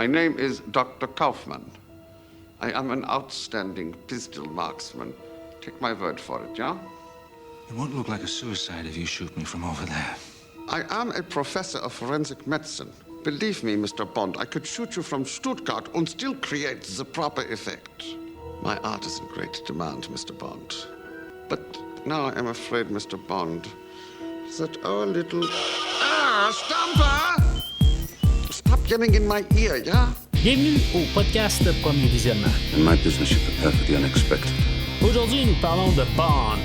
My name is Dr. Kaufman. I am an outstanding pistol marksman. Take my word for it, yeah? It won't look like a suicide if you shoot me from over there. I am a professor of forensic medicine. Believe me, Mr. Bond, I could shoot you from Stuttgart and still create the proper effect. My art is in great demand, Mr. Bond. But now I am afraid, Mr. Bond, that our little... Stamper! Stop yelling in my ear, yeah? Bienvenue au podcast Premier Visionnement. In my business, you prepare for the unexpected. Aujourd'hui, nous parlons de Bond,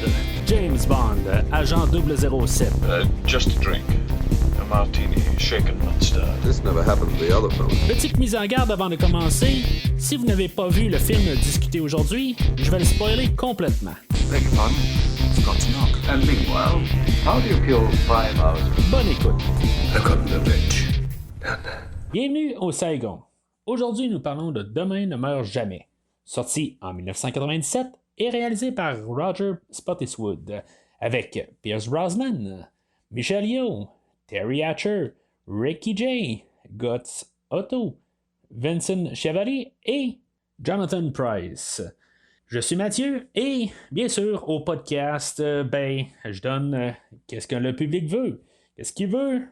James Bond, agent 007. Just a drink. A martini, shaken, not stirred. This never happened to the other fellow. Petite mise en garde avant de commencer. Si vous n'avez pas vu le film discuté aujourd'hui, je vais le spoiler complètement. Beg your pardon? Forgot to knock. And meanwhile, how do you kill 5 hours? Bonne écoute. I've gotten the bitch. Down there. Bienvenue au Saigon. Aujourd'hui, nous parlons de Demain ne meurt jamais, sorti en 1997 et réalisé par Roger Spottiswoode, avec Pierce Brosnan, Michelle Yeoh, Terry Hatcher, Ricky Jay, Guts Otto, Vincent Chevalier et Jonathan Pryce. Je suis Mathieu et, bien sûr, au podcast, je donne qu'est-ce que le public veut. Qu'est-ce qu'il veut?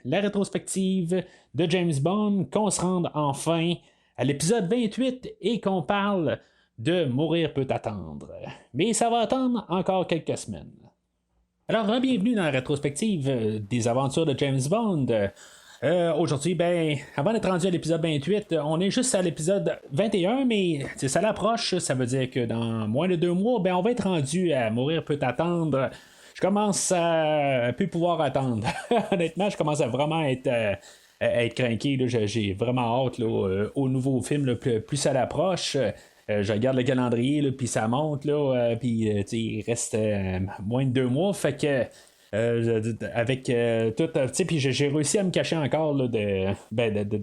La rétrospective de James Bond, qu'on se rende enfin à l'épisode 28 et qu'on parle de Mourir peut attendre. Mais ça va attendre encore quelques semaines. Alors, bienvenue dans la rétrospective des aventures de James Bond. Aujourd'hui, avant d'être rendu à l'épisode 28, on est juste à l'épisode 21, mais ça l'approche, ça veut dire que dans moins de 2 mois, on va être rendu à Mourir peut attendre. Je commence à plus pouvoir attendre. Honnêtement, je commence à vraiment être craqué. J'ai vraiment hâte au nouveau film. Plus ça l'approche. Je regarde le calendrier, puis ça monte. Puis il reste moins de 2 mois. Fait que avec tout, puis j'ai réussi à me cacher encore de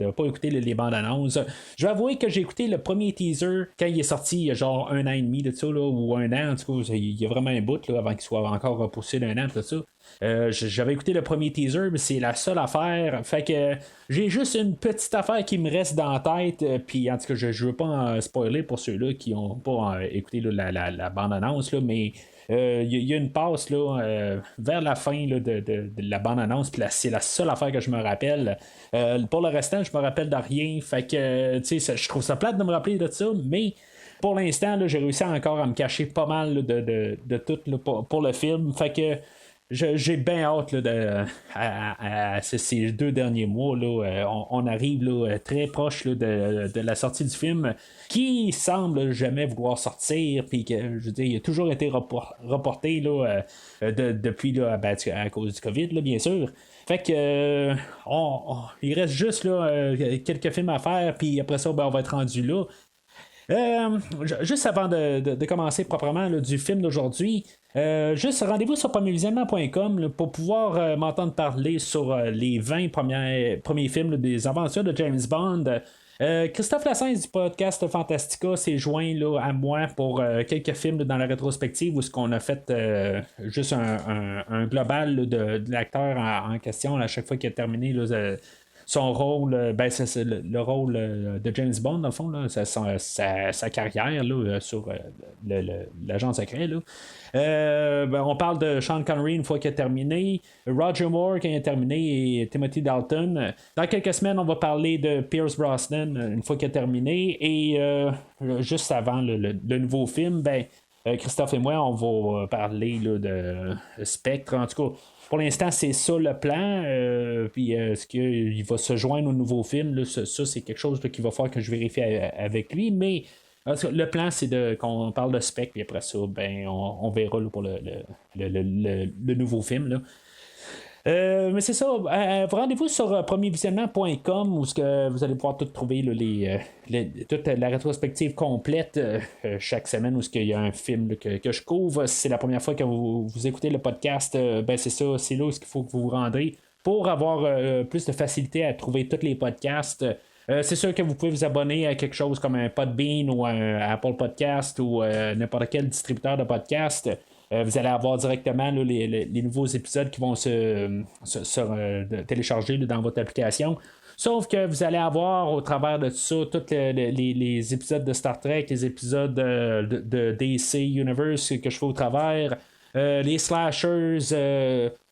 pas écouter les bandes annonces. Je vais avouer que j'ai écouté le premier teaser quand il est sorti il y a genre 1 an et demi de ça, ou 1 an, en tout cas, il y a vraiment un bout avant qu'il soit encore repoussé d'1 an, tout ça. J'avais écouté le premier teaser, mais c'est la seule affaire. Fait que j'ai juste une petite affaire qui me reste dans la tête. Puis en tout cas, je veux pas spoiler pour ceux-là qui ont pas écouté la bande-annonce, mais il y a une passe vers la fin de la bande-annonce. Puis c'est la seule affaire que je me rappelle. Pour le restant, je me rappelle de rien. Fait que je trouve ça plate de me rappeler de ça, mais pour l'instant, j'ai réussi encore à me cacher pas mal de tout pour le film. Fait que j'ai bien hâte à ces 2 derniers mois. On arrive très proche de la sortie du film qui semble jamais vouloir sortir. Puis que, je veux dire, il a toujours été reporté depuis à cause du COVID, bien sûr. Fait que il reste juste quelques films à faire. Puis après ça, on va être rendu là. Juste avant de commencer proprement du film d'aujourd'hui, juste rendez-vous sur premiervisionnement.com pour pouvoir m'entendre parler sur les 20 premiers films des aventures de James Bond. Christophe Lassens du podcast Fantastica s'est joint à moi pour quelques films dans la rétrospective où ce qu'on a fait juste un global de l'acteur en question à chaque fois qu'il a terminé son rôle, c'est le rôle de James Bond, dans le fond, sa carrière sur l'agent secret. On parle de Sean Connery une fois qu'il a terminé, Roger Moore qui a terminé et Timothy Dalton. Dans quelques semaines, on va parler de Pierce Brosnan une fois qu'il a terminé. Et juste avant le nouveau film, Christophe et moi, on va parler de Spectre. En tout cas, pour l'instant, c'est ça le plan. Puis est-ce qu'il va se joindre au nouveau film? Ça, c'est quelque chose qu'il va falloir que je vérifie avec lui. Mais le plan, c'est qu'on parle de Spectre. Puis après ça, on verra pour le nouveau film. Mais c'est ça. Rendez-vous sur premiervisionnement.com où vous allez pouvoir tout trouver toute la rétrospective complète chaque semaine où il y a un film que je couvre. Si c'est la première fois que vous écoutez le podcast, c'est ça, c'est là où il faut que vous vous rendez pour avoir plus de facilité à trouver tous les podcasts. C'est sûr que vous pouvez vous abonner à quelque chose comme un Podbean ou un Apple Podcast ou n'importe quel distributeur de podcast. Vous allez avoir directement les nouveaux épisodes qui vont se télécharger dans votre application. Sauf que vous allez avoir au travers de tout ça tous les épisodes de Star Trek, les épisodes de DC Universe que je fais au travers, les slashers,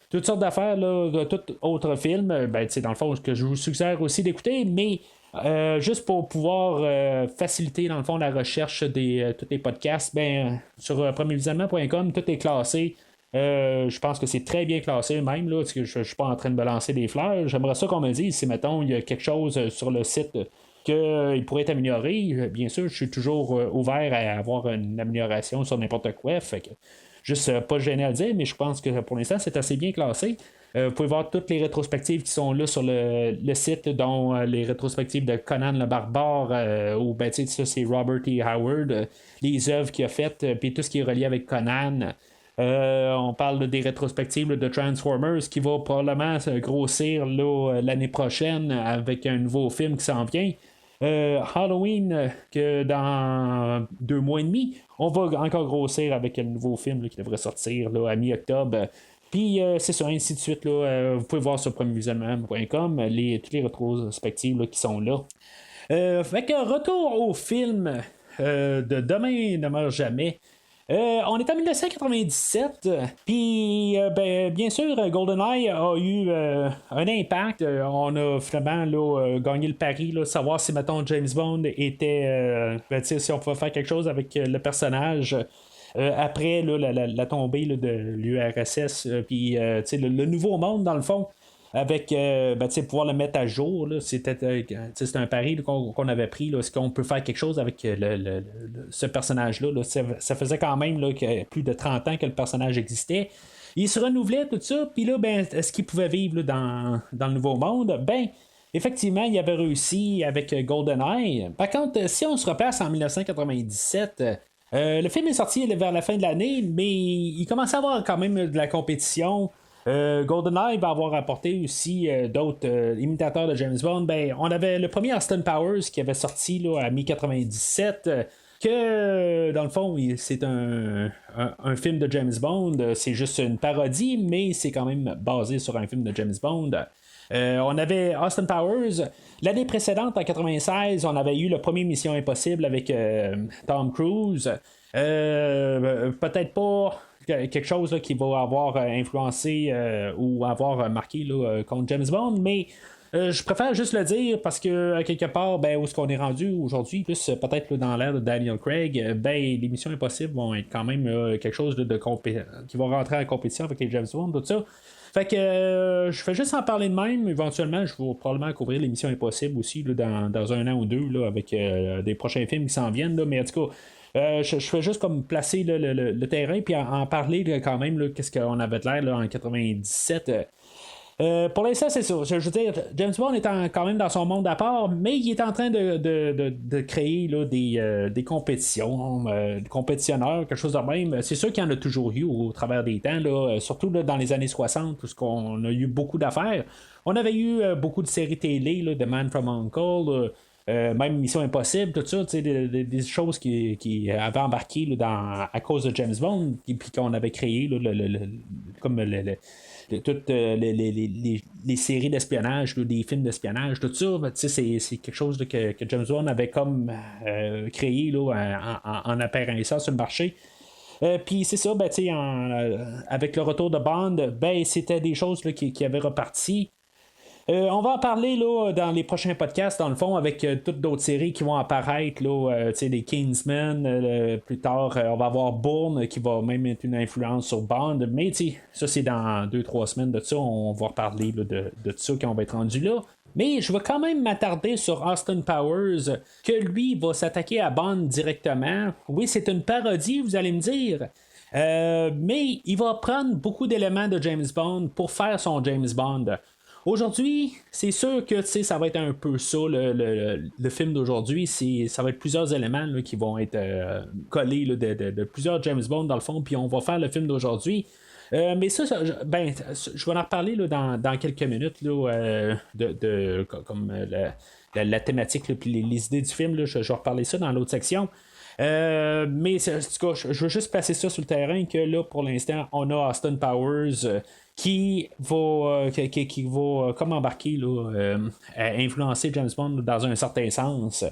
toutes sortes d'affaires, là, tout autre film, ben, dans le fond, ce que je vous suggère aussi d'écouter, mais juste pour pouvoir faciliter, dans le fond, la recherche de tous les podcasts, ben, sur premiervisionnement.com, tout est classé. Je pense que c'est très bien classé même, là, parce que je ne suis pas en train de me lancer des fleurs. J'aimerais ça qu'on me dise si, mettons, il y a quelque chose sur le site qu'il pourrait être amélioré. Bien sûr, je suis toujours ouvert à avoir une amélioration sur n'importe quoi. Fait que, juste pas gêné à le dire, mais je pense que pour l'instant, c'est assez bien classé. Vous pouvez voir toutes les rétrospectives qui sont là sur le site, dont les rétrospectives de Conan le Barbare, ou ben, ça c'est Robert E. Howard, les œuvres qu'il a faites, puis tout ce qui est relié avec Conan. On parle des rétrospectives de Transformers qui va probablement se grossir l'année prochaine avec un nouveau film qui s'en vient. Halloween, que dans 2 mois et demi, on va encore grossir avec un nouveau film qui devrait sortir à mi-octobre. Puis c'est ça, ainsi de suite. Vous pouvez voir sur premiervisionnement.com toutes les rétrospectives qui sont là. Fait que retour au film de Demain ne meurt jamais. On est en 1997, puis ben, bien sûr, GoldenEye a eu un impact. On a finalement gagné le pari, savoir si, mettons, James Bond était, si on pouvait faire quelque chose avec le personnage. Après la tombée de l'URSS, puis le nouveau monde, dans le fond, avec pouvoir le mettre à jour, c'était un pari qu'on avait pris. Est-ce qu'on peut faire quelque chose avec ce personnage-là? Ça faisait quand même plus de 30 ans que le personnage existait. Il se renouvelait, tout ça, puis là, ben, est-ce qu'il pouvait vivre dans le nouveau monde? Ben, effectivement, il avait réussi avec GoldenEye. Par contre, si on se replace en 1997, le film est sorti vers la fin de l'année, mais il commençait à avoir quand même de la compétition. GoldenEye va avoir apporté aussi d'autres imitateurs de James Bond. Ben, on avait le premier Austin Powers qui avait sorti à mi-97. Que dans le fond, c'est un film de James Bond. C'est juste une parodie, mais c'est quand même basé sur un film de James Bond. On avait Austin Powers. L'année précédente, en 96, on avait eu le premier Mission Impossible avec Tom Cruise. Peut-être pas quelque chose qui va avoir influencé ou avoir marqué contre James Bond, mais je préfère juste le dire parce que quelque part, ben, où est-ce qu'on est rendu aujourd'hui, plus peut-être dans l'ère de Daniel Craig, ben, les Missions Impossibles vont être quand même quelque chose qui va rentrer en compétition avec les James Bond, tout ça. Fait que je fais juste en parler de même. Éventuellement, je vais probablement couvrir les Missions Impossibles aussi dans 1 an ou 2 avec des prochains films qui s'en viennent. Mais en tout cas, je fais juste comme placer le terrain puis en parler quand même. Qu'est-ce qu'on avait de l'air en 97. Pour l'instant, c'est ça. Je veux dire, James Bond est quand même dans son monde à part, mais il est en train de créer des compétitions, des compétitionneurs, quelque chose de même. C'est sûr qu'il y en a toujours eu au travers des temps, surtout dans les années 60, où on a eu beaucoup d'affaires. On avait eu beaucoup de séries télé, The Man from U.N.C.L.E., même Mission Impossible, tout ça, des choses qui avaient embarqué à cause de James Bond, puis qu'on avait créé toutes les séries d'espionnage, des films d'espionnage, tout ça, c'est quelque chose que James Bond avait comme créé en apparent ça sur le marché. Puis c'est ça, ben, avec le retour de Bond, ben, c'était des choses qui avaient reparti. On va en parler dans les prochains podcasts, dans le fond, avec toutes d'autres séries qui vont apparaître, les Kingsman. Plus tard, on va avoir Bourne qui va même être une influence sur Bond. Mais ça, c'est dans 2-3 semaines de ça. On va reparler de ça quand on va être rendu là. Mais je vais quand même m'attarder sur Austin Powers, que lui va s'attaquer à Bond directement. Oui, c'est une parodie, vous allez me dire. Mais il va prendre beaucoup d'éléments de James Bond pour faire son James Bond. Aujourd'hui, c'est sûr que ça va être un peu ça, le film d'aujourd'hui. Ça va être plusieurs éléments qui vont être collés de plusieurs James Bond dans le fond, puis on va faire le film d'aujourd'hui. Mais ça, je vais en reparler dans quelques minutes comme la thématique puis les idées du film. Je vais reparler ça dans l'autre section. Mais en tout cas, je veux juste passer ça sur le terrain que là, pour l'instant, on a Austin Powers qui va, qui va comme embarquer, là, influencer James Bond dans un certain sens.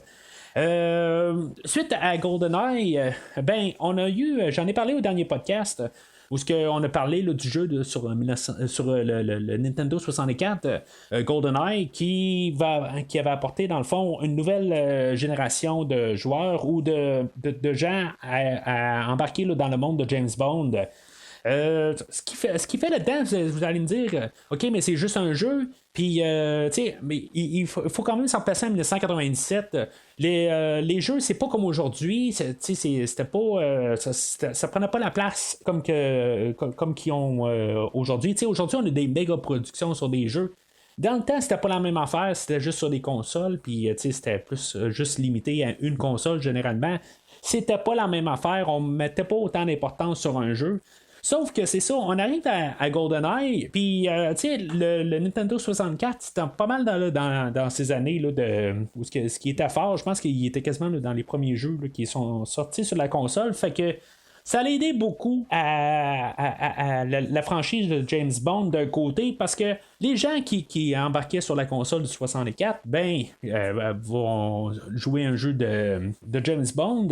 Suite à GoldenEye, ben, on a eu, j'en ai parlé au dernier podcast, où on a parlé là, du jeu sur le Nintendo 64, GoldenEye, qui avait apporté dans le fond une nouvelle génération de joueurs ou de gens à embarquer là, dans le monde de James Bond. Ce qui fait là-dedans, vous allez me dire, OK, mais c'est juste un jeu. Puis, tu sais, mais il faut quand même s'en passer en 1997. Les jeux, c'est pas comme aujourd'hui. C'était pas. Ça prenait pas la place comme qu'ils ont aujourd'hui. Tu sais, aujourd'hui, on a des méga productions sur des jeux. Dans le temps, c'était pas la même affaire. C'était juste sur des consoles. Puis, tu sais, c'était plus juste limité à une console généralement. C'était pas la même affaire. On mettait pas autant d'importance sur un jeu. Sauf que c'est ça, on arrive à GoldenEye, puis tu sais, le Nintendo 64, c'était pas mal dans ces années là, où ce qui était fort, je pense qu'il était quasiment là, dans les premiers jeux là, qui sont sortis sur la console, fait que ça a aidé beaucoup à la franchise de James Bond d'un côté, parce que les gens qui embarquaient sur la console du 64, ben, vont jouer un jeu de James Bond,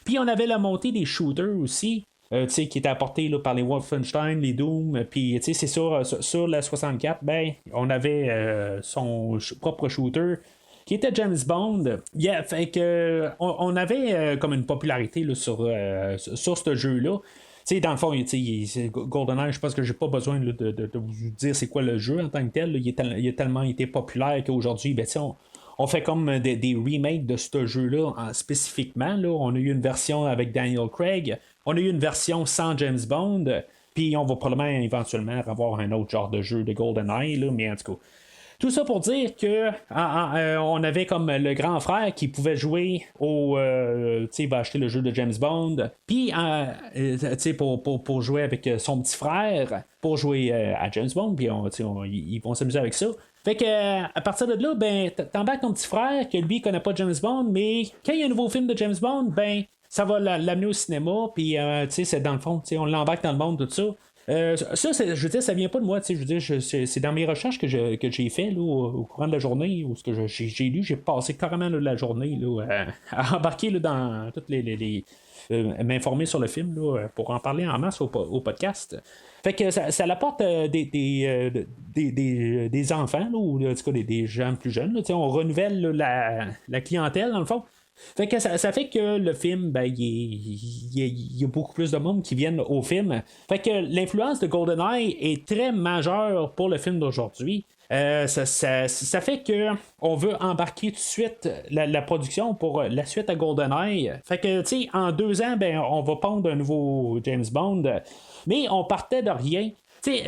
puis on avait la montée des shooters aussi. Qui était apporté là, par les Wolfenstein, les Doom, puis c'est sur la 64, ben, on avait son propre shooter qui était James Bond. Yeah, fait que on avait comme une popularité là, sur ce jeu-là. T'sais, dans le fond, GoldenEye, je pense que j'ai pas besoin là, de vous dire c'est quoi le jeu en tant que tel. Là. Il a tellement été populaire qu'aujourd'hui, ben, on fait comme des remakes de ce jeu-là spécifiquement. Là. On a eu une version avec Daniel Craig. On a eu une version sans James Bond. Puis on va probablement éventuellement avoir un autre genre de jeu de GoldenEye. Là, mais en tout cas. Tout ça pour dire que on avait comme le grand frère qui pouvait jouer il va acheter le jeu de James Bond, puis pour jouer avec son petit frère, pour jouer à James Bond, puis ils vont s'amuser avec ça. Fait que à partir de là, ben, t'embarques ton petit frère que lui il connaît pas James Bond, mais quand il y a un nouveau film de James Bond, ben ça va l'amener au cinéma, puis c'est dans le fond, on l'embarque dans le monde, tout ça. Ça, je veux dire, ça vient pas de moi, je veux dire, c'est dans mes recherches que j'ai fait là, au courant de la journée, ou ce que j'ai lu, j'ai passé carrément là, la journée là, à embarquer là, dans toutes les m'informer sur le film là, pour en parler en masse au podcast. Fait que ça apporte des enfants, là, ou en tout cas des gens plus jeunes. Là, on renouvelle là, la clientèle, dans le fond. Fait que ça fait que le film, ben, il y a beaucoup plus de monde qui viennent au film. Fait que l'influence de GoldenEye est très majeure pour le film d'aujourd'hui. Ça fait que on veut embarquer tout de suite la production pour la suite à GoldenEye. Fait que, tu sais, en 2 ans, ben, on va pondre un nouveau James Bond. Mais on partait de rien.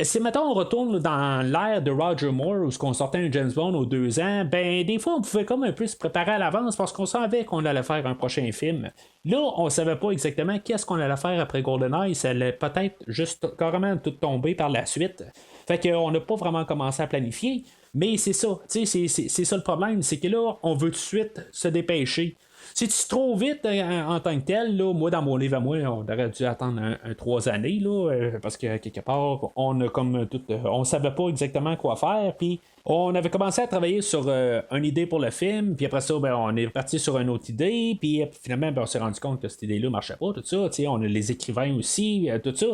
Si mettons on retourne dans l'ère de Roger Moore où on sortait un James Bond aux 2 ans, ben des fois on pouvait comme un peu se préparer à l'avance parce qu'on savait qu'on allait faire un prochain film. Là, on savait pas exactement qu'est-ce qu'on allait faire après GoldenEye, ça allait peut-être juste carrément tout tomber par la suite. Fait qu'on n'a pas vraiment commencé à planifier, mais c'est ça, c'est ça le problème, c'est que là, on veut tout de suite se dépêcher. C'est-tu trop vite en tant que tel? Là, moi, dans mon livre à moi, on aurait dû attendre 3 années, là, parce que quelque part, on a comme tout. On savait pas exactement quoi faire, puis on avait commencé à travailler sur une idée pour le film, puis après ça, ben, on est parti sur une autre idée, puis finalement, ben, on s'est rendu compte que cette idée-là marchait pas, tout ça. On a les écrivains aussi, tout ça.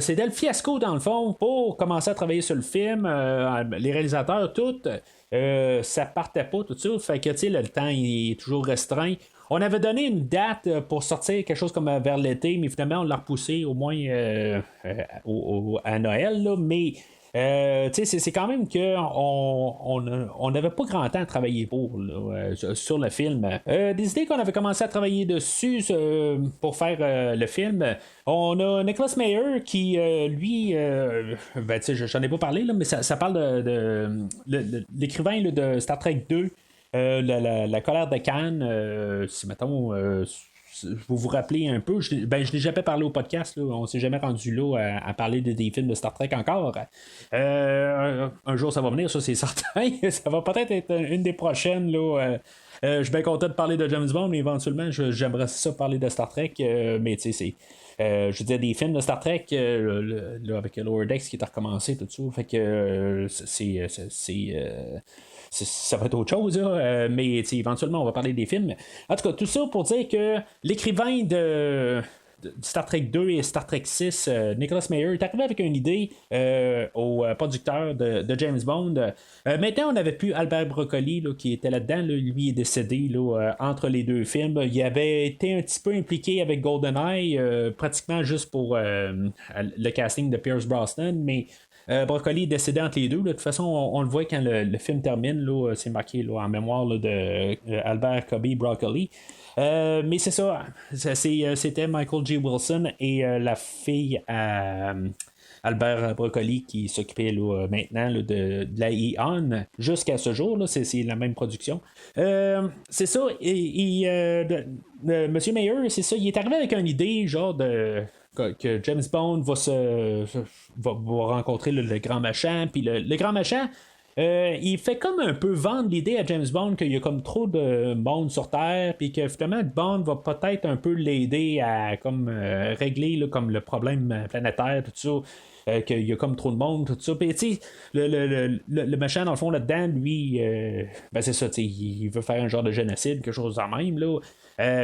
C'était le fiasco dans le fond pour commencer à travailler sur le film, les réalisateurs, tout. Ça partait pas tout ça, fait que le temps il est toujours restreint. On avait donné une date pour sortir quelque chose comme vers l'été, mais finalement on l'a repoussé au moins à Noël, là, mais c'est quand même que on n'avait pas grand temps à travailler sur le film. Des idées qu'on avait commencé à travailler dessus pour faire le film. On a Nicholas Meyer qui, lui, j'en ai pas parlé, là, mais ça parle de l'écrivain de Star Trek 2. La colère de Khan, si mettons, vous vous rappelez un peu, je n'ai jamais parlé au podcast, là, on s'est jamais rendu là à parler des films de Star Trek encore. Un jour ça va venir, ça c'est certain. Ça va peut-être être une des prochaines. Là, je suis bien content de parler de James Bond, mais éventuellement j'aimerais ça parler de Star Trek, mais tu sais, c'est. Je veux dire, des films de Star Trek là, avec Lower Decks qui est recommencé, tout ça. Fait que ça va être autre chose, là, mais éventuellement on va parler des films. En tout cas, tout ça pour dire que l'écrivain de Star Trek 2 et Star Trek 6, Nicholas Meyer, est arrivé avec une idée au producteur de James Bond. Maintenant, on n'avait plus Albert Broccoli là, qui était là-dedans. Là, lui est décédé là, entre les deux films. Il avait été un petit peu impliqué avec GoldenEye, pratiquement juste pour le casting de Pierce Brosnan, mais Broccoli est décédé entre les deux. Là. De toute façon, on le voit quand le film termine. Là, c'est marqué là, en mémoire là, de Albert Cobby Broccoli. Mais c'est ça. C'était Michael G. Wilson et la fille à Albert Broccoli qui s'occupait là, maintenant là, de la Eon jusqu'à ce jour. Là, c'est la même production. C'est ça. Monsieur Mayer, c'est ça. Il est arrivé avec une idée genre de. Que James Bond va rencontrer le grand machin, puis le grand machin, il fait comme un peu vendre l'idée à James Bond qu'il y a comme trop de monde sur Terre, puis que finalement Bond va peut-être un peu l'aider à comme régler là, comme le problème planétaire, tout ça. Qu'il y a comme trop de monde, tout ça. Puis, tu sais, le machin, dans le fond, là-dedans, lui, ben c'est ça, tu sais, il veut faire un genre de génocide, quelque chose en même, là.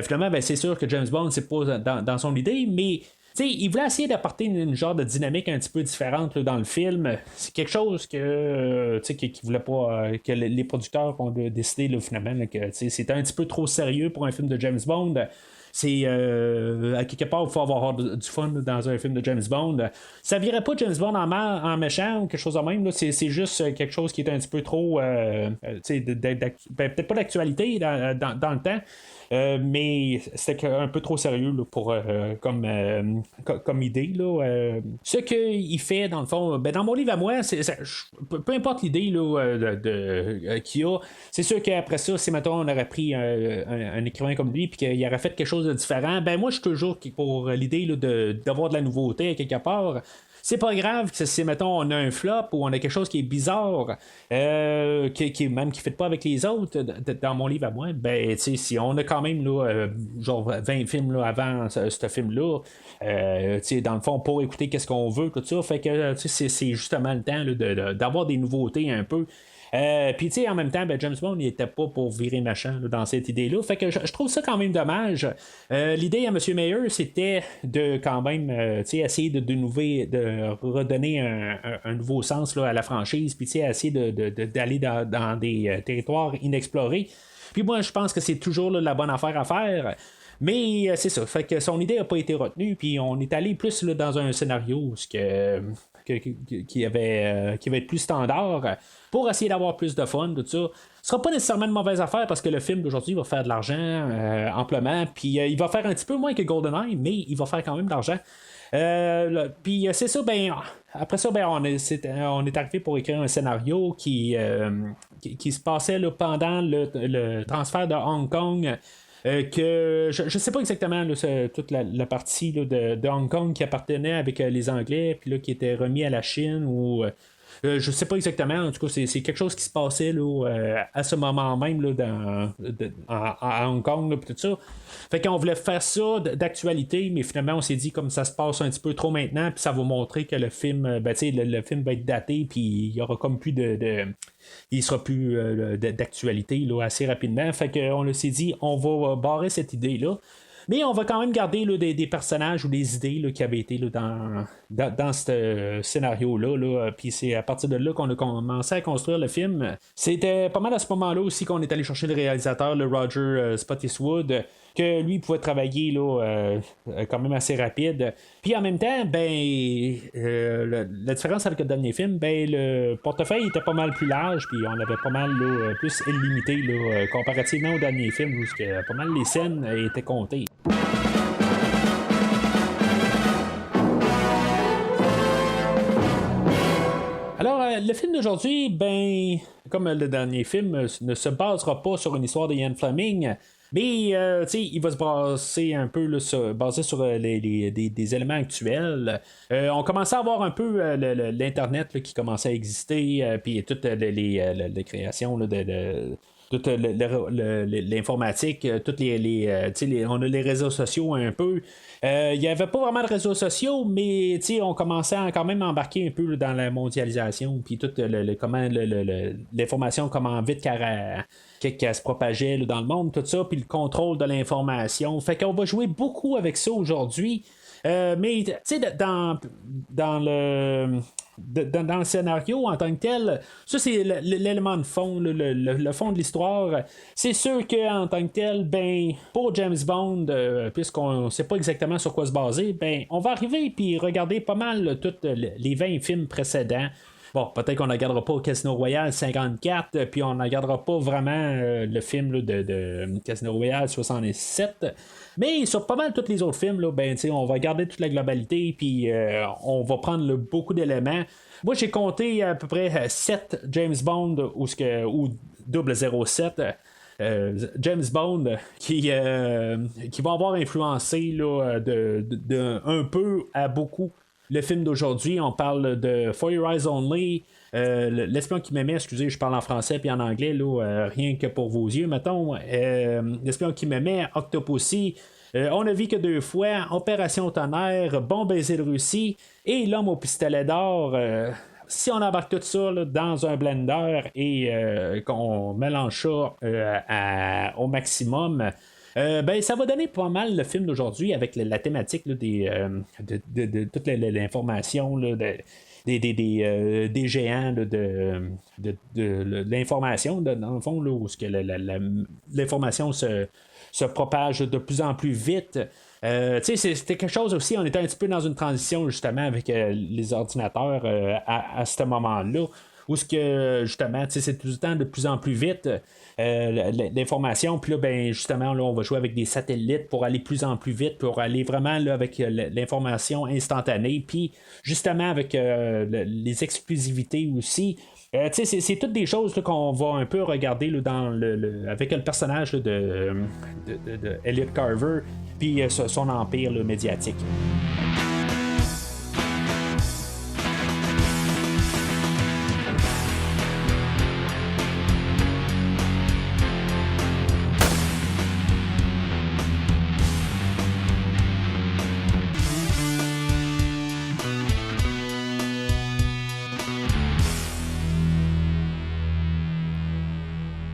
Finalement, ben c'est sûr que James Bond, c'est pas dans son idée, mais. T'sais, il voulait essayer d'apporter une genre de dynamique un petit peu différente là, dans le film. C'est quelque chose que qu'il voulait pas que les producteurs ont décidé là, finalement là, que c'était un petit peu trop sérieux pour un film de James Bond. C'est à quelque part il faut avoir du fun dans un film de James Bond. Ça virait pas James Bond en méchant ou quelque chose de même. Là. C'est juste quelque chose qui est un petit peu trop peut-être pas d'actualité dans le temps. Mais c'était un peu trop sérieux là, pour comme idée. Là, ce qu'il fait, dans le fond, ben, dans mon livre à moi, peu importe l'idée là, qu'il y a, c'est sûr qu'après ça, si mettons on aurait pris un écrivain comme lui puis qu'il aurait fait quelque chose de différent, ben moi je suis toujours pour l'idée là, d'avoir de la nouveauté à quelque part. C'est pas grave que si, mettons, on a un flop ou on a quelque chose qui est bizarre, qui même qui ne fit pas avec les autres, dans mon livre à moi, ben, si on a quand même, là, genre 20 films là, avant ce film-là, dans le fond, pour écouter qu'est-ce qu'on veut, tout ça, fait que c'est justement le temps là, d'avoir des nouveautés un peu. Puis, tu sais, en même temps, ben, James Bond, il était pas pour virer machin là, dans cette idée-là. Fait que je trouve ça quand même dommage. L'idée à M. Mayer, c'était de quand même, essayer de redonner un nouveau sens là, à la franchise, puis, essayer d'aller dans des territoires inexplorés. Puis, moi, je pense que c'est toujours là, la bonne affaire à faire. Mais c'est ça. Fait que son idée n'a pas été retenue, puis on est allé plus là, dans un scénario qui va être plus standard pour essayer d'avoir plus de fun, tout ça. Ce sera pas nécessairement une mauvaise affaire parce que le film d'aujourd'hui va faire de l'argent amplement, puis il va faire un petit peu moins que GoldenEye, mais il va faire quand même de l'argent. Puis c'est ça, ben après ça, ben on est arrivé pour écrire un scénario qui se passait là, pendant le transfert de Hong Kong. Que je ne sais pas exactement là, toute la partie là, de Hong Kong qui appartenait avec les Anglais, puis là qui était remis à la Chine ou je sais pas exactement. En tout cas, c'est quelque chose qui se passait là, à ce moment même là, à Hong Kong là, tout ça. Fait qu'on voulait faire ça d'actualité, mais finalement on s'est dit comme ça se passe un petit peu trop maintenant, puis ça va montrer que le film, le film va être daté, puis il y aura comme plus il sera plus d'actualité là, assez rapidement. Fait qu'on s'est dit on va barrer cette idée-là. Mais on va quand même garder là, des personnages ou des idées là, qui avaient été là, dans ce scénario-là. Là. Puis c'est à partir de là qu'on a commencé à construire le film. C'était pas mal à ce moment-là aussi qu'on est allé chercher le réalisateur, le Roger Spottiswoode, que lui pouvait travailler là, quand même assez rapide. Puis en même temps, ben la différence avec le dernier film, ben le portefeuille était pas mal plus large, puis on avait pas mal là, plus illimité là, comparativement au dernier film, où pas mal les scènes étaient comptées. Alors, le film d'aujourd'hui, ben, comme le dernier film, ne se basera pas sur une histoire de Ian Fleming, Mais il va se baser un peu là, basé sur des éléments actuels. On commençait à avoir un peu l'Internet là, qui commençait à exister, puis toutes les créations là, toute l'informatique, toutes on a les réseaux sociaux un peu. Il n'y avait pas vraiment de réseaux sociaux, mais on commençait à quand même embarquer un peu là, dans la mondialisation, puis tout comment l'information, comment vite qu'elle se propageait là, dans le monde, tout ça, puis le contrôle de l'information. Fait qu'on va jouer beaucoup avec ça aujourd'hui. Mais tu sais, dans le scénario en tant que tel, ça c'est l'élément de fond, le fond de l'histoire. C'est sûr qu'en tant que tel, ben, pour James Bond, puisqu'on ne sait pas exactement sur quoi se baser, ben, on va arriver puis regarder pas mal tous les 20 films précédents. Bon, peut-être qu'on ne regardera pas Casino Royale 54, puis on ne regardera pas vraiment le film là, de Casino Royale 67. Mais sur pas mal tous les autres films, là, ben, on va garder toute la globalité, puis on va prendre beaucoup d'éléments. Moi, j'ai compté à peu près 7 James Bond ou 007. James Bond qui va avoir influencé là, de un peu à beaucoup le film d'aujourd'hui. On parle de For Your Eyes Only, L'espion qui m'aimait, excusez, je parle en français puis en anglais, là, rien que pour vos yeux, mettons. L'espion qui m'aimait, Octopussy, On ne vit que 2 fois, Opération Tonnerre, Bon baiser de Russie et L'homme au pistolet d'or. Si on embarque tout ça là, dans un blender et qu'on mélange ça au maximum, ben, ça va donner pas mal le film d'aujourd'hui avec la thématique là, de toute l'information là, des géants là, de l'information dans le fond là, où l'information se propage de plus en plus vite. C'était quelque chose aussi, on était un petit peu dans une transition justement avec les ordinateurs à ce moment-là, où ce que justement c'est tout le temps de plus en plus vite l'information, puis là ben justement là, on va jouer avec des satellites pour aller plus en plus vite, pour aller vraiment là, avec l'information instantanée, puis justement avec les exclusivités aussi. C'est toutes des choses là, qu'on va un peu regarder là, avec le personnage là, de Elliot Carver puis son empire là, médiatique.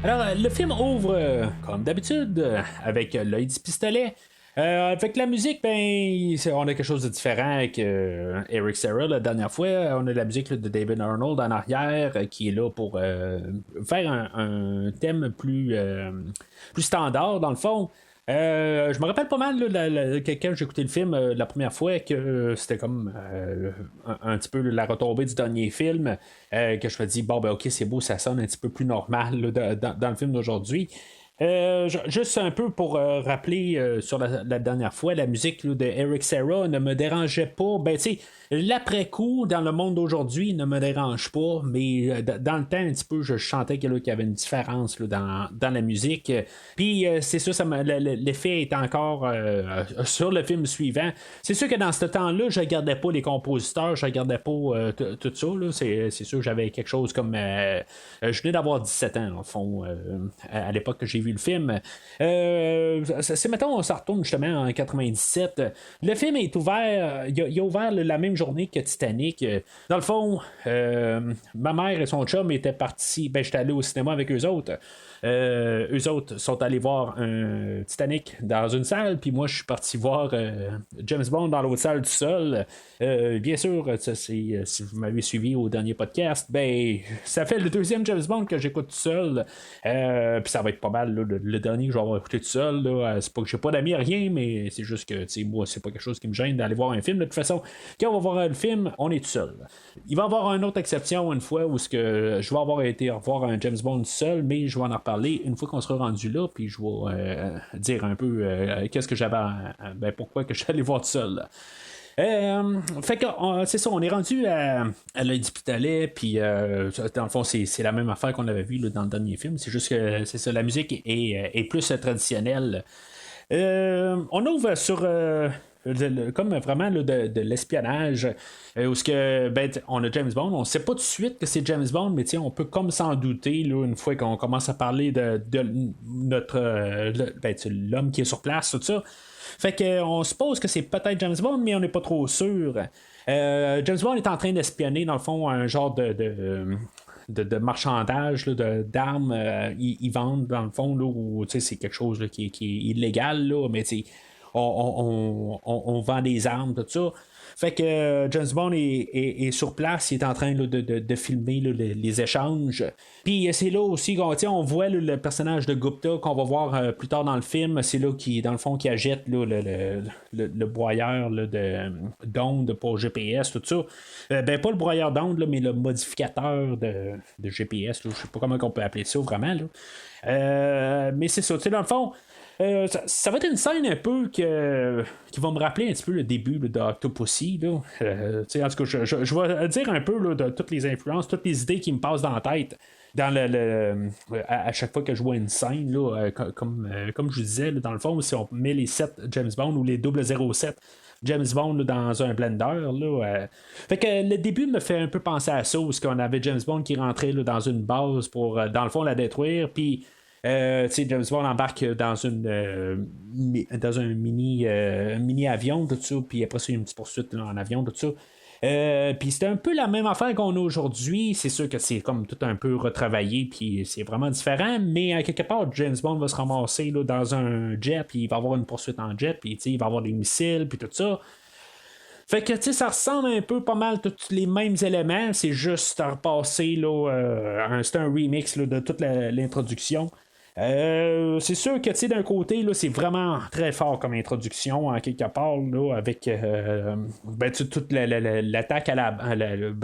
Alors, le film ouvre, comme d'habitude, avec l'œil du pistolet. Avec la musique, ben, on a quelque chose de différent avec Eric Serra la dernière fois. On a la musique là, de David Arnold en arrière qui est là pour faire un thème plus standard, dans le fond. Je me rappelle pas mal là, quand j'ai écouté le film la première fois que c'était comme un petit peu la retombée du dernier film que je me dis bon ben ok c'est beau, ça sonne un petit peu plus normal là, dans le film d'aujourd'hui. Juste un peu pour rappeler sur la dernière fois, la musique là, de Eric Serra ne me dérangeait pas. Ben, tu sais, l'après-coup, dans le monde d'aujourd'hui, ne me dérange pas, mais dans le temps, un petit peu, je chantais qu'il y avait une différence là, dans la musique. Puis, c'est sûr, l'effet est encore sur le film suivant. C'est sûr que dans ce temps-là, je regardais pas les compositeurs, je regardais pas tout ça. Là. C'est sûr que j'avais quelque chose comme. Je venais d'avoir 17 ans, au fond, à l'époque que j'ai vu le film. Mettons, on s'en retourne justement en 97. Le film est ouvert, il a ouvert la même journée que Titanic. Dans le fond, ma mère et son chum étaient partis. Ben, j'étais allé au cinéma avec eux autres. Eux autres sont allés voir un Titanic dans une salle, puis moi je suis parti voir James Bond dans l'autre salle tout seul. Bien sûr, si vous m'avez suivi au dernier podcast, ben ça fait le deuxième James Bond que j'écoute tout seul. Puis ça va être pas mal là, le dernier que je vais avoir écouté tout seul. Là. C'est pas que j'ai pas d'amis, rien, mais c'est juste que moi c'est pas quelque chose qui me gêne d'aller voir un film. De toute façon, quand on va voir le film, on est tout seul. Il va y avoir une autre exception une fois où je vais avoir été revoir un James Bond tout seul, mais je vais en reparler une fois qu'on sera rendu là, puis je vais dire un peu qu'est-ce que j'avais, pourquoi que je suis allé voir tout seul. Fait que c'est ça, on est rendu à Lady Pitalet, puis dans le fond, c'est la même affaire qu'on avait vu là, dans le dernier film. C'est juste que c'est ça, la musique est plus traditionnelle. On ouvre sur comme vraiment là, de l'espionnage où ce que on a James Bond, on sait pas tout de suite que c'est James Bond, mais on peut comme s'en douter là, une fois qu'on commence à parler de notre l'homme qui est sur place, tout ça. Fait qu'on suppose que c'est peut-être James Bond, mais on n'est pas trop sûr. James Bond est en train d'espionner, dans le fond, un genre de marchandage là, d'armes. Ils vendent, dans le fond, là, où c'est quelque chose là, qui est illégal, là, mais on vend des armes, tout ça. Fait que James Bond est sur place, il est en train là, de filmer là, les échanges. Puis c'est là aussi on voit là, le personnage de Gupta qu'on va voir plus tard dans le film. C'est là qui, dans le fond, qui agite là, le broyeur là, d'ondes pour GPS, tout ça. Pas le broyeur d'ondes, là, mais le modificateur de GPS. Là. Je sais pas comment on peut appeler ça vraiment. Là. Mais c'est ça, dans le fond. Ça va être une scène un peu qui va me rappeler un petit peu le début là, d'Octopussy. En tout cas, je vais dire un peu là, de toutes les influences, toutes les idées qui me passent dans la tête dans à chaque fois que je vois une scène. Là, comme je disais, là, dans le fond, si on met les 7 James Bond ou les 007 James Bond là, dans un blender. Là, Fait que le début me fait un peu penser à ça, où on avait James Bond qui rentrait là, dans une base pour, dans le fond, la détruire, puis James Bond embarque dans un mini avion, tout ça, puis après ça, une petite poursuite là, en avion, tout ça. Puis c'est un peu la même affaire qu'on a aujourd'hui. C'est sûr que c'est comme tout un peu retravaillé, puis c'est vraiment différent, mais à quelque part, James Bond va se ramasser là, dans un jet, puis il va avoir une poursuite en jet, puis il va avoir des missiles, puis tout ça. Fait que, ça ressemble un peu pas mal tous les mêmes éléments, c'est juste à repasser, là, c'est un remix là, de toute l'introduction. C'est sûr que d'un côté là, c'est vraiment très fort comme introduction en quelque part là, avec toute l'attaque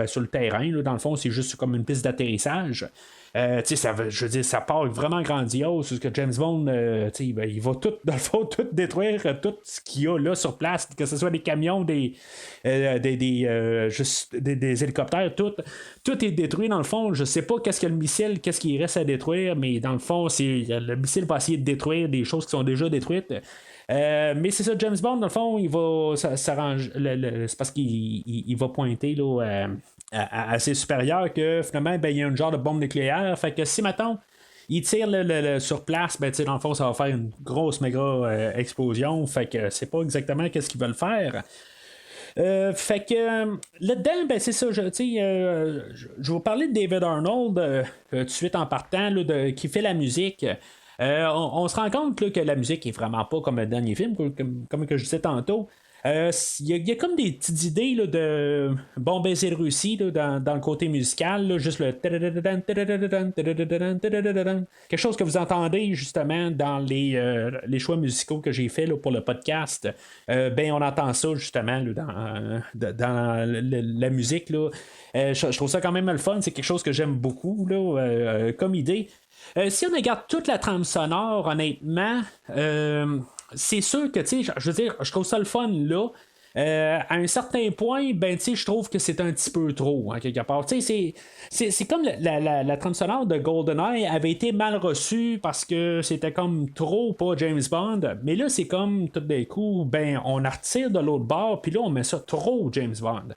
sur le terrain là, dans le fond c'est juste comme une piste d'atterrissage. Je veux dire, ça part vraiment grandiose parce que James Bond il va tout, dans le fond, tout détruire tout ce qu'il y a là sur place, que ce soit des camions, des hélicoptères, tout est détruit dans le fond. Je sais pas qu'est-ce que le missile, qu'est-ce qu'il reste à détruire, mais dans le fond, le missile va essayer de détruire des choses qui sont déjà détruites. Mais c'est ça, James Bond, dans le fond, il va s'arranger. C'est parce qu'il va pointer là, à ses supérieurs que finalement, il y a un genre de bombe nucléaire. Fait que si maintenant il tire sur place, dans le fond, ça va faire une grosse méga explosion. Fait que c'est pas exactement qu'est-ce qu'ils veulent faire. Fait que là-dedans, c'est ça, je vais vous parler de David Arnold tout de suite en partant, là, qui fait la musique. On se rend compte là, que la musique est vraiment pas comme le dernier film, comme que je disais tantôt. Il y a comme des petites idées là, de Bon baiser de Russie là, dans le côté musical, là, juste le quelque chose que vous entendez justement dans les choix musicaux que j'ai fait là, pour le podcast. On entend ça justement là, dans la musique là. Je trouve ça quand même le fun, c'est quelque chose que j'aime beaucoup là, comme idée. Si on regarde toute la trame sonore, honnêtement, c'est sûr que, je veux dire, je trouve ça le fun là. À un certain point, je trouve que c'est un petit peu trop, hein, quelque part. C'est comme la trame sonore de GoldenEye avait été mal reçue parce que c'était comme trop pas James Bond. Mais là, c'est comme tout d'un coup, on en retire de l'autre bord, puis là, on met ça trop James Bond.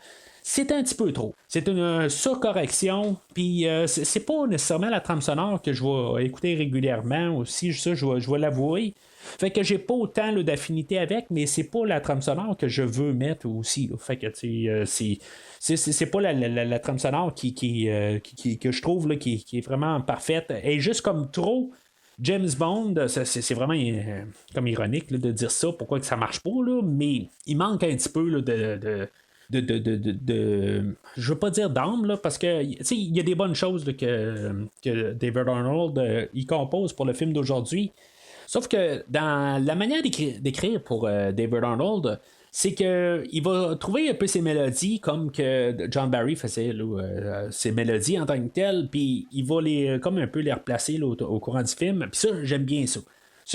C'est un petit peu trop. C'est une surcorrection. Puis c'est pas nécessairement la trame sonore que je vais écouter régulièrement aussi. Ça, je vais l'avouer. Fait que j'ai pas autant là, d'affinité avec, mais c'est pas la trame sonore que je veux mettre aussi. Là. Fait que c'est pas la trame sonore que je trouve là, qui est vraiment parfaite. Et juste comme trop James Bond, c'est vraiment comme ironique là, de dire ça, pourquoi que ça marche pas, là, mais il manque un petit peu là, je veux pas dire d'âme là, parce que il y a des bonnes choses là, que David Arnold il compose pour le film d'aujourd'hui. Sauf que dans la manière d'écrire pour David Arnold, c'est qu'il va trouver un peu ses mélodies comme que John Barry faisait là, ses mélodies en tant que telles, puis il va comme un peu les replacer là, au courant du film. Puis ça, j'aime bien ça.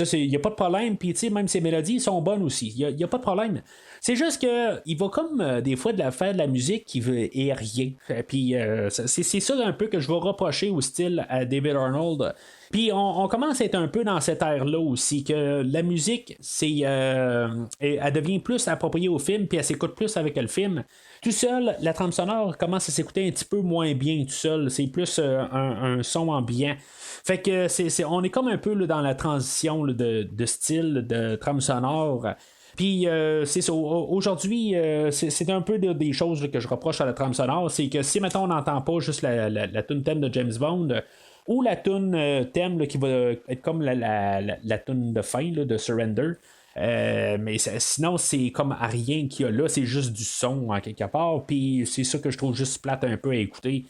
Ça, il n'y a pas de problème. Puis, tu sais, même ses mélodies sont bonnes aussi. Il n'y a pas de problème. C'est juste que il va comme des fois faire de la musique qui est rien. Puis, c'est ça un peu que je vais reprocher au style à David Arnold. Puis on commence à être un peu dans cette ère-là aussi, que la musique, elle devient plus appropriée au film, puis elle s'écoute plus avec le film. Tout seul, la trame sonore commence à s'écouter un petit peu moins bien tout seul. C'est plus un son ambiant. Fait que on est comme un peu là, dans la transition là, de style de trame sonore. Puis c'est ça. Aujourd'hui, c'est un peu des choses là, que je reproche à la trame sonore. C'est que si, mettons, on n'entend pas juste la tune thème de James Bond, ou la tune thème là, qui va être comme la tune de fin là, de Surrender. Mais sinon, c'est comme à rien qu'il y a là, c'est juste du son en quelque part. Puis c'est ça que je trouve juste plate un peu à écouter.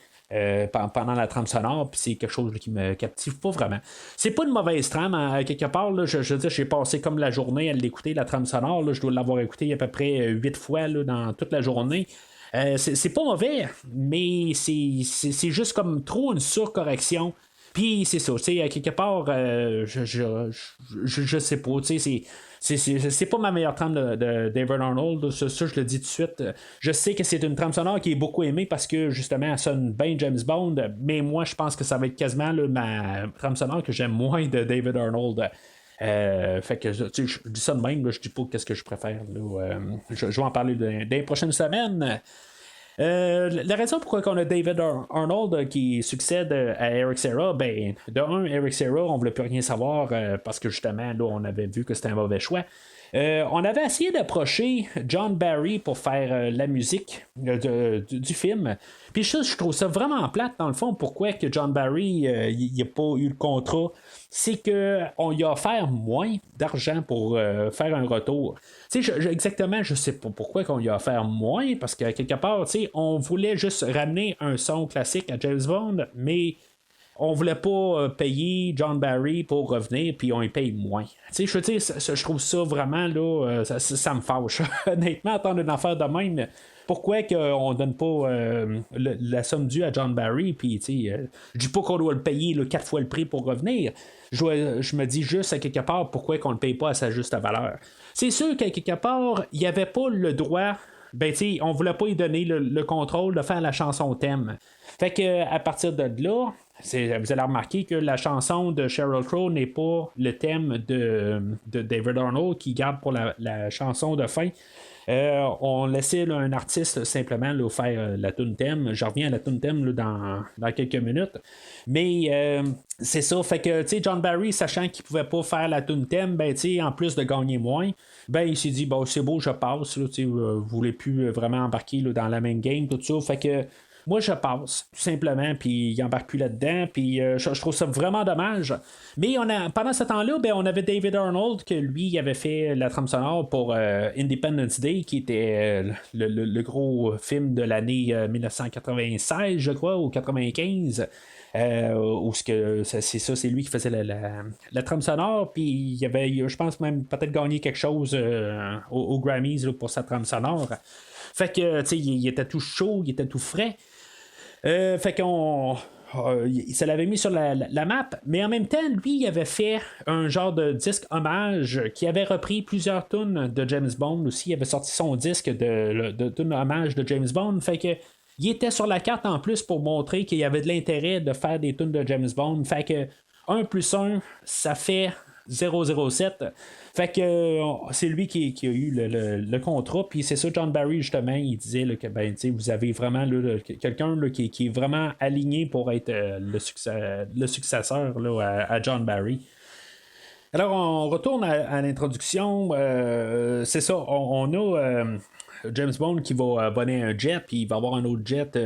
Pendant la trame sonore, puis c'est quelque chose là, qui me captive pas vraiment. C'est pas une mauvaise trame, à quelque part. Là, je veux dire, j'ai passé comme la journée à l'écouter, la trame sonore. Là, je dois l'avoir écouté à peu près 8 fois là, dans toute la journée. C'est pas mauvais, mais c'est juste comme trop une surcorrection. Puis c'est ça, tu sais, à quelque part, je sais pas, tu sais, c'est pas ma meilleure trame de David Arnold, ça je le dis tout de suite. Je sais que c'est une trame sonore qui est beaucoup aimée parce que justement elle sonne bien James Bond, mais moi je pense que ça va être quasiment là, ma trame sonore que j'aime moins de David Arnold. Fait que tu sais, je dis ça de même, là, je dis pas qu'est-ce que je préfère. Là, je vais en parler dans les prochaines semaines. La raison pourquoi on a David Arnold qui succède à Eric Serra, ben, de un, Eric Serra, on ne voulait plus rien savoir parce que justement, là, on avait vu que c'était un mauvais choix. On avait essayé d'approcher John Barry pour faire la musique du film. Puis ça, je trouve ça vraiment plate dans le fond. Pourquoi que John Barry n'a pas eu le contrat? C'est qu'on lui a offert moins d'argent pour faire un retour. Tu sais, exactement, je sais pas pourquoi qu'on lui a offert moins, parce que quelque part, tu sais, on voulait juste ramener un son classique à James Bond, mais on voulait pas payer John Barry pour revenir, puis on y paye moins. Tu sais, je veux dire, je trouve ça vraiment, là, ça me fâche. Honnêtement, attendre une affaire de même, pourquoi qu'on donne pas la somme due à John Barry, puis tu sais, je dis pas qu'on doit le payer 4 fois le prix pour revenir. Je me dis juste à quelque part pourquoi qu'on le paye pas à sa juste valeur. C'est sûr qu'à quelque part, il n'y avait pas le droit. Ben, tu sais, on voulait pas lui donner le contrôle de faire la chanson thème. Fait que à partir de là, vous allez remarquer que la chanson de Sheryl Crow n'est pas le thème de David Arnold qui garde pour la chanson de fin. On laissait là, un artiste simplement là, faire la tune thème. Je reviens à la tune thème là, dans quelques minutes. Mais c'est ça, fait que tu sais, John Barry, sachant qu'il pouvait pas faire la tune thème, ben tu sais, en plus de gagner moins, ben il s'est dit bon c'est beau, je passe, là, vous voulez plus vraiment embarquer là, dans la main game, tout ça. Fait que moi, je passe, tout simplement, puis il embarque plus là-dedans, puis je trouve ça vraiment dommage. Mais pendant ce temps-là, ben, on avait David Arnold, que lui, avait fait la trame sonore pour Independence Day, qui était le gros film de l'année 1996, je crois, ou 95. C'est lui qui faisait la trame sonore, puis il avait, je pense, même peut-être gagné quelque chose aux Grammys là, pour sa trame sonore. Fait que, tu sais, il était tout chaud, il était tout frais. Fait qu'on. Il se l'avait mis sur la map, mais en même temps, lui, il avait fait un genre de disque hommage qui avait repris plusieurs tunes de James Bond aussi. Il avait sorti son disque de tunes hommage de James Bond. Fait que il était sur la carte en plus pour montrer qu'il y avait de l'intérêt de faire des tunes de James Bond. Fait que 1 plus 1, ça fait 007. Fait que c'est lui qui a eu le contrat. Puis c'est ça, John Barry, justement, il disait là, que ben, vous avez vraiment là, quelqu'un là, qui est vraiment aligné pour être le successeur là, à John Barry. Alors, on retourne à l'introduction. C'est ça, on a James Bond qui va abonner un jet, puis il va avoir un autre jet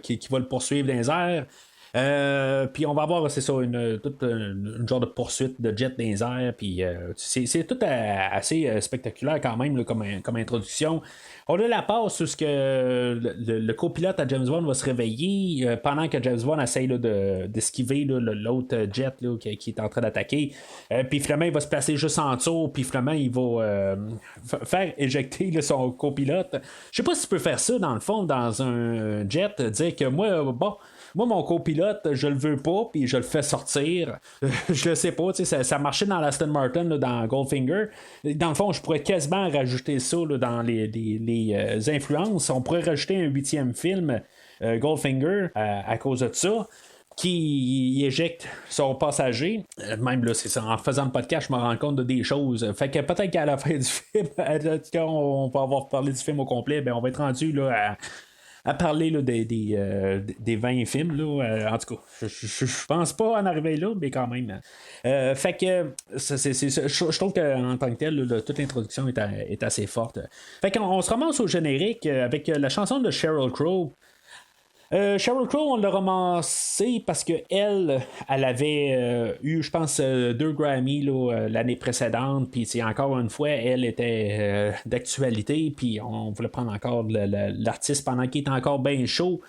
qui va le poursuivre dans les airs. Puis on va avoir, c'est ça, une genre de poursuite de jet dans les airs, puis c'est tout assez spectaculaire quand même là, comme introduction. On a la passe où le copilote à James Bond va se réveiller pendant que James Bond essaye là, d'esquiver là, l'autre jet là, qui est en train d'attaquer. Puis finalement, il va se placer juste en dessous, puis finalement, il va faire éjecter là, son copilote. Je sais pas si tu peux faire ça, dans le fond, dans un jet, dire que moi, bon, Moi, mon copilote, je le veux pas, puis je le fais sortir. Je le sais pas, ça marchait dans l'Aston Martin, là, dans Goldfinger. Dans le fond, je pourrais quasiment rajouter ça là, dans les influences. On pourrait rajouter un 8e film, Goldfinger, à cause de ça, qui éjecte son passager. Même là, c'est ça, en faisant le podcast, je me rends compte de des choses. Fait que peut-être qu'à la fin du film, quand on va avoir parlé du film au complet, ben on va être rendu là, à parler là, des 20 films. Là, en tout cas, je pense pas en arriver là, mais quand même. Fait que je trouve qu'en tant que tel, là, toute l'introduction est assez forte. Fait qu'on se ramasse au générique avec la chanson de Sheryl Crow. Sheryl Crow, on l'a ramassé parce que elle avait eu, je pense, 2 Grammy là, l'année précédente, puis encore une fois, elle était d'actualité, puis on voulait prendre encore l'artiste pendant qu'il était encore bien chaud.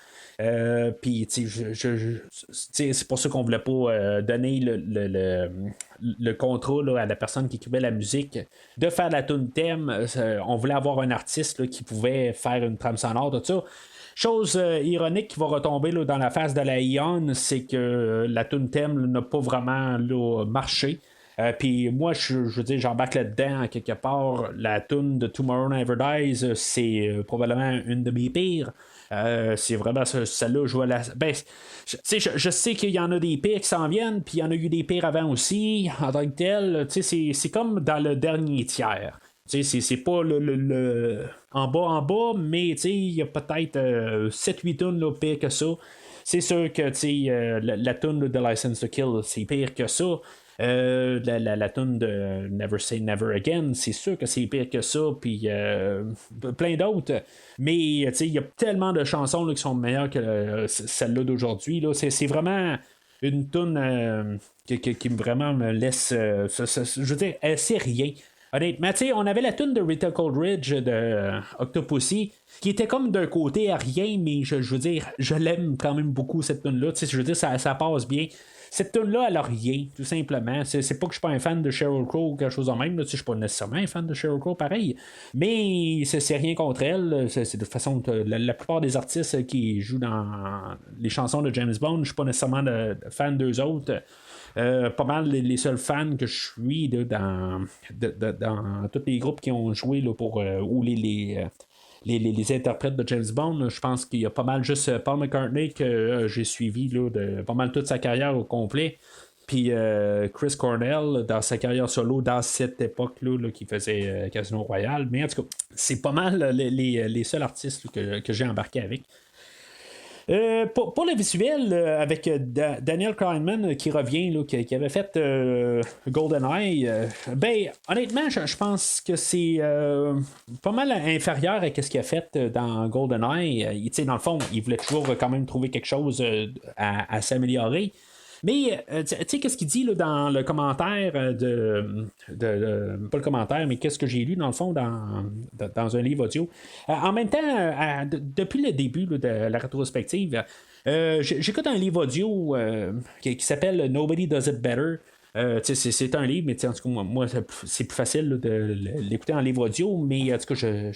Puis c'est pour ça qu'on voulait pas donner le contrat là, à la personne qui écrivait la musique de faire la tune thème. On voulait avoir un artiste là, qui pouvait faire une trame sonore, tout ça. Chose ironique qui va retomber là, dans la face de la Ion, c'est que la tune thème n'a pas vraiment là, marché. Puis moi, je veux dire, j'embarque là-dedans quelque part. La tune de Tomorrow Never Dies, c'est probablement une de mes pires. C'est vraiment celle-là, je vois la. Ben, je sais qu'il y en a des pires qui s'en viennent, puis il y en a eu des pires avant aussi, en tant que tel. C'est comme dans le dernier tiers. C'est pas le en bas, mais il y a peut-être 7-8 tonnes pire que ça. C'est sûr que la tune de License to Kill, c'est pire que ça. La tune de Never Say Never Again, c'est sûr que c'est pire que ça, puis plein d'autres. Mais il y a tellement de chansons là, qui sont meilleures que celle-là d'aujourd'hui. Là. C'est vraiment une tune qui vraiment me laisse. Je veux dire, c'est rien. Honnêtement, on avait la tune de Rita Coldridge de Octopussy qui était comme d'un côté à rien, mais je veux dire, je l'aime quand même beaucoup cette tune-là. Je veux dire, ça passe bien. Cette tune-là, elle a rien, tout simplement. C'est pas que je suis pas un fan de Sheryl Crow ou quelque chose de même. Je suis pas nécessairement un fan de Sheryl Crow pareil. Mais c'est rien contre elle. C'est de toute façon, la plupart des artistes qui jouent dans les chansons de James Bond, je suis pas nécessairement fan d'eux autres. Pas mal les seuls fans que je suis là, dans tous les groupes qui ont joué là, pour ou les interprètes de James Bond, là, je pense qu'il y a pas mal juste Paul McCartney que j'ai suivi là, de pas mal toute sa carrière au complet. Puis Chris Cornell dans sa carrière solo dans cette époque-là qui faisait Casino Royale. Mais en tout cas, c'est pas mal les seuls artistes là, que j'ai embarqué avec. Pour le visuel, avec Daniel Kleinman qui revient, là, qui avait fait GoldenEye, ben honnêtement, je pense que c'est pas mal inférieur à ce qu'il a fait dans GoldenEye. Dans le fond, il voulait toujours quand même trouver quelque chose à s'améliorer. Mais, tu sais, qu'est-ce qu'il dit là, dans le commentaire pas le commentaire, mais qu'est-ce que j'ai lu dans le fond dans un livre audio. En même temps, depuis le début là, de la rétrospective, j'écoute un livre audio qui s'appelle Nobody Does It Better. C'est un livre, mais en tout cas, moi c'est plus facile là, de l'écouter en livre audio, mais en tout cas,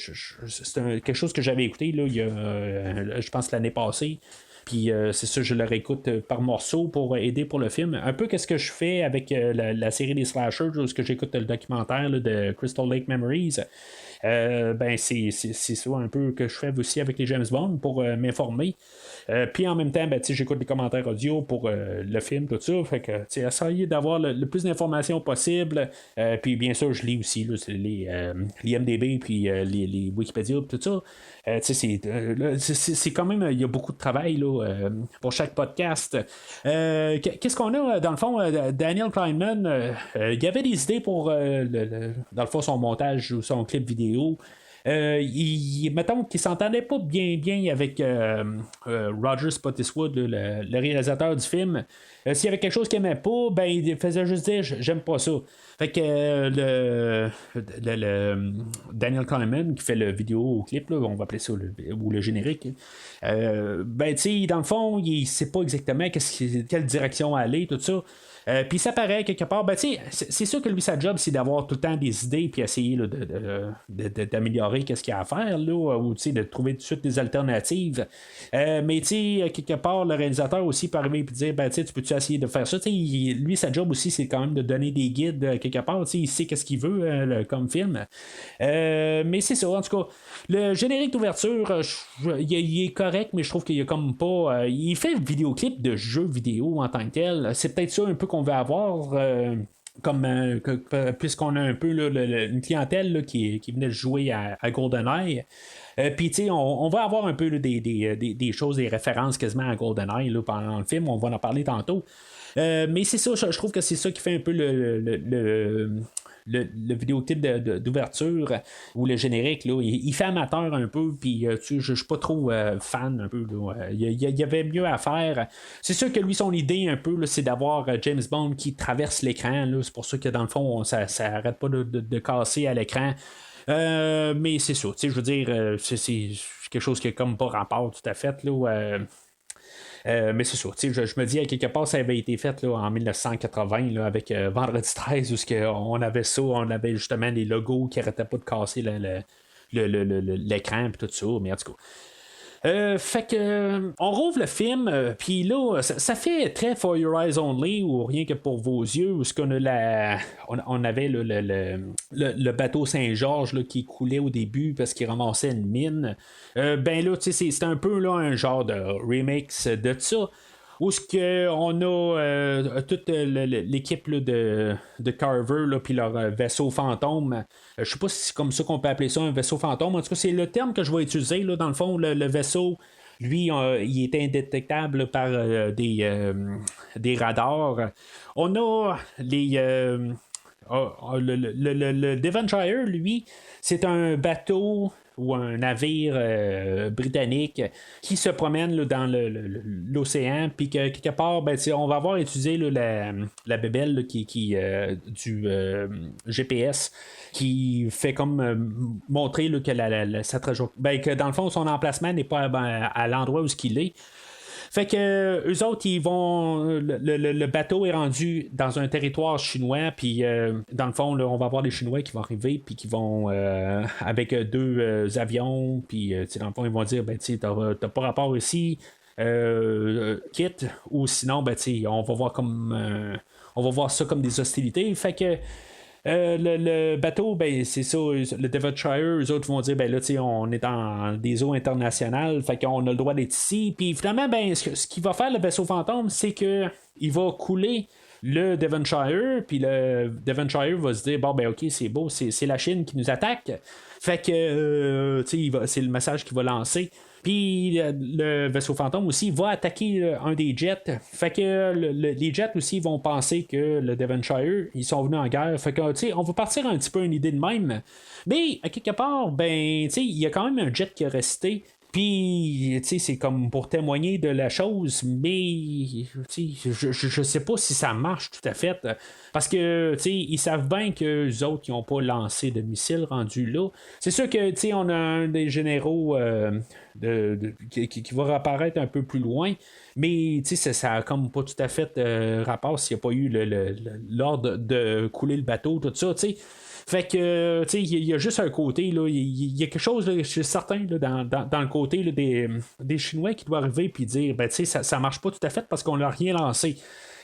c'est quelque chose que j'avais écouté là, il y a, je pense, l'année passée. Puis c'est ça, je le réécoute par morceaux pour aider pour le film. Un peu qu'est-ce que je fais avec la série des slashers, où j'écoute le documentaire là, de Crystal Lake Memories. Ben c'est ça un peu que je fais aussi avec les James Bond pour m'informer. Puis en même temps, ben, j'écoute les commentaires audio pour le film, tout ça. Fait que essayer d'avoir le plus d'informations possible. Puis bien sûr, je lis aussi là, les IMDb, puis les Wikipédia, tout ça. C'est quand même, il y a beaucoup de travail là, pour chaque podcast. Qu'est-ce qu'on a dans le fond? Daniel Kleinman, il y avait des idées pour dans le fond son montage ou son clip vidéo. Mettons qu'il s'entendait pas bien avec Roger Spottiswoode, le réalisateur du film. S'il y avait quelque chose qu'il aimait pas, ben il faisait juste dire j'aime pas ça. Fait que le Daniel Kahneman qui fait le vidéo clip, là, on va appeler ça le générique. Ben tu sais, dans le fond, il sait pas exactement quelle direction aller, tout ça. Puis ça paraît quelque part, ben, c'est sûr que lui, sa job, c'est d'avoir tout le temps des idées, puis essayer là, d'améliorer qu'est-ce qu'il y a à faire, là, ou de trouver tout de suite des alternatives. Mais quelque part, le réalisateur aussi peut arriver et dire, ben, tu peux-tu essayer de faire ça? Lui, sa job aussi, c'est quand même de donner des guides quelque part. Il sait qu'est-ce qu'il veut comme film. Mais c'est ça, en tout cas. Le générique d'ouverture, il est correct, mais je trouve qu'il y a comme pas. Il fait vidéoclip de jeux vidéo en tant que tel. C'est peut-être ça un peu qu'on veut avoir. Puisqu'on a un peu là, une clientèle là, qui venait de jouer à GoldenEye. Puis, on va avoir un peu là, des choses, des références quasiment à GoldenEye là, pendant le film. On va en parler tantôt. Mais c'est ça, je trouve que c'est ça qui fait un peu le vidéoclip d'ouverture ou le générique, là, il fait amateur un peu, puis je suis pas trop fan un peu. Il y avait mieux à faire. C'est sûr que lui, son idée un peu, là, c'est d'avoir James Bond qui traverse l'écran. Là, c'est pour ça que dans le fond, ça arrête pas de casser à l'écran. Mais c'est ça, je veux dire, c'est quelque chose qui a comme pas rapport tout à fait. Là, mais c'est ça, je me dis à quelque part ça avait été fait là, en 1980 là, avec Vendredi 13 où on avait ça, on avait justement les logos qui arrêtaient pas de casser l'écran et tout ça, mais en tout cas. Fait que on rouvre le film, puis là, ça fait très For Your Eyes Only ou rien que pour vos yeux, où ce qu'on a on avait le bateau Saint-Georges là, qui coulait au début parce qu'il ramassait une mine. Ben là, c'est un peu là, un genre de remix de ça. Où ce que on a toute l'équipe là, de Carver puis leur vaisseau fantôme. Je sais pas si c'est comme ça qu'on peut appeler ça un vaisseau fantôme. En tout cas, c'est le terme que je vais utiliser. Là, dans le fond, le vaisseau, lui, il est indétectable par des radars. On a le Devonshire, lui, c'est un bateau ou un navire britannique qui se promène là, dans l'océan, puis que quelque part, ben, on va avoir utilisé là, la bébelle là, qui du GPS qui fait comme montrer là, que que dans le fond, son emplacement n'est pas à l'endroit où il est. Fait que eux autres, ils vont. Le bateau est rendu dans un territoire chinois, puis dans le fond, là, on va voir les Chinois qui vont arriver, puis qui vont avec deux avions, puis dans le fond, ils vont dire ben, t'as pas rapport ici, quitte, ou sinon, ben, on va voir on va voir ça comme des hostilités. Fait que. Le bateau, ben, c'est ça, le Devonshire, eux autres vont dire, ben là, on est dans des eaux internationales, fait qu'on a le droit d'être ici. Puis finalement, ben, ce qu'il va faire le vaisseau fantôme, c'est que il va couler le Devonshire, puis le Devonshire va se dire, bon, ben, ok, c'est beau, c'est la Chine qui nous attaque. Fait que, c'est le message qu'il va lancer. Puis le vaisseau fantôme aussi va attaquer un des jets. Fait que les jets aussi vont penser que le Devonshire, ils sont venus en guerre. Fait que, on va partir un petit peu une idée de même. Mais, à quelque part, ben, il y a quand même un jet qui est resté. Puis, c'est comme pour témoigner de la chose, mais je sais pas si ça marche tout à fait. Parce que, ils savent bien que les autres, ils n'ont pas lancé de missiles rendus là. C'est sûr que, on a un des généraux qui va réapparaître un peu plus loin, mais, ça a comme pas tout à fait rapport s'il n'y a pas eu l'ordre de couler le bateau, tout ça, Fait que, il y a juste un côté, là, il y a quelque chose, là, je suis certain, là, dans le côté là, des Chinois qui doivent arriver et dire, ben, ça marche pas tout à fait parce qu'on n'a rien lancé.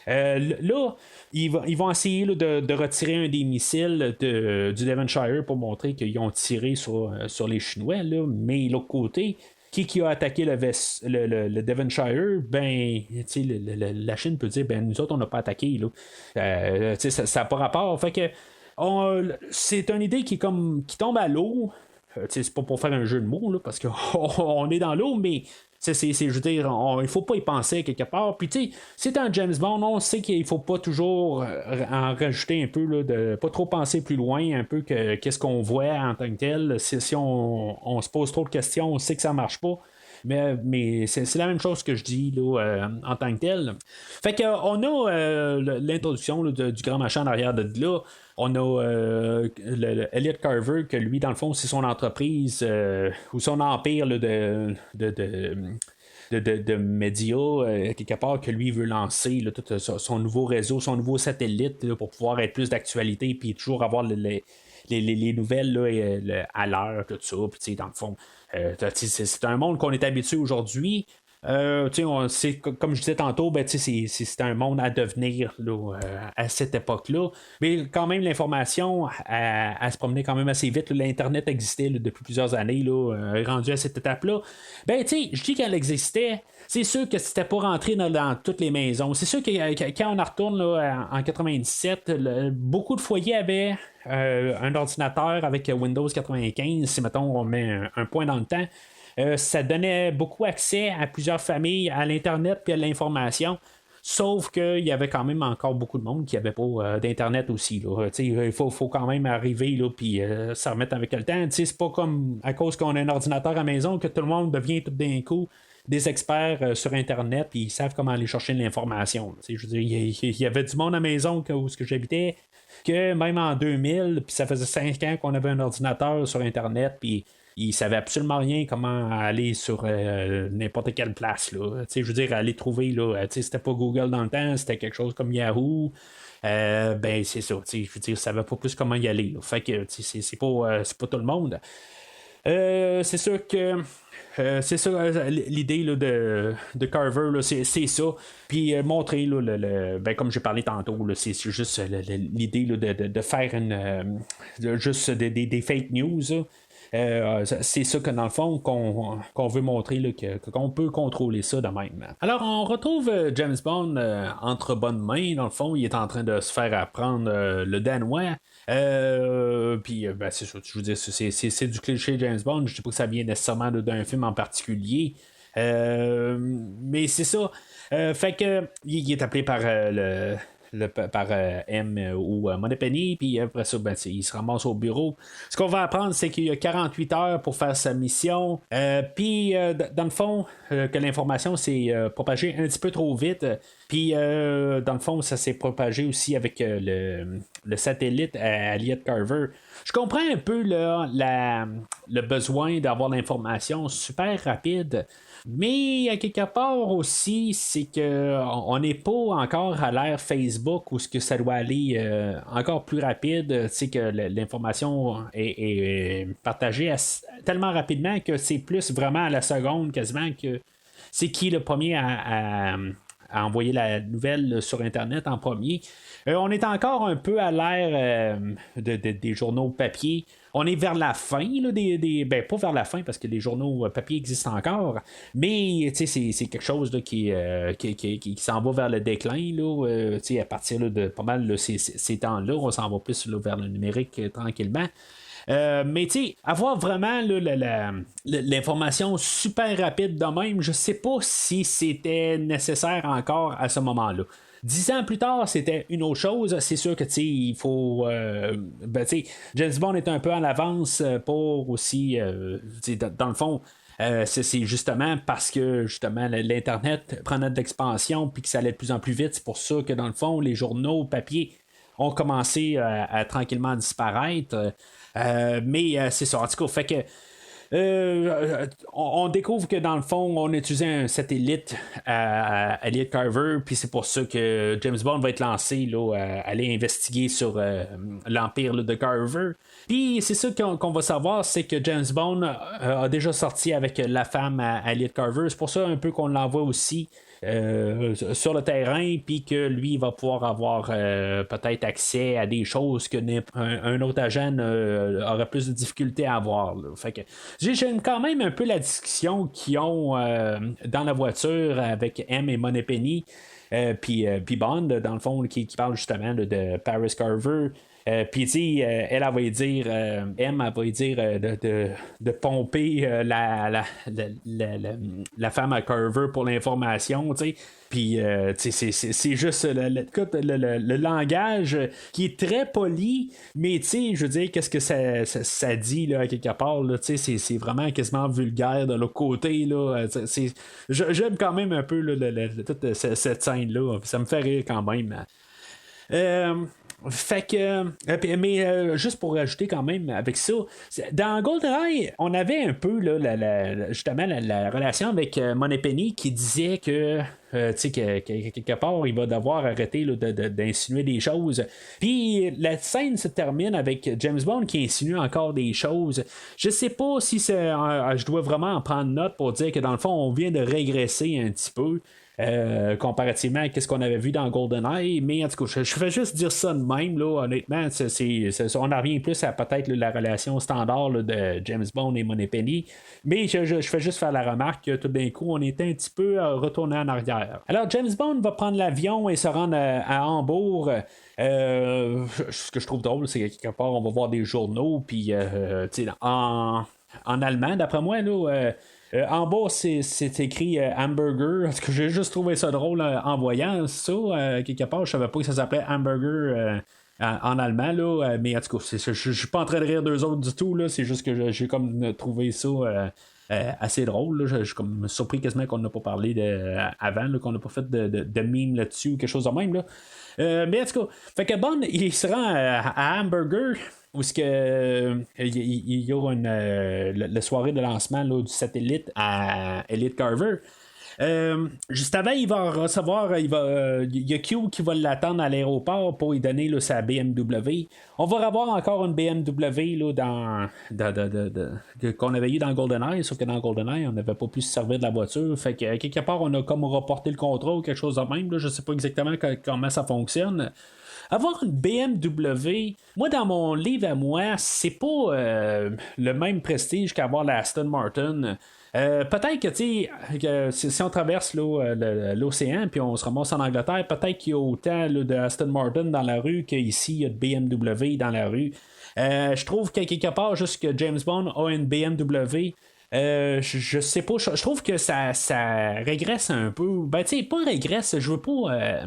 Là, ils vont essayer là, de retirer un des missiles du Devonshire pour montrer qu'ils ont tiré sur les Chinois, là, mais l'autre côté, qui a attaqué le Devonshire, ben, la Chine peut dire, ben, nous autres, on n'a pas attaqué, là. Ça n'a pas rapport. Fait que, c'est une idée qui tombe à l'eau. C'est pas pour faire un jeu de mots, là, parce qu'on est dans l'eau, mais je veux dire, il faut pas y penser quelque part. Puis, c'est un James Bond, on sait qu'il faut pas toujours en rajouter un peu, là, de pas trop penser plus loin, un peu qu'est-ce qu'on voit en tant que tel. Si on se pose trop de questions, on sait que ça marche pas. Mais c'est la même chose que je dis là, en tant que tel. Fait que on a l'introduction là, du grand machin en arrière de là. On a Elliot Carver, que lui, dans le fond, c'est son entreprise ou son empire là, de médias, quelque part, que lui veut lancer là, tout son nouveau réseau, son nouveau satellite là, pour pouvoir être plus d'actualité, puis toujours avoir les nouvelles là, à l'heure, tout ça. Puis, dans le fond, c'est un monde qu'on est habitué aujourd'hui. Comme je disais tantôt, c'est un monde à devenir là, à cette époque-là. Mais quand même, l'information elle se promenait quand même assez vite. Là. L'Internet existait là, depuis plusieurs années, là, rendu à cette étape-là. Je dis qu'elle existait. C'est sûr que c'était pas rentré dans toutes les maisons. C'est sûr que quand on en retourne là, en 97, beaucoup de foyers avaient un ordinateur avec Windows 95. Si, mettons, on met un point dans le temps. Ça donnait beaucoup accès à plusieurs familles, à l'Internet puis à l'information. Sauf qu'il y avait quand même encore beaucoup de monde qui n'avait pas d'Internet aussi. Là. Il faut quand même arriver puis se remettre avec le temps. C'est pas comme à cause qu'on a un ordinateur à la maison que tout le monde devient tout d'un coup des experts sur Internet puis ils savent comment aller chercher de l'information. Je veux dire, il y avait du monde à la maison où j'habitais que même en 2000, puis ça faisait 5 ans qu'on avait un ordinateur sur Internet puis il savait absolument rien comment aller sur n'importe quelle place. Là. Je veux dire, aller trouver, là, c'était pas Google dans le temps, c'était quelque chose comme Yahoo. C'est ça. Je veux dire, il savait pas plus comment y aller. Là. Fait que c'est pas tout le monde. C'est sûr que c'est ça l'idée là, de Carver, là, c'est ça. Puis montrer, là, comme j'ai parlé tantôt, là, c'est juste l'idée là, de faire juste des fake news. Là. C'est ça que dans le fond qu'on veut montrer là, qu'on peut contrôler ça de même. Alors on retrouve James Bond entre bonnes mains. Dans le fond, il est en train de se faire apprendre le danois. Puis c'est ça, je veux dire, c'est du cliché James Bond. Je sais pas que ça vient nécessairement d'un film en particulier. Mais c'est ça. Fait que il est appelé par par M ou Moneypenny, puis après ça, il se ramasse au bureau. Ce qu'on va apprendre, c'est qu'il y a 48 heures pour faire sa mission. Puis, dans le fond, que l'information s'est propagée un petit peu trop vite. Puis, dans le fond, ça s'est propagé aussi avec le satellite à Elliot Carver. Je comprends un peu le besoin d'avoir l'information super rapide. Mais à quelque part aussi, c'est que on n'est pas encore à l'ère Facebook où ce que ça doit aller encore plus rapide, que l'information est partagée tellement rapidement que c'est plus vraiment à la seconde quasiment que c'est qui le premier à envoyer la nouvelle sur Internet en premier. On est encore un peu à l'ère des journaux papier. On est vers la fin, là, pas vers la fin parce que les journaux papier existent encore, mais c'est quelque chose là, qui s'en va vers le déclin. Là, à partir là, de pas mal là, ces temps-là, on s'en va plus là, vers le numérique tranquillement. Mais avoir vraiment là, l'information super rapide de même, je sais pas si c'était nécessaire encore à ce moment-là. 10 ans plus tard, c'était une autre chose. C'est sûr que il faut. James Bond est un peu en avance pour aussi. Dans le fond. C'est justement parce que justement l'Internet prenait de l'expansion puis que ça allait de plus en plus vite. C'est pour ça que dans le fond, les journaux papier ont commencé à tranquillement disparaître. Mais c'est ça. En tout cas, fait que. On découvre que dans le fond, on utilisait un satellite à Elliot Carver, puis c'est pour ça que James Bond va être lancé là, à aller investiguer sur l'empire là, de Carver. Puis c'est ça qu'on va savoir, c'est que James Bond a déjà sorti avec la femme à Elliot Carver. C'est pour ça un peu qu'on l'envoie aussi. Sur le terrain, puis que lui va pouvoir avoir peut-être accès à des choses que un autre agent aurait plus de difficulté à avoir. Là. Fait que j'aime quand même un peu la discussion qu'ils ont dans la voiture avec M et Moneypenny. Puis Bond, dans le fond, qui parle justement là, de Paris Carver. Puis, elle va y dire, M, elle va y dire de pomper la femme à Carver pour l'information, tu sais. Puis, c'est juste le langage qui est très poli, mais, tu sais, je veux dire, qu'est-ce que ça dit, là, à quelque part, là, tu sais, c'est vraiment quasiment vulgaire de l'autre côté, là. J'aime quand même un peu toute cette scène-là, ça me fait rire quand même. Fait que, mais juste pour rajouter quand même avec ça, dans GoldenEye, on avait un peu là, justement la relation avec Moneypenny qui disait que tu sais, quelque part, il va devoir arrêter là, d'insinuer des choses. Puis la scène se termine avec James Bond qui insinue encore des choses. Je sais pas si je dois vraiment en prendre note pour dire que dans le fond, on vient de régresser un petit peu. Comparativement à ce qu'on avait vu dans GoldenEye, mais en tout cas, je fais juste dire ça de même, là, honnêtement, on en revient plus à peut-être la relation standard là, de James Bond et Moneypenny, mais je fais juste faire la remarque que tout d'un coup, on était un petit peu retourné en arrière. Alors, James Bond va prendre l'avion et se rendre à Hambourg. Ce que je trouve drôle, c'est qu'à quelque part, on va voir des journaux, puis en allemand, d'après moi, là. En bas, c'est écrit hamburger. Parce que j'ai juste trouvé ça drôle en voyant ça. Quelque part, je savais pas que ça s'appelait hamburger en allemand. Là, mais en tout cas, je suis pas en train de rire d'eux autres du tout. Là, c'est juste que j'ai comme trouvé ça assez drôle. Je suis comme surpris quasiment qu'on n'a pas parlé avant, là, qu'on n'a pas fait de meme là-dessus ou quelque chose de même. Là. Mais en tout cas, fait que Bond, il se rend à Hamburger. Où ce que il y aura la soirée de lancement là, du satellite à Elite Carver. Juste avant, il va recevoir, il y a Q qui va l'attendre à l'aéroport pour lui donner là, sa BMW. On va revoir encore une BMW là, qu'on avait eu dans GoldenEye, sauf que dans GoldenEye, on n'avait pas pu se servir de la voiture. Fait que quelque part, on a comme reporté le contrat ou quelque chose de même. Là, je sais pas exactement comment ça fonctionne. Avoir une BMW, moi dans mon livre à moi, c'est pas le même prestige qu'avoir la Aston Martin. Peut-être que, tu sais, si on traverse l'océan puis on se ramasse en Angleterre, peut-être qu'il y a autant là, de Aston Martin dans la rue qu'ici, il y a de BMW dans la rue. Je trouve que quelque part, juste que James Bond a une BMW. Je sais pas, je trouve que ça régresse un peu. Ben, tu sais, pas régresse, je veux pas.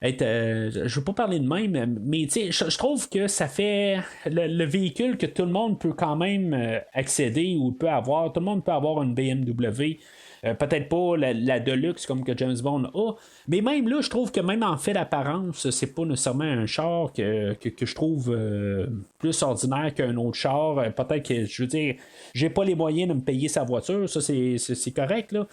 Je veux pas parler de même, mais je trouve que ça fait le véhicule que tout le monde peut quand même accéder ou peut avoir. Tout le monde peut avoir une BMW. Peut-être pas la Deluxe comme que James Bond a, mais même là, je trouve que même en fait d'apparence, c'est pas nécessairement un char que je trouve plus ordinaire qu'un autre char. Peut-être que, je veux dire, j'ai pas les moyens de me payer sa voiture, ça c'est correct, là.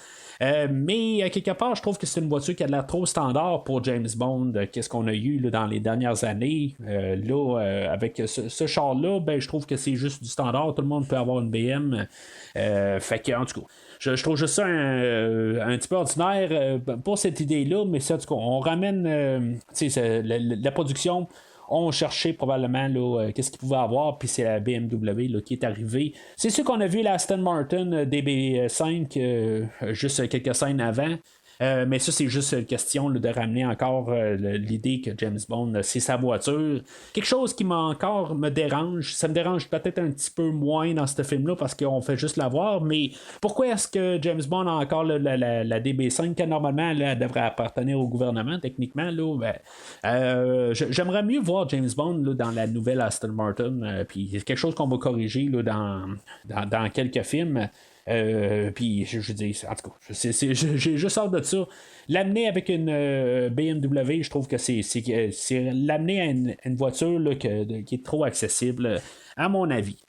Mais à quelque part, je trouve que c'est une voiture qui a l'air trop standard pour James Bond. Qu'est-ce qu'on a eu là, dans les dernières années? Avec ce char-là, ben, je trouve que c'est juste du standard. Tout le monde peut avoir une BM. Fait que, en tout cas, je trouve juste ça un petit peu ordinaire pour cette idée-là, mais ça, en tout cas, on ramène la production. On cherchait probablement là, qu'est-ce qu'il pouvait avoir, puis c'est la BMW là, qui est arrivée. C'est sûr qu'on a vu la Aston Martin DB5 juste quelques scènes avant. Mais ça, c'est juste une question là, de ramener encore l'idée que James Bond, c'est sa voiture. Quelque chose qui me dérange. Ça me dérange peut-être un petit peu moins dans ce film-là parce qu'on fait juste la voir. Mais pourquoi est-ce que James Bond a encore la DB5 qui normalement elle devrait appartenir au gouvernement techniquement? Là, j'aimerais mieux voir James Bond là, dans la nouvelle Aston Martin. Puis c'est quelque chose qu'on va corriger là, dans quelques films. Puis je dis, en tout cas, j'ai juste hâte de ça. L'amener avec une BMW, je trouve que c'est l'amener à une voiture là, qui est trop accessible, à mon avis.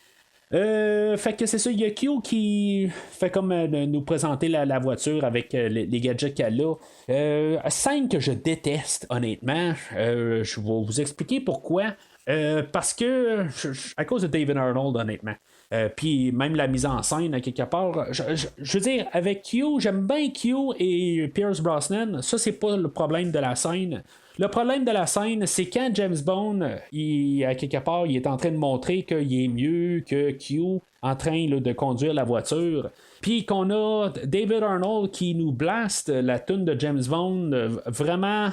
Fait que c'est ça, il y a Q qui fait comme nous présenter la voiture avec les gadgets qu'elle a. Scène que je déteste, honnêtement. Je vais vous expliquer pourquoi. Parce que, à cause de David Arnold, honnêtement. Puis même la mise en scène, à quelque part. Je veux dire, avec Q, j'aime bien Q et Pierce Brosnan. Ça, c'est pas le problème de la scène. Le problème de la scène, c'est quand James Bond, à quelque part, il est en train de montrer qu'il est mieux que Q en train là, de conduire la voiture. Puis qu'on a David Arnold qui nous blaste la tune de James Bond vraiment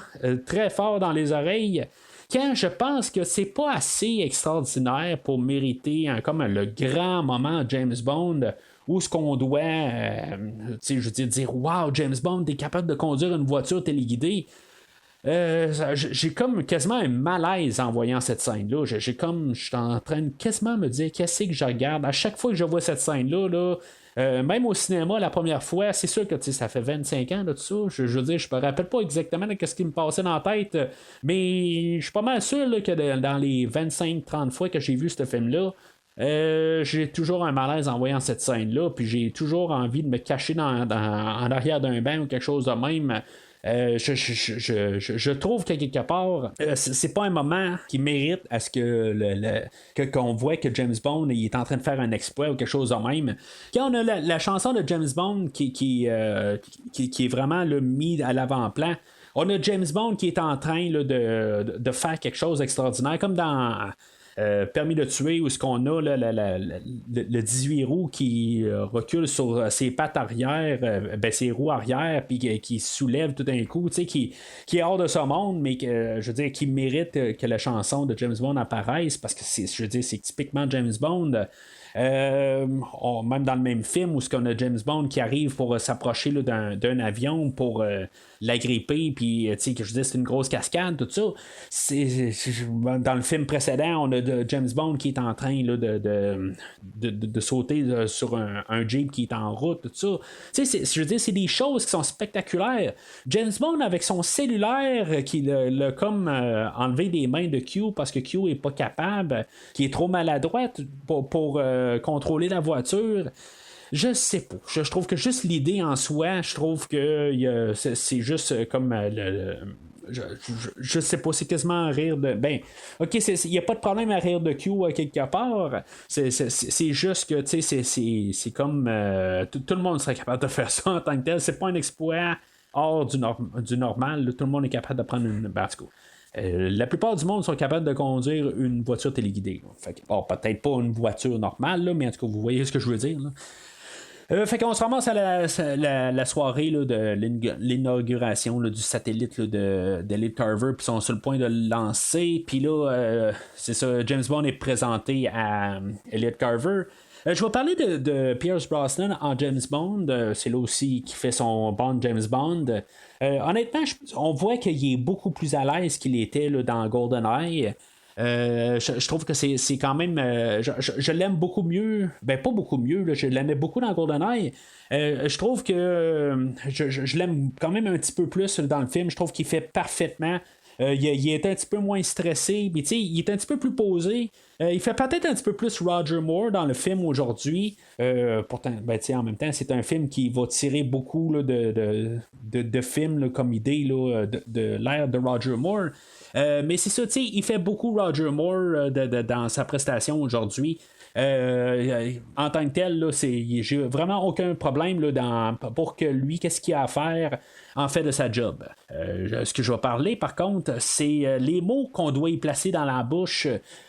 très fort dans les oreilles. Quand je pense que c'est pas assez extraordinaire pour mériter comme le grand moment James Bond où ce qu'on doit je veux dire wow, James Bond est capable de conduire une voiture téléguidée. J'ai comme quasiment un malaise en voyant cette scène-là. Je suis en train de quasiment me dire qu'est-ce que je regarde. À chaque fois que je vois cette scène-là, même au cinéma la première fois, c'est sûr que ça fait 25 ans de tout ça. Je veux dire, je me rappelle pas exactement de ce qui me passait dans la tête, mais je suis pas mal sûr là, que dans les 25-30 fois que j'ai vu ce film-là, j'ai toujours un malaise en voyant cette scène-là, puis j'ai toujours envie de me cacher en arrière d'un banc ou quelque chose de même. Je trouve que quelque part, c'est pas un moment qui mérite à ce qu'on voit que James Bond il est en train de faire un exploit ou quelque chose de même. Quand on a la chanson de James Bond qui est vraiment mis à l'avant-plan, on a James Bond qui est en train là, de faire quelque chose d'extraordinaire, comme dans Permis de tuer, où ce qu'on a là, le 18 roues qui recule sur ses pattes arrière, ses roues arrière, puis qui soulève tout d'un coup, qui est hors de ce monde, mais je veux dire, qui mérite que la chanson de James Bond apparaisse, parce que je veux dire, c'est typiquement James Bond. Même dans le même film où ce qu'on a James Bond qui arrive pour s'approcher là, d'un avion pour l'agripper, puis que je dis c'est une grosse cascade, tout ça. Dans le film précédent, on a James Bond qui est en train là, de sauter sur un Jeep qui est en route, tout ça. Je veux dire, c'est des choses qui sont spectaculaires. James Bond avec son cellulaire qui l'a comme enlevé des mains de Q parce que Q est pas capable, qui est trop maladroite pour contrôler la voiture. Je sais pas. Je trouve que juste l'idée en soi, je trouve que c'est juste comme je sais pas, c'est quasiment un rire de. Ben, ok, il n'y a pas de problème à rire de Q quelque part. C'est juste que, tu sais, c'est comme. Tout le monde serait capable de faire ça en tant que tel. C'est pas un exploit hors du normal. Là, tout le monde est capable de prendre une. Ben, en tout cas, la plupart du monde sont capables de conduire une voiture téléguidée. Fait que, peut-être pas une voiture normale, là, mais en tout cas, vous voyez ce que je veux dire. Là. Fait qu'on se ramasse à la soirée là, de l'inauguration là, du satellite là, d'Elliot Carver, puis ils sont sur le point de le lancer. Puis là, c'est ça, James Bond est présenté à Elliot Carver. Je vais parler de Pierce Brosnan en James Bond. C'est là aussi qui fait son Bond James Bond. Honnêtement, on voit qu'il est beaucoup plus à l'aise qu'il était là, dans GoldenEye. Je trouve que c'est quand même. Je l'aime beaucoup mieux. Ben, pas beaucoup mieux. Là, je l'aimais beaucoup dans GoldenEye. Je trouve que je l'aime quand même un petit peu plus dans le film. Je trouve qu'il fait parfaitement. Il est un petit peu moins stressé, mais il est un petit peu plus posé. Il fait peut-être un petit peu plus Roger Moore dans le film aujourd'hui. Pourtant, en même temps, c'est un film qui va tirer beaucoup là, de films là, comme idée là, de l'ère de Roger Moore. Mais c'est ça, il fait beaucoup Roger Moore dans sa prestation aujourd'hui. En tant que tel, là, j'ai vraiment aucun problème là, pour que lui, qu'est-ce qu'il a à faire en fait de sa job. Ce que je vais parler, par contre, c'est les mots qu'on doit y placer dans la bouche.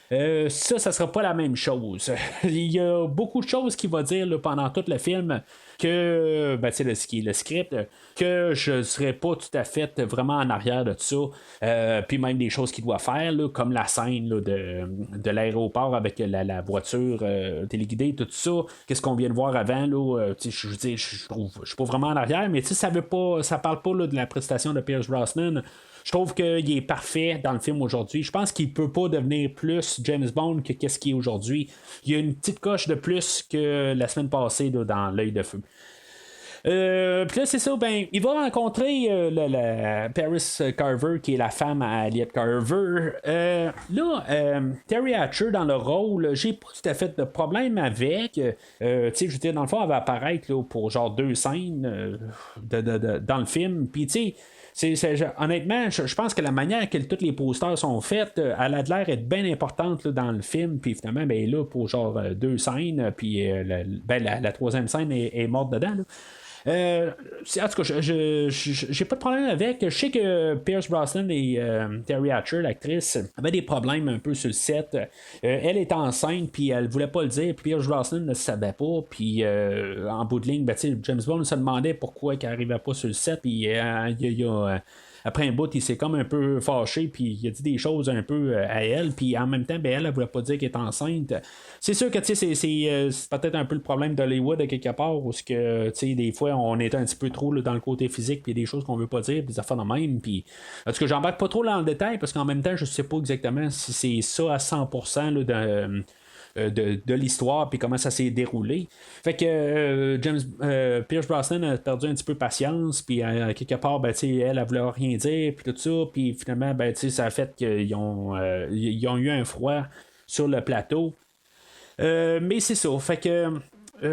Ça sera pas la même chose. Il y a beaucoup de choses qu'il va dire là, pendant tout le film que, ce qui est le script, que je ne serais pas tout à fait vraiment en arrière de tout ça. Puis même des choses qu'il doit faire, là, comme la scène là, de l'aéroport avec la voiture téléguidée, tout ça. Qu'est-ce qu'on vient de voir avant, là, je suis pas vraiment en arrière, mais ça parle pas là, de la prestation de Pierce Brosnan. Je trouve qu'il est parfait dans le film aujourd'hui. Je pense qu'il peut pas devenir plus James Bond que qu'est-ce qu'il est aujourd'hui. Il y a une petite coche de plus que la semaine passée là, dans L'œil de feu. Puis là, c'est ça, il va rencontrer la Paris Carver, qui est la femme à Elliot Carver. Terry Hatcher, dans le rôle, j'ai pas tout à fait de problème avec. Tu sais, je veux dire, dans le fond, elle va apparaître là, pour genre 2 scènes dans le film. Puis, tu sais, honnêtement, je pense que la manière que tous les posters sont faits, elle a l'air d'être bien importante là, dans le film, puis finalement, elle est là pour genre 2 scènes, puis la troisième scène est morte dedans. Là. En tout cas, j'ai pas de problème avec. Je sais que Pierce Brosnan et Terry Hatcher, l'actrice, avaient des problèmes un peu sur le set. Elle est enceinte, puis elle voulait pas le dire, puis Pierce Brosnan ne le savait pas, puis en bout de ligne, James Bond se demandait pourquoi elle arrivait pas sur le set, puis il y a après un bout, il s'est comme un peu fâché, puis il a dit des choses un peu à elle, puis en même temps, ben, elle voulait pas dire qu'elle est enceinte. C'est sûr que c'est peut-être un peu le problème d'Hollywood à quelque part, où des fois, on est un petit peu trop là, dans le côté physique, puis des choses qu'on veut pas dire, des affaires de même, puis en tout cas, j'embarque pas trop dans le détail, parce qu'en même temps, je sais pas exactement si c'est ça à 100% là, de l'histoire puis comment ça s'est déroulé. Fait que Pierce Brosnan a perdu un petit peu patience, puis quelque part, ben, elle voulait rien dire, puis tout ça, puis finalement, ben, ça a fait qu'ils ont eu un froid sur le plateau. Mais c'est ça, fait que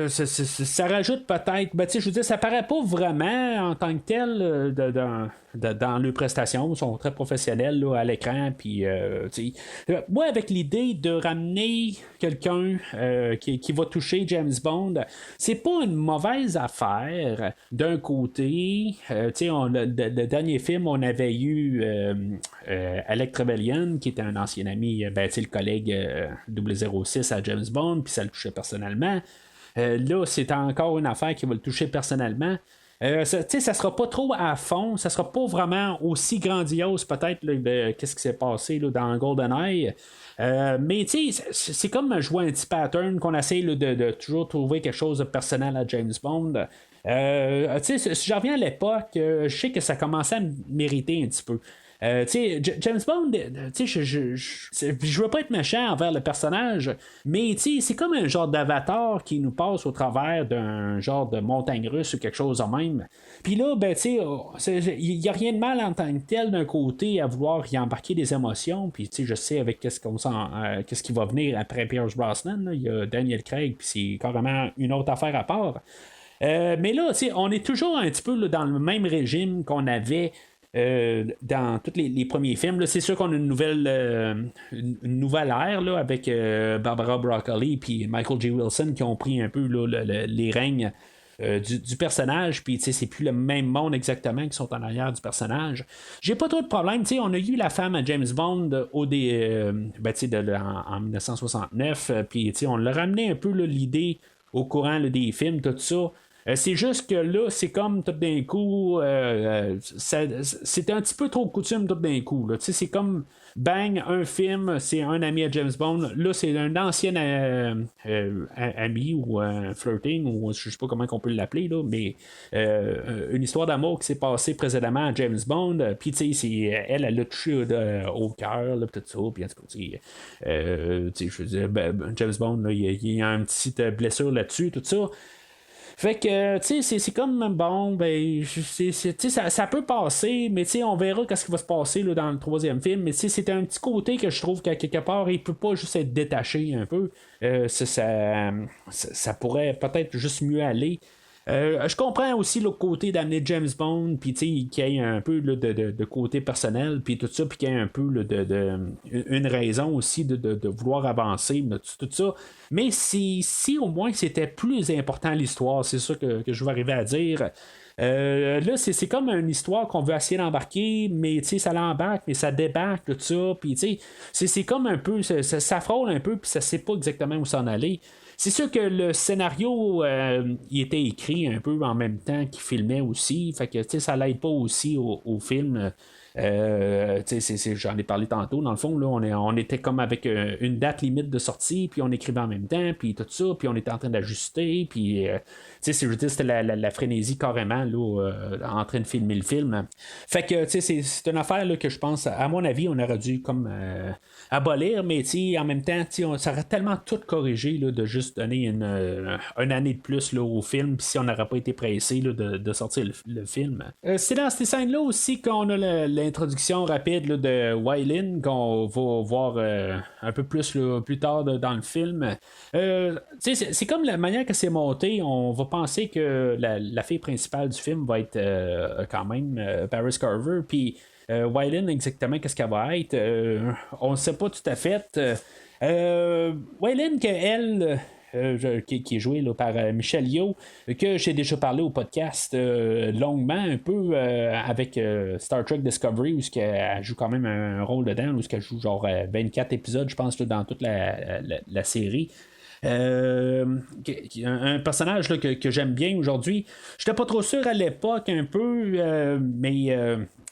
ça rajoute peut-être, ben, je veux dire, ça paraît pas vraiment en tant que tel dans leurs prestations, ils sont très professionnels là, à l'écran, puis moi avec l'idée de ramener quelqu'un qui va toucher James Bond, c'est pas une mauvaise affaire. D'un côté, le dernier film, on avait eu Alec Trevelyan, qui était un ancien ami, le collègue 006 à James Bond, puis ça le touchait personnellement. Là, c'est encore une affaire qui va le toucher personnellement. Ça sera pas trop à fond, ça sera pas vraiment aussi grandiose peut-être qu'est-ce qui s'est passé là, dans GoldenEye. Mais c'est comme jouer un petit pattern qu'on essaie de toujours trouver quelque chose de personnel à James Bond. Si je reviens à l'époque, je sais que ça commençait à mériter un petit peu. James Bond, je veux pas être méchant envers le personnage, mais c'est comme un genre d'avatar qui nous passe au travers d'un genre de montagne russe ou quelque chose de même. Puis là, il n'y a rien de mal en tant que tel d'un côté à vouloir y embarquer des émotions. Puis je sais avec qu'est-ce qui va venir après Pierce Brosnan, il y a Daniel Craig, puis c'est carrément une autre affaire à part. Mais là, on est toujours un petit peu là, dans le même régime qu'on avait dans tous les premiers films. Là, c'est sûr qu'on a une nouvelle ère là, avec Barbara Broccoli et Michael J. Wilson qui ont pris un peu là, les règnes du personnage, puis c'est plus le même monde exactement qui sont en arrière du personnage. J'ai pas trop de problème. On a eu la femme à James Bond en 1969, puis on l'a ramené un peu là, l'idée au courant là, des films, tout ça. C'est juste que là, c'est comme tout d'un coup, c'est un petit peu trop coutume tout d'un coup. C'est comme bang, un film, c'est un ami à James Bond. Là, c'est un ancien ami ou un flirting, ou je sais pas comment on peut l'appeler, là, mais une histoire d'amour qui s'est passée précédemment à James Bond. Puis, elle l'a touché au cœur, tout ça. Puis, en tout cas, je veux dire, James Bond, là, il y a une petite blessure là-dessus, tout ça. Fait que, c'est comme, bon, ça peut passer, mais on verra qu'est-ce qui va se passer là, dans le troisième film. Mais c'est un petit côté que je trouve qu'à quelque part, il peut pas juste être détaché un peu. Ça pourrait peut-être juste mieux aller. Je comprends aussi le côté d'amener James Bond, puis qu'il y ait un peu là, de côté personnel, puis tout ça, puis qu'il y ait un peu là, une raison aussi de vouloir avancer, tout ça. Mais si au moins c'était plus important l'histoire, c'est ça que je vais arriver à dire. Là, c'est comme une histoire qu'on veut essayer d'embarquer, mais ça l'embarque, mais ça débarque, tout ça. Puis c'est comme un peu, ça frôle un peu, puis ça sait pas exactement où s'en aller. C'est sûr que le scénario, il était écrit un peu en même temps qu'il filmait aussi. Fait que ça l'aide pas aussi au film. J'en ai parlé tantôt, dans le fond, là, on était comme avec une date limite de sortie, puis on écrivait en même temps, puis tout ça, puis on était en train d'ajuster, puis je veux dire, c'était la frénésie carrément là, en train de filmer le film. Fait que c'est une affaire là, que je pense, à mon avis, on aurait dû comme abolir, mais en même temps, ça aurait tellement tout corrigé là, de juste donner une année de plus là, au film, puis si on n'aurait pas été pressé là, de sortir le film. C'est dans ces scènes-là aussi qu'on a l'introduction rapide là, de Wylin, qu'on va voir un peu plus là, plus tard dans le film. C'est comme la manière que c'est monté, on va penser que la fille principale du film va être quand même Paris Carver, puis Wylin, exactement qu'est-ce qu'elle va être, on ne sait pas tout à fait. Wylin, qu'elle qui est joué là, par Michelle Yeoh, que j'ai déjà parlé au podcast longuement, un peu avec Star Trek Discovery, où elle joue quand même un rôle dedans, où elle joue genre 24 épisodes, je pense, là, dans toute la série. Un personnage là, que j'aime bien aujourd'hui. J'étais pas trop sûr à l'époque un peu, mais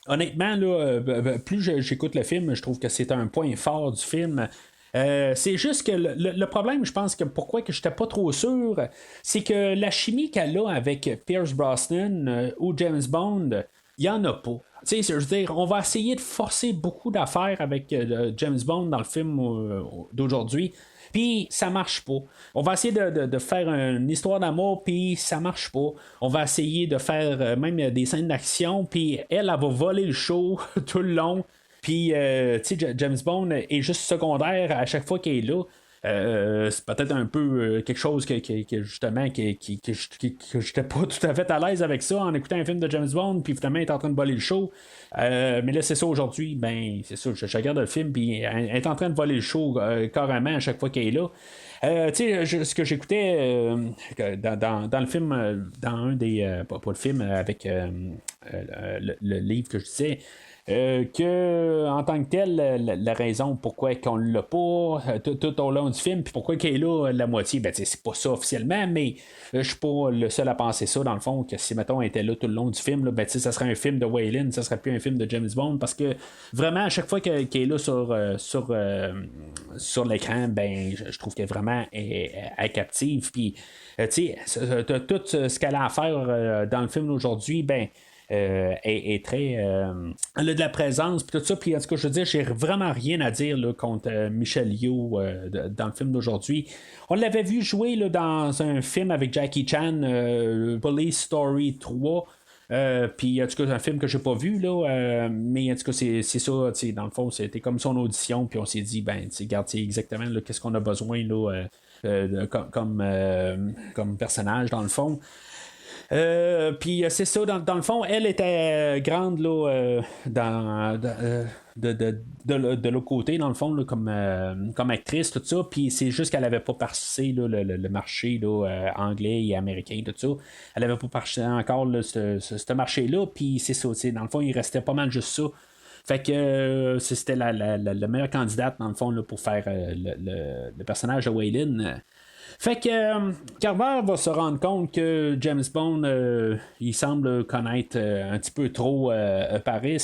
honnêtement, là, plus j'écoute le film, je trouve que c'est un point fort du film. C'est juste que le problème, je pense que pourquoi que j'étais pas trop sûr, c'est que la chimie qu'elle a avec Pierce Brosnan ou James Bond, il y en a pas. Tu sais, je veux dire, on va essayer de forcer beaucoup d'affaires avec James Bond dans le film d'aujourd'hui. Puis ça marche pas. On va essayer de faire une histoire d'amour, puis ça marche pas. On va essayer de faire même des scènes d'action, puis elle va voler le show tout le long. Puis, tu sais, James Bond est juste secondaire à chaque fois qu'il est là. C'est peut-être un peu quelque chose que justement que j'étais pas tout à fait à l'aise avec ça en écoutant un film de James Bond puis finalement il est en train de voler le show, mais là c'est ça aujourd'hui, ben c'est ça, je regarde le film puis elle est en train de voler le show carrément à chaque fois qu'elle est là. Tu sais, ce que j'écoutais dans le film, dans un des pas le film avec le livre que je disais, que en tant que tel, la raison pourquoi qu'on l'a pas tout au long du film, puis pourquoi qu'elle est là la moitié, ben c'est pas ça officiellement, mais je suis pas le seul à penser ça dans le fond, que si mettons elle était là tout le long du film, là, ben ça serait un film de Wayland, ça serait plus un film de James Bond, parce que vraiment à chaque fois qu'elle est là sur l'écran, ben je trouve qu'elle vraiment est captive, puis tu sais tout ce qu'elle a à faire dans le film d'aujourd'hui, ben est très. Elle a de la présence, puis tout ça. Puis en tout cas, je veux dire, j'ai vraiment rien à dire là, contre Michelle Yeoh dans le film d'aujourd'hui. On l'avait vu jouer là, dans un film avec Jackie Chan, Police Story 3. Puis en tout cas, c'est un film que j'ai pas vu, là, mais en tout cas, c'est ça, dans le fond, c'était comme son audition, puis on s'est dit, ben, regarde, exactement là, qu'est-ce qu'on a besoin là, comme personnage, dans le fond. Puis c'est ça, dans le fond, elle était grande là, de l'autre côté, dans le fond, là, comme actrice, tout ça. Puis c'est juste qu'elle avait pas passé là, le marché là, anglais et américain, tout ça. Elle avait pas passé encore là, ce marché-là. Puis c'est ça, dans le fond, il restait pas mal juste ça. Fait que c'était la meilleure candidate, dans le fond, là, pour faire le personnage de Waylon. Fait que Carver va se rendre compte que James Bond, il semble connaître un petit peu trop Paris.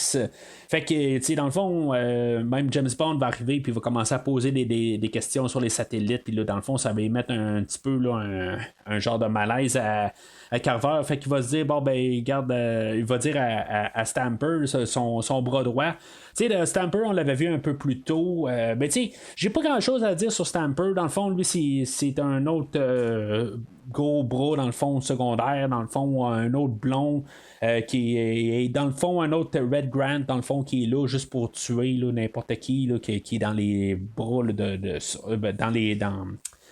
Fait que, tu sais, dans le fond, même James Bond va arriver puis va commencer à poser des questions sur les satellites. Puis là, dans le fond, ça va y mettre un petit peu là, un genre de malaise à Carver. Fait qu'il va se dire, bon, ben, regarde, il va dire à Stamper, son bras droit. Tu sais, Stamper, on l'avait vu un peu plus tôt. Ben, tu sais, j'ai pas grand chose à dire sur Stamper. Dans le fond, lui, c'est un autre gros bras, dans le fond, secondaire. Dans le fond, un autre blond qui est, dans le fond, un autre Red Grant, dans le fond, qui est là juste pour tuer là, n'importe qui, là, qui est dans les bras là,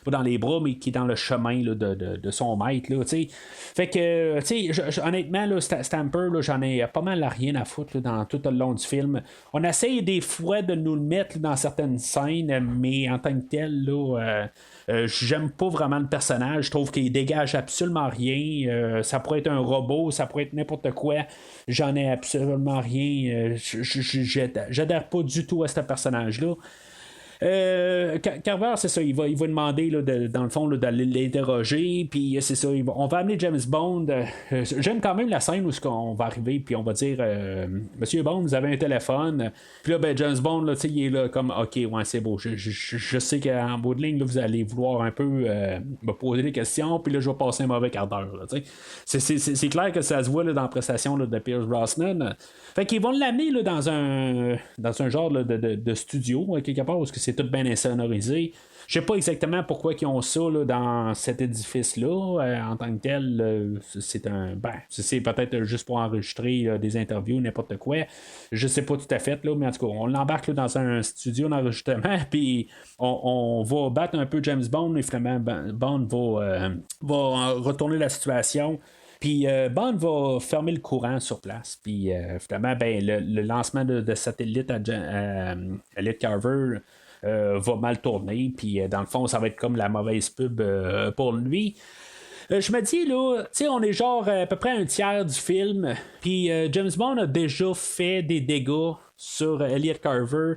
pas dans les bras, mais qui est dans le chemin là, de son maître. Là, fait que, honnêtement, là, Stamper, là, j'en ai pas mal rien à foutre là, dans tout le long du film. On essaye des fois de nous le mettre là, dans certaines scènes, mais en tant que tel, là, j'aime pas vraiment le personnage. Je trouve qu'il dégage absolument rien. Ça pourrait être un robot, ça pourrait être n'importe quoi. J'en ai absolument rien. J'adhère pas du tout à ce personnage-là. Carver, c'est ça, il va demander là, dans le fond là, d'aller l'interroger, puis c'est ça, on va amener James Bond. J'aime quand même la scène où on va arriver, puis on va dire Monsieur Bond, vous avez un téléphone. Puis là, ben, James Bond, là, il est là comme ok, ouais, c'est beau. Je sais qu'en bout de ligne, là, vous allez vouloir un peu me poser des questions, puis là, je vais passer un mauvais quart d'heure. C'est clair que ça se voit là, dans la prestation là, de Pierce Brosnan. Fait qu'ils vont l'amener là, dans un genre là, de studio, quelque part, parce que c'est tout bien insonorisé. Je sais pas exactement pourquoi ils ont ça là, dans cet édifice-là. En tant que tel, c'est c'est peut-être juste pour enregistrer des interviews, n'importe quoi. Je sais pas tout à fait, là, mais en tout cas, on l'embarque là, dans un studio d'enregistrement, puis on va battre un peu James Bond, et finalement, Bond va retourner la situation. Puis Bond va fermer le courant sur place. Puis finalement, ben, le lancement de satellite à Elliot Carver va mal tourner. Puis dans le fond, ça va être comme la mauvaise pub pour lui. Je me dis, là, tu sais, on est genre à peu près un tiers du film. Puis James Bond a déjà fait des dégâts sur Elliot Carver.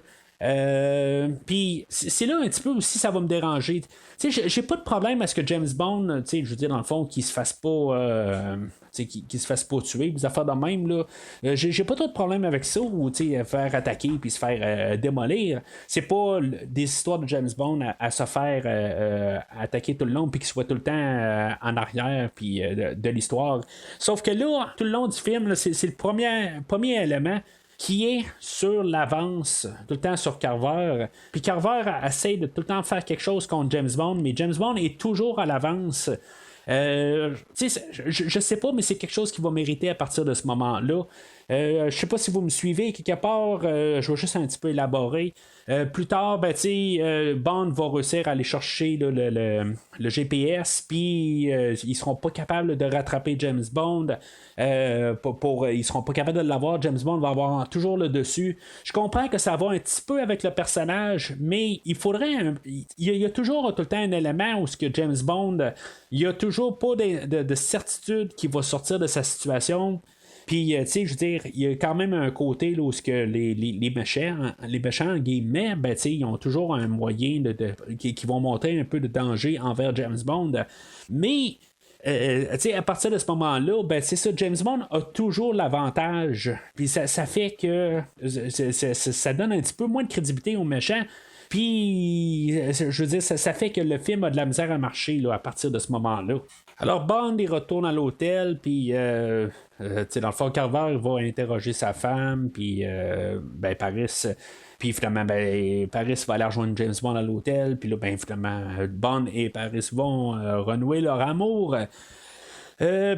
Puis c'est là un petit peu aussi ça va me déranger. Tu sais, j'ai pas de problème à ce que James Bond, tu sais, je veux dire, dans le fond, qu'il se fasse pas. Qui se fasse pas tuer, des affaires de même, là. J'ai pas trop de problème avec ça, ou faire attaquer puis se faire démolir. C'est pas des histoires de James Bond à se faire attaquer tout le long, puis qu'il soit tout le temps en arrière puis de l'histoire. Sauf que là, tout le long du film, là, c'est le premier élément qui est sur l'avance, tout le temps sur Carver. Puis Carver essaie de tout le temps faire quelque chose contre James Bond, mais James Bond est toujours à l'avance. Je sais pas, mais c'est quelque chose qui va mériter à partir de ce moment-là. Je sais pas si vous me suivez quelque part, je vais juste un petit peu élaborer. Plus tard, Bond va réussir à aller chercher là, le GPS, puis ils seront pas capables de rattraper James Bond. Ils seront pas capables de l'avoir. James Bond va avoir toujours le dessus. Je comprends que ça va un petit peu avec le personnage, mais il faudrait. Il y a toujours tout le temps un élément où ce que James Bond, il y a toujours pas de certitude qu'il va sortir de sa situation. Puis, je veux dire, il y a quand même un côté là, où que les méchants, guillemets, ils ont toujours un moyen qui vont montrer un peu de danger envers James Bond. Mais, à partir de ce moment-là, c'est ça, James Bond a toujours l'avantage. Puis, ça fait que ça donne un petit peu moins de crédibilité aux méchants. Puis, je veux dire, ça fait que le film a de la misère à marcher là, à partir de ce moment-là. Alors, Bond, il retourne à l'hôtel, puis, dans le fond, Carver va interroger sa femme, puis, Paris. Puis finalement, Paris va aller rejoindre James Bond à l'hôtel. Puis là, finalement, Bond et Paris vont renouer leur amour.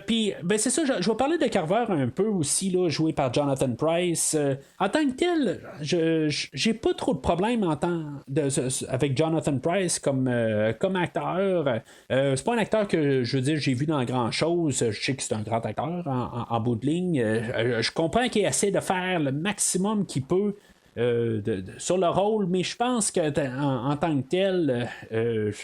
Puis, c'est ça, je vais parler de Carver un peu aussi, là, joué par Jonathan Pryce. En tant que tel, j'ai pas trop de problème avec Jonathan Pryce comme acteur. C'est pas un acteur que, je veux dire, j'ai vu dans grand chose. Je sais que c'est un grand acteur en bout de ligne. Je comprends qu'il essaie de faire le maximum qu'il peut. Sur le rôle, mais je pense que en tant que tel,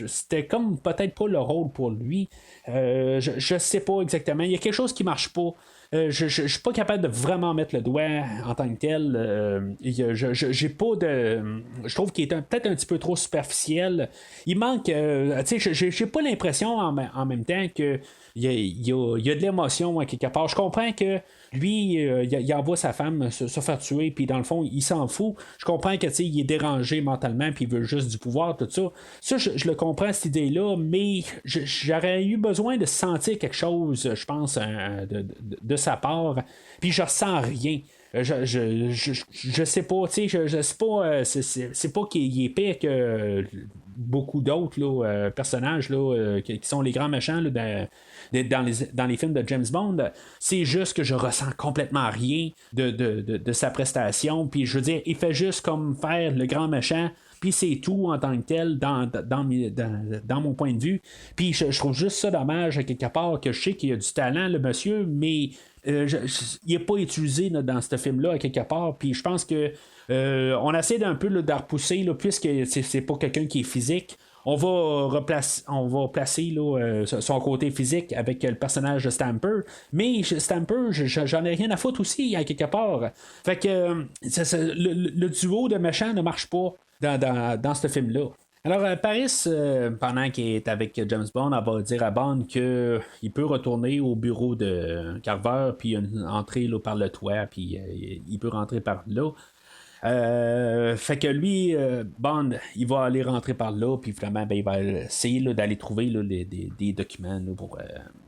c'était comme peut-être pas le rôle pour lui. Je sais pas exactement. Il y a quelque chose qui marche pas. Je suis pas capable de vraiment mettre le doigt en tant que tel. J'ai pas de. Je trouve qu'il est peut-être un petit peu trop superficiel. Il manque. J'ai pas l'impression en même temps que. Il y a de l'émotion à quelque part. Je comprends que lui, il envoie sa femme se faire tuer, puis dans le fond, il s'en fout. Je comprends que il est dérangé mentalement, puis il veut juste du pouvoir, tout ça. Ça, je le comprends, cette idée-là, mais j'aurais eu besoin de sentir quelque chose, je pense, de sa part, puis je ressens rien. Je sais pas, je sais pas, c'est pas qu'il est pire que beaucoup d'autres personnages qui sont les grands méchants dans les films de James Bond. C'est juste que je ressens complètement rien de sa prestation. Puis je veux dire, il fait juste comme faire le grand méchant. Puis c'est tout en tant que tel dans mon point de vue. Puis je trouve juste ça dommage à quelque part, que je sais qu'il y a du talent, le monsieur, mais il n'est pas utilisé dans ce film-là à quelque part. Puis je pense que on essaie d'un peu de repousser, puisque c'est pas quelqu'un qui est physique. On va placer son côté physique avec le personnage de Stamper. Mais Stamper, j'en ai rien à foutre aussi, à quelque part. Fait que le duo de méchants ne marche pas dans ce film-là. Alors, Paris, pendant qu'il est avec James Bond, elle va dire à Bond qu'il peut retourner au bureau de Carver, puis il y a une entrée par le toit, puis il peut rentrer par là. Fait que lui, Bond, il va aller rentrer par là, puis vraiment, il va essayer d'aller trouver des documents pour.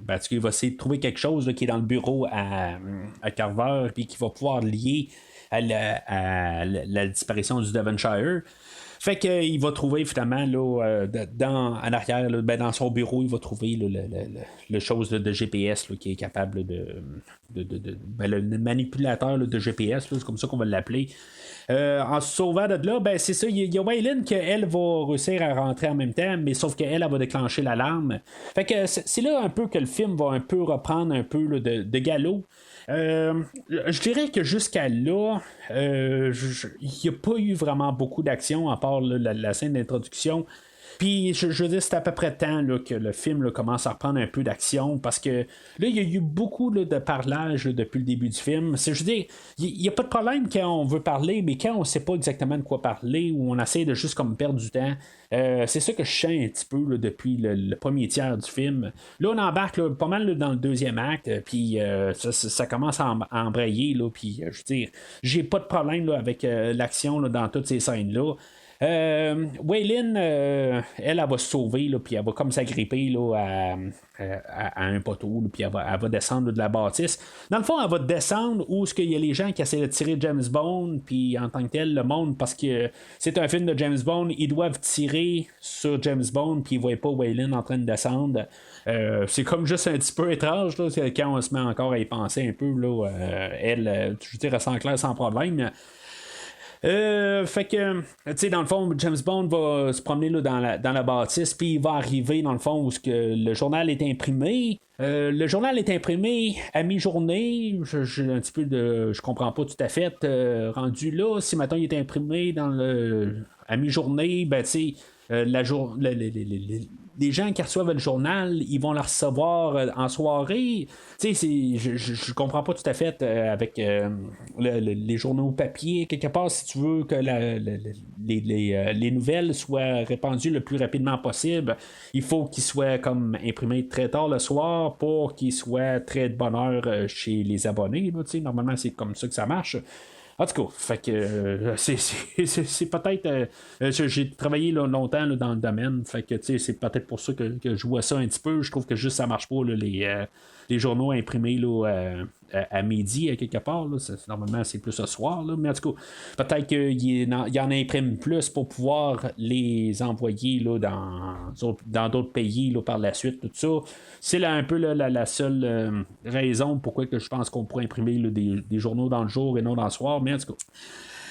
Parce qu'il va essayer de trouver quelque chose qui est dans le bureau à Carver, puis qui va pouvoir lier à la disparition du Devonshire. Fait qu'il va trouver finalement en arrière, dans son bureau, il va trouver le chose de GPS qui est capable le manipulateur de GPS, c'est comme ça qu'on va l'appeler. En se sauvant de là, c'est ça, il y a Waylon qu'elle va réussir à rentrer en même temps, mais sauf qu'elle va déclencher l'alarme. Fait que c'est là un peu que le film va un peu reprendre un peu de galop. Je dirais que jusqu'à là, il n'y a pas eu vraiment beaucoup d'action à part la scène d'introduction. Puis, je veux dire, c'est à peu près temps là, que le film là, commence à reprendre un peu d'action parce que là, il y a eu beaucoup là, de parlage là, depuis le début du film. Je veux dire, il n'y a pas de problème quand on veut parler, mais quand on ne sait pas exactement de quoi parler ou on essaie de juste comme perdre du temps, c'est ça que je sens un petit peu là, depuis le premier tiers du film. Là, on embarque là, pas mal là, dans le deuxième acte, puis ça commence à embrayer, puis je veux dire, j'ai pas de problème là, avec l'action là, dans toutes ces scènes-là. Waylon, elle va se sauver, puis elle va comme s'agripper là, à un poteau, puis elle va descendre là, de la bâtisse. Dans le fond, elle va descendre où il y a les gens qui essaient de tirer James Bond, puis en tant que tel, le monde, parce que c'est un film de James Bond, ils doivent tirer sur James Bond, puis ils ne voient pas Waylon en train de descendre. C'est comme juste un petit peu étrange là, quand on se met encore à y penser un peu. Là, elle, je dirais, sans clair, sans problème. Fait que, tu sais, dans le fond, James Bond va se promener là, dans la bâtisse, puis il va arriver, dans le fond, où le journal est imprimé. Le journal est imprimé à mi-journée. J'ai un petit peu je comprends pas tout à fait. Rendu là, si maintenant il est imprimé à mi-journée, ben, tu sais. Les gens qui reçoivent le journal, ils vont le recevoir en soirée. Tu sais, je comprends pas tout à fait avec les journaux papier. Quelque part, si tu veux que les nouvelles soient répandues le plus rapidement possible, il faut qu'ils soient comme imprimés très tard le soir pour qu'ils soient très de bonne heure chez les abonnés. Là, tu sais, normalement, c'est comme ça que ça marche. En tout cas, fait que c'est peut-être. J'ai travaillé là, longtemps là, dans le domaine, fait que c'est peut-être pour ça que je vois ça un petit peu. Je trouve que juste ça marche pas là, les journaux imprimés là, à midi à quelque part. Là. Normalement, c'est plus ce soir, là, mais en tout cas, peut-être qu'il y en imprime plus pour pouvoir les envoyer là, dans d'autres pays là, par la suite. Tout ça. C'est là, un peu là, la seule raison pourquoi que je pense qu'on pourrait imprimer là, des journaux dans le jour et non dans le soir, mais en tout cas.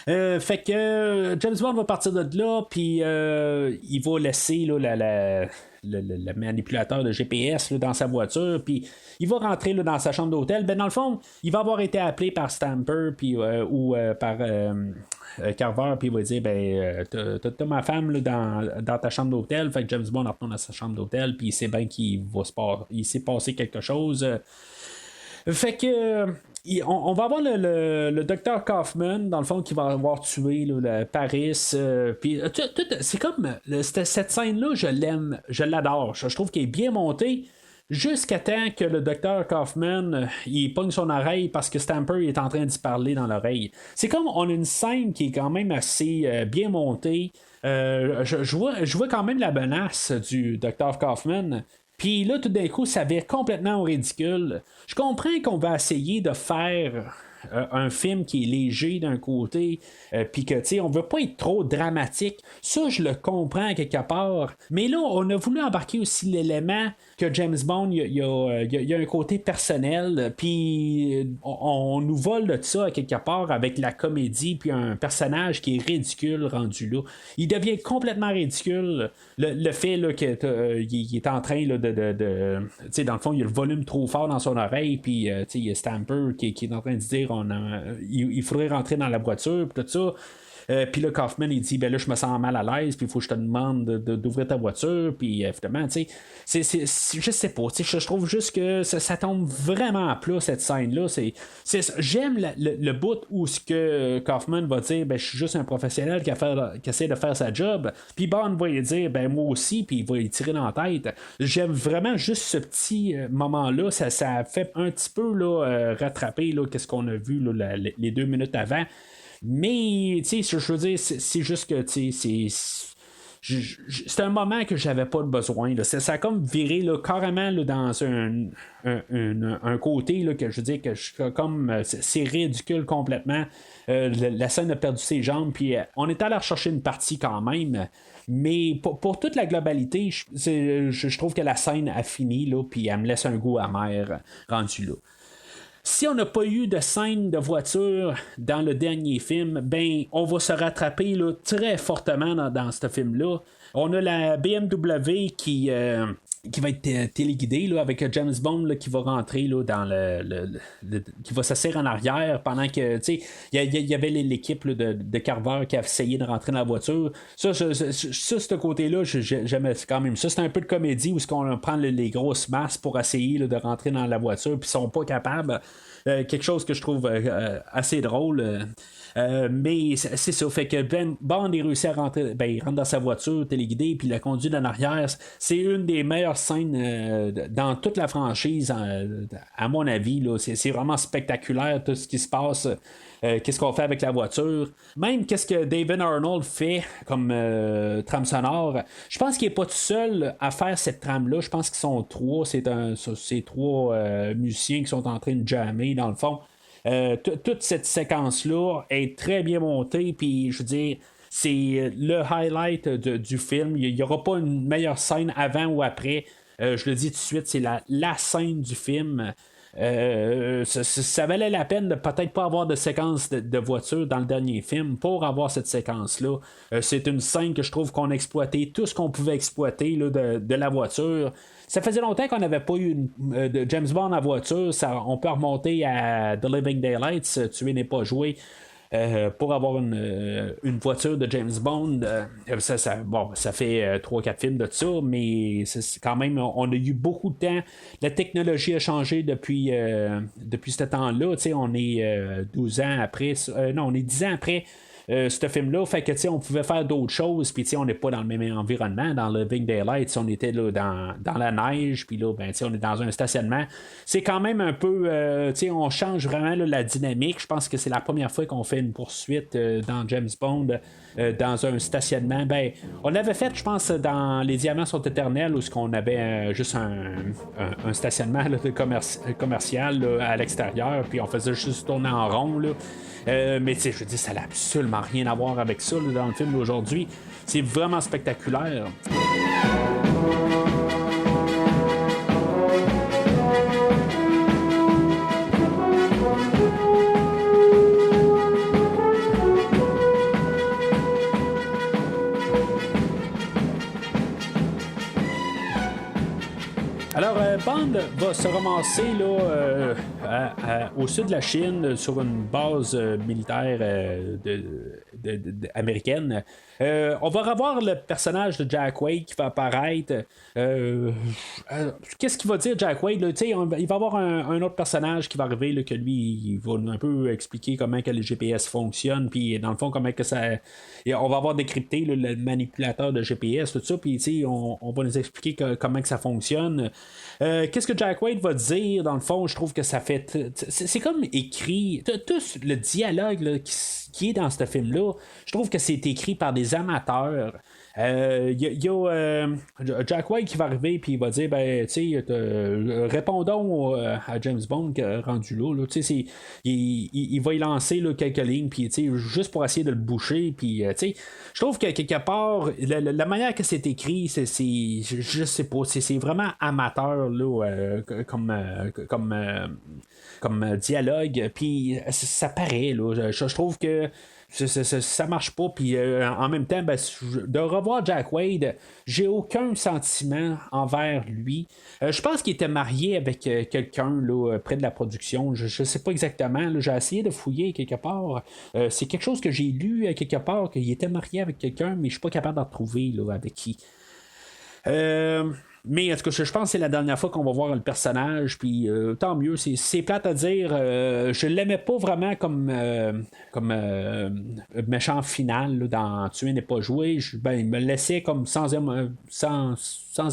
Fait que James Bond va partir de là, puis il va laisser là, le manipulateur de GPS là, dans sa voiture, puis il va rentrer là, dans sa chambre d'hôtel. Ben, dans le fond, il va avoir été appelé par Stamper puis, ou par Carver, puis il va dire ben, t'as ma femme là, dans ta chambre d'hôtel. Fait que James Bond retourne dans sa chambre d'hôtel, puis il sait bien qu'il s'est passé quelque chose. Fait que on va avoir le docteur Kaufman, dans le fond, qui va avoir tué là, Paris. Puis c'est comme cette scène-là, je l'aime, je l'adore. Je trouve qu'elle est bien montée. Jusqu'à temps que le docteur Kaufman il pogne son oreille parce que Stamper est en train d'y parler dans l'oreille. C'est comme on a une scène qui est quand même assez bien montée. Je vois quand même la menace du docteur Kaufman. Puis là, tout d'un coup, ça vire complètement au ridicule. Je comprends qu'on va essayer de faire un film qui est léger d'un côté, puis que, tu sais, on veut pas être trop dramatique. Ça, je le comprends quelque part. Mais là, on a voulu embarquer aussi l'élément que James Bond, il y a un côté personnel, puis on nous vole de ça à quelque part avec la comédie, puis un personnage qui est ridicule rendu là. Il devient complètement ridicule. Le fait là, qu'il est en train là, de tu sais, dans le fond, il y a le volume trop fort dans son oreille, puis tu sais, il y a Stamper qui est en train de dire il faudrait rentrer dans la voiture, puis tout ça. Puis là, Kaufman, il dit, ben là, je me sens mal à l'aise, puis il faut que je te demande d'ouvrir ta voiture, puis évidemment, tu sais, je sais pas, tu sais, je trouve juste que ça tombe vraiment à plat, cette scène-là. J'aime le bout où ce que Kaufman va dire, ben je suis juste un professionnel qui essaie de faire sa job, puis Bond va lui dire, ben moi aussi, puis il va lui tirer dans la tête. J'aime vraiment juste ce petit moment-là, ça fait un petit peu là, rattraper là, qu'est-ce qu'on a vu là, les 2 minutes avant. Mais, tu sais, je veux dire, c'est juste que, tu sais, c'est un moment que j'avais pas de besoin. Là. Ça a comme viré là, carrément là, dans un côté là, que je veux dire que comme c'est ridicule complètement. La scène a perdu ses jambes, puis on est allé rechercher une partie quand même. Mais pour toute la globalité, je trouve que la scène a fini, là, puis elle me laisse un goût amer rendu là. Si on n'a pas eu de scène de voiture dans le dernier film, ben on va se rattraper là, très fortement dans ce film-là. On a la BMW qui va être téléguidée là, avec James Bond là, qui va rentrer là, dans qui va s'asseoir en arrière pendant que tu sais il y avait l'équipe là, de Carver qui a essayé de rentrer dans la voiture. Ça ce côté-là, j'aimais quand même ça. C'est un peu de comédie où on prend les grosses masses pour essayer là, de rentrer dans la voiture puis ils sont pas capables. Quelque chose que je trouve assez drôle. Mais c'est ça, fait que Bond est réussi à rentrer, il rentre dans sa voiture téléguidée puis la conduit en arrière. C'est une des meilleures scènes dans toute la franchise, à mon avis. Là. C'est vraiment spectaculaire tout ce qui se passe. Qu'est-ce qu'on fait avec la voiture. Même qu'est-ce que David Arnold fait comme trame sonore. Je pense qu'il n'est pas tout seul à faire cette trame-là. Je pense qu'ils sont trois. C'est trois musiciens qui sont en train de jammer dans le fond. Toute cette séquence-là est très bien montée, puis je veux dire, c'est le highlight du film. Il n'y aura pas une meilleure scène avant ou après. Je le dis tout de suite, c'est la scène du film. Ça valait la peine de peut-être pas avoir de séquence de voiture dans le dernier film pour avoir cette séquence-là. C'est une scène que je trouve qu'on a exploité tout ce qu'on pouvait exploiter là, de la voiture. Ça faisait longtemps qu'on n'avait pas eu de James Bond en voiture. On peut remonter à The Living Daylights, Tuer n'est pas joué. Pour avoir une voiture de James Bond, ça fait 3-4 films de ça, mais c'est quand même, on a eu beaucoup de temps. La technologie a changé depuis ce temps-là. On est 12 ans après, on est 10 ans après. Ce film-là, fait que on pouvait faire d'autres choses, puis on n'est pas dans le même environnement. Dans le Living Daylights, on était là dans la neige, puis là, on est dans un stationnement. C'est quand même un peu, on change vraiment là, la dynamique. Je pense que c'est la première fois qu'on fait une poursuite dans James Bond dans un stationnement. On l'avait fait, je pense, dans Les Diamants sont éternels, où on avait juste un stationnement là, commercial là, à l'extérieur, puis on faisait juste tourner en rond. Là. Mais je veux dire, ça n'a absolument rien à voir avec ça là, dans le film d'aujourd'hui. C'est vraiment spectaculaire. Alors, Bond va se ramasser là, au sud de la Chine sur une base militaire américaine. On va revoir le personnage de Jack Wade qui va apparaître. Qu'est-ce qu'il va dire Jack Wade? Là? Il va y avoir un autre personnage qui va arriver, là, que lui, il va un peu expliquer comment que les GPS fonctionnent, puis dans le fond, comment que ça... On va avoir décrypté là, le manipulateur de GPS, tout ça, puis on va nous expliquer comment que ça fonctionne. Qu'est-ce que Jack Wade va dire? Dans le fond, je trouve que ça fait... C'est comme écrit... Tout le dialogue là, qui est dans ce film-là, je trouve que c'est écrit par des amateurs. Il y a Jack White qui va arriver puis il va dire répondons à James Bond rendu là, il va y lancer là, quelques lignes puis juste pour essayer de le boucher puis je trouve que quelque part la manière que c'est écrit je sais pas, c'est vraiment amateur là, comme dialogue puis ça paraît là, je trouve que ça marche pas, puis en même temps, de revoir Jack Wade, j'ai aucun sentiment envers lui. Je pense qu'il était marié avec quelqu'un là, près de la production. Je sais pas exactement. Là, j'ai essayé de fouiller quelque part. C'est quelque chose que j'ai lu quelque part, qu'il était marié avec quelqu'un, mais je suis pas capable d'en retrouver là, avec qui. Mais en tout cas, je pense que c'est la dernière fois qu'on va voir le personnage, puis tant mieux, c'est plate à dire. Je l'aimais pas vraiment comme méchant final là, dans Tuer n'est pas joué. Il me laissait comme sans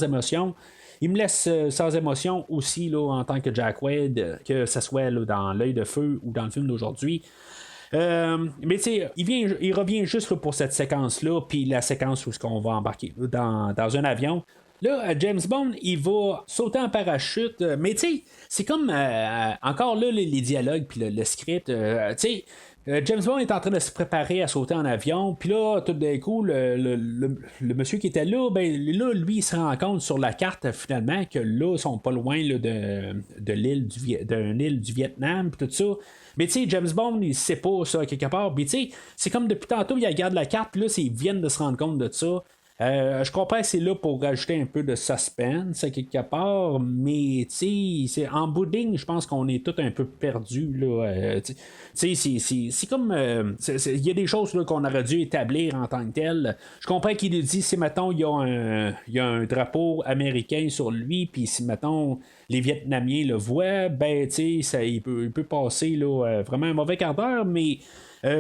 émotion. Il me laisse sans émotion aussi là, en tant que Jack Wade, que ce soit là, dans L'œil de feu ou dans le film d'aujourd'hui. Mais tu sais, il revient juste là, pour cette séquence-là, puis la séquence où on va embarquer dans un avion. Là, James Bond, il va sauter en parachute, mais tu sais, c'est comme encore là les dialogues puis le script, tu sais. James Bond est en train de se préparer à sauter en avion, puis là, tout d'un coup, le monsieur qui était là, là, lui, il se rend compte sur la carte, finalement, que là, ils sont pas loin là, de l'île d'une île du Vietnam, puis tout ça. Mais tu sais, James Bond, il sait pas ça, quelque part. Puis tu sais, c'est comme depuis tantôt, il regarde la carte, puis là, ils viennent de se rendre compte de ça. Je comprends que c'est là pour rajouter un peu de suspense à quelque part, mais en bout de ligne, je pense qu'on est tous un peu perdus. C'est comme. Il y a des choses là, qu'on aurait dû établir en tant que tel. Je comprends qu'il nous dit si, mettons, il y a un drapeau américain sur lui, puis si, mettons, les Vietnamiens le voient, ben, il peut passer là, vraiment un mauvais quart d'heure, mais.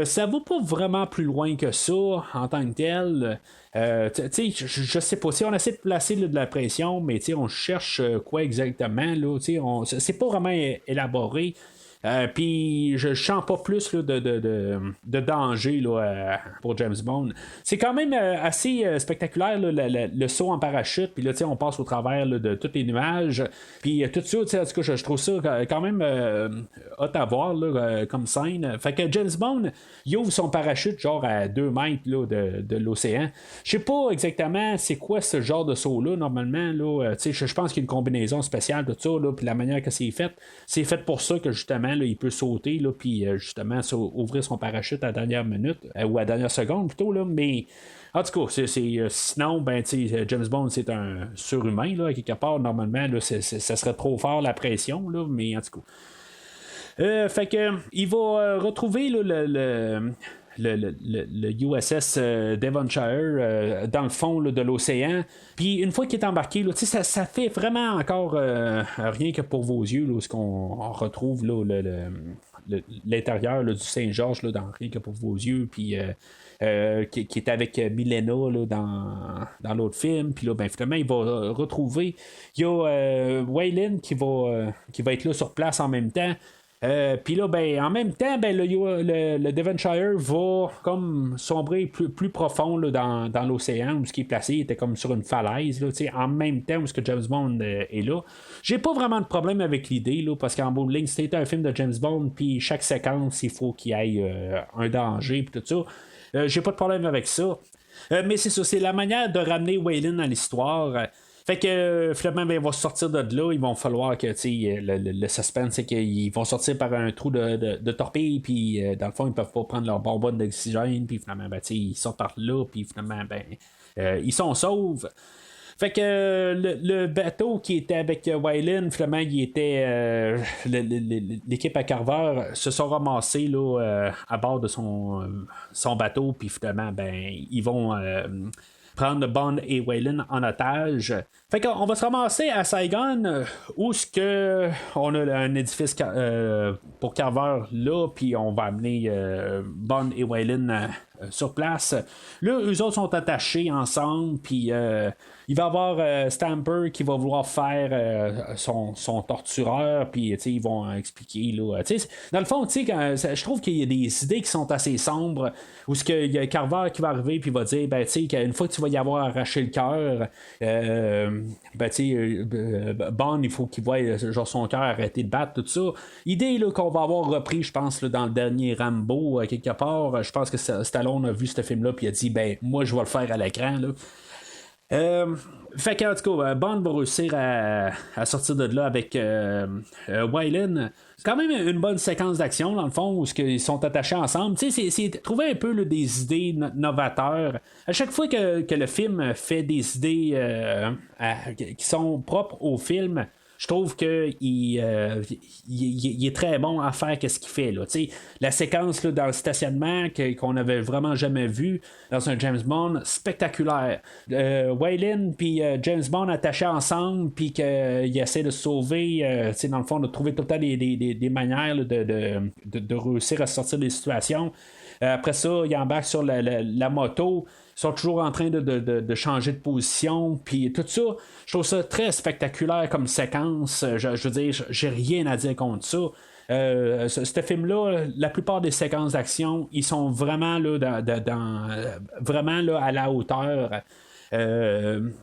Ça va pas vraiment plus loin que ça en tant que tel. Je sais pas si on essaie de placer là, de la pression, mais on cherche quoi exactement là, c'est pas vraiment élaboré. Puis je sens pas plus là, de danger là, pour James Bond. C'est quand même assez spectaculaire là, le saut en parachute. Puis là, on passe au travers là, de tous les nuages. Puis tout ça, en tout cas, je trouve ça quand même hot à voir là, comme scène. Fait que James Bond, il ouvre son parachute genre à 2 mètres là, de l'océan. Je sais pas exactement c'est quoi ce genre de saut-là, normalement. Là, je pense qu'il y a une combinaison spéciale de ça. Puis la manière que c'est fait pour ça que justement là, il peut sauter, là, puis justement ouvrir son parachute à la dernière minute, ou à la dernière seconde plutôt, là, mais en tout cas, sinon, ben, James Bond, c'est un surhumain, là, quelque part, normalement, là, ça serait trop fort la pression, là, mais en tout cas. Fait que il va retrouver là, le USS Devonshire dans le fond là, de l'océan. Puis une fois qu'il est embarqué, là, ça fait vraiment encore rien que pour vos yeux, là, ce qu'on retrouve là, l'intérieur là, du Saint-Georges dans rien que pour vos yeux. Puis qui est avec Milena là, dans l'autre film. Puis là, ben, finalement, il va retrouver. Il y a Waylon qui va être là sur place en même temps. Puis là, ben, en même temps, ben, le Devonshire va comme sombrer plus profond là, dans l'océan où ce qui est placé, il était comme sur une falaise, là, en même temps où ce que James Bond est là. J'ai pas vraiment de problème avec l'idée, là, parce qu'en bout de ligne, c'était un film de James Bond, puis chaque séquence, il faut qu'il y ait un danger, puis tout ça. J'ai pas de problème avec ça. Mais c'est ça, c'est la manière de ramener Waylon à l'histoire. Fait que finalement, ben, ils vont sortir de là. Il va falloir que le suspense, c'est qu'ils vont sortir par un trou de torpille. Puis dans le fond, ils peuvent pas prendre leur bonbonne d'oxygène. Puis finalement, ben, ils sortent par là. Puis finalement, ben, ils sont saufs. Fait que le bateau qui était avec Waylon, finalement, il était. L'équipe à Carver se sont ramassés là, à bord de son bateau. Puis finalement, ben, ils vont. Prendre Bond et Waylon en otage. Fait qu'on va se ramasser à Saigon où ce que on a un édifice pour Carver là, puis on va amener Bond et Waylon sur place. Là, eux autres sont attachés ensemble, puis il va y avoir Stamper qui va vouloir faire son tortureur, puis ils vont expliquer. Là, dans le fond, je trouve qu'il y a des idées qui sont assez sombres, où il y a Carver qui va arriver, puis il va dire, ben, qu'une fois que tu vas y avoir arraché le cœur, Bond, il faut qu'il voie genre son cœur arrêter de battre, tout ça. Idée là, qu'on va avoir repris, je pense, là, dans le dernier Rambo, quelque part. Je pense que Stallone a vu ce film-là, puis il a dit, ben, moi, je vais le faire à l'écran, là. Fait qu'en tout cas, Bond va réussir à sortir de là avec Waylon. C'est quand même une bonne séquence d'action, dans le fond, où ils sont attachés ensemble. C'est trouver un peu là, des idées novateurs. À chaque fois que le film fait des idées qui sont propres au film, je trouve qu'il est très bon à faire ce qu'il fait. Là. La séquence là, dans le stationnement qu'on n'avait vraiment jamais vu dans un James Bond, spectaculaire. Waylon puis James Bond attachés ensemble, puis qu'il essaie de se sauver, dans le fond, de trouver tout le temps des manières là, de réussir à sortir des situations. Après ça, il embarque sur la moto. Ils sont toujours en train de changer de position, puis tout ça, je trouve ça très spectaculaire comme séquence. Je veux dire, j'ai rien à dire contre ça. Ce film-là, la plupart des séquences d'action, ils sont vraiment là, vraiment là, à la hauteur.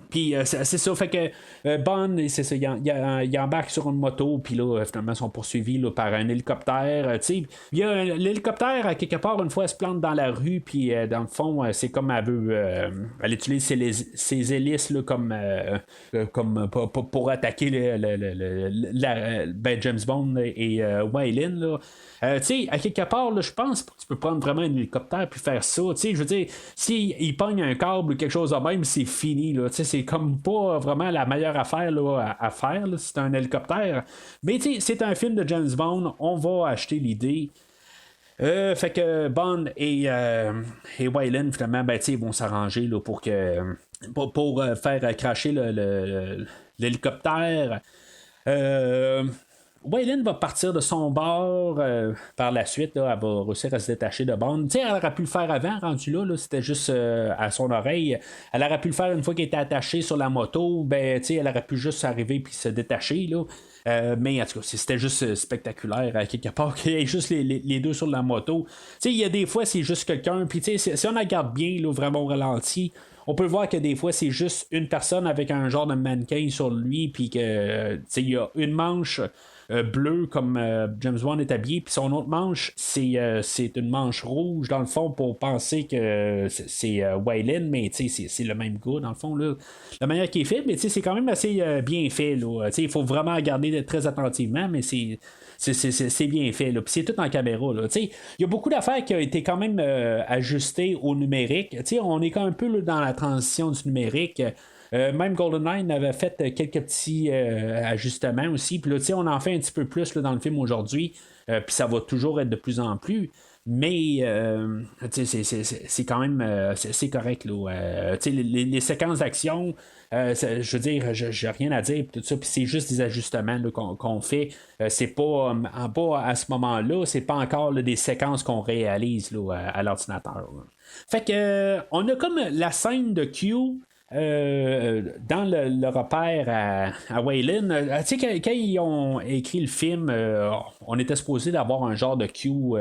Puis c'est ça, fait que Bond, c'est ça, il embarque sur une moto, puis là, finalement, ils sont poursuivis là, par un hélicoptère. Il y a l'hélicoptère, à quelque part, une fois, elle se plante dans la rue, puis dans le fond, c'est comme elle veut. Elle utilise ses hélices là, comme pour attaquer James Bond et Waylon. Là. À quelque part, là, je pense que tu peux prendre vraiment un hélicoptère puis faire ça. Je veux dire, s'il pogne un câble ou quelque chose de même, c'est fini. Là. C'est comme pas vraiment la meilleure affaire là, à faire. Là. C'est un hélicoptère. Mais c'est un film de James Bond. On va acheter l'idée. Fait que Bond et Wayland, finalement, ils vont s'arranger là, pour faire cracher l'hélicoptère. Wayland va partir de son bord par la suite, là, elle va réussir à se détacher de Bond. Elle aurait pu le faire avant, rendu là, c'était juste à son oreille. Elle aurait pu le faire une fois qu'elle était attachée sur la moto, elle aurait pu juste arriver puis se détacher. Là. Mais en tout cas, c'était juste spectaculaire à quelque part qu'il y ait juste les deux sur la moto. Il y a des fois, c'est juste quelqu'un, puis si on la regarde bien, là, vraiment au ralenti, on peut voir que des fois, c'est juste une personne avec un genre de mannequin sur lui, puis que il y a une manche bleu comme James Bond est habillé, puis son autre manche c'est une manche rouge dans le fond pour penser que c'est Wayland, mais c'est le même gars dans le fond là. La manière qu'il est fait, mais c'est quand même assez bien fait là. Il faut vraiment regarder très attentivement, mais c'est bien fait là. Puis c'est tout en caméra là. Il y a beaucoup d'affaires qui ont été quand même ajustées au numérique. On est quand même un peu là, dans la transition du numérique. Même GoldenEye avait fait quelques petits ajustements aussi. Puis là, on en fait un petit peu plus là, dans le film aujourd'hui. Puis ça va toujours être de plus en plus. Mais c'est quand même c'est correct. Là. Les séquences d'action, je veux dire, j'ai rien à dire. Tout ça, puis c'est juste des ajustements là, qu'on fait. C'est pas en bas à ce moment-là, c'est pas encore là, des séquences qu'on réalise là, à l'ordinateur. Là. Fait que on a comme la scène de Q. Dans le repère à Wayland, quand ils ont écrit le film, on était supposé d'avoir un genre de Q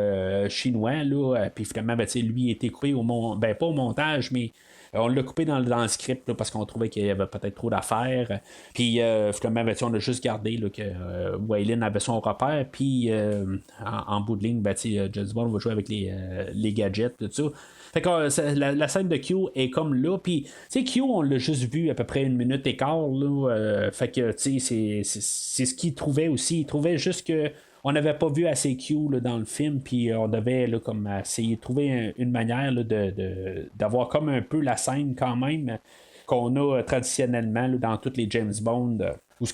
chinois, là, puis finalement, lui était coupé pas au montage, mais on l'a coupé dans le script là, parce qu'on trouvait qu'il y avait peut-être trop d'affaires. Puis finalement, on a juste gardé là, que Wayland avait son repère. Puis en bout de ligne, James Bond va jouer avec les gadgets, tout ça. Fait que la scène de Q est comme là. Puis Q, on l'a juste vu à peu près 1 minute et quart. Là, fait que c'est ce qu'il trouvait aussi. Il trouvait juste que on n'avait pas vu assez Q là, dans le film, puis on devait là, comme essayer de trouver une manière là, d'avoir comme un peu la scène quand même qu'on a traditionnellement là, dans tous les James Bond. Où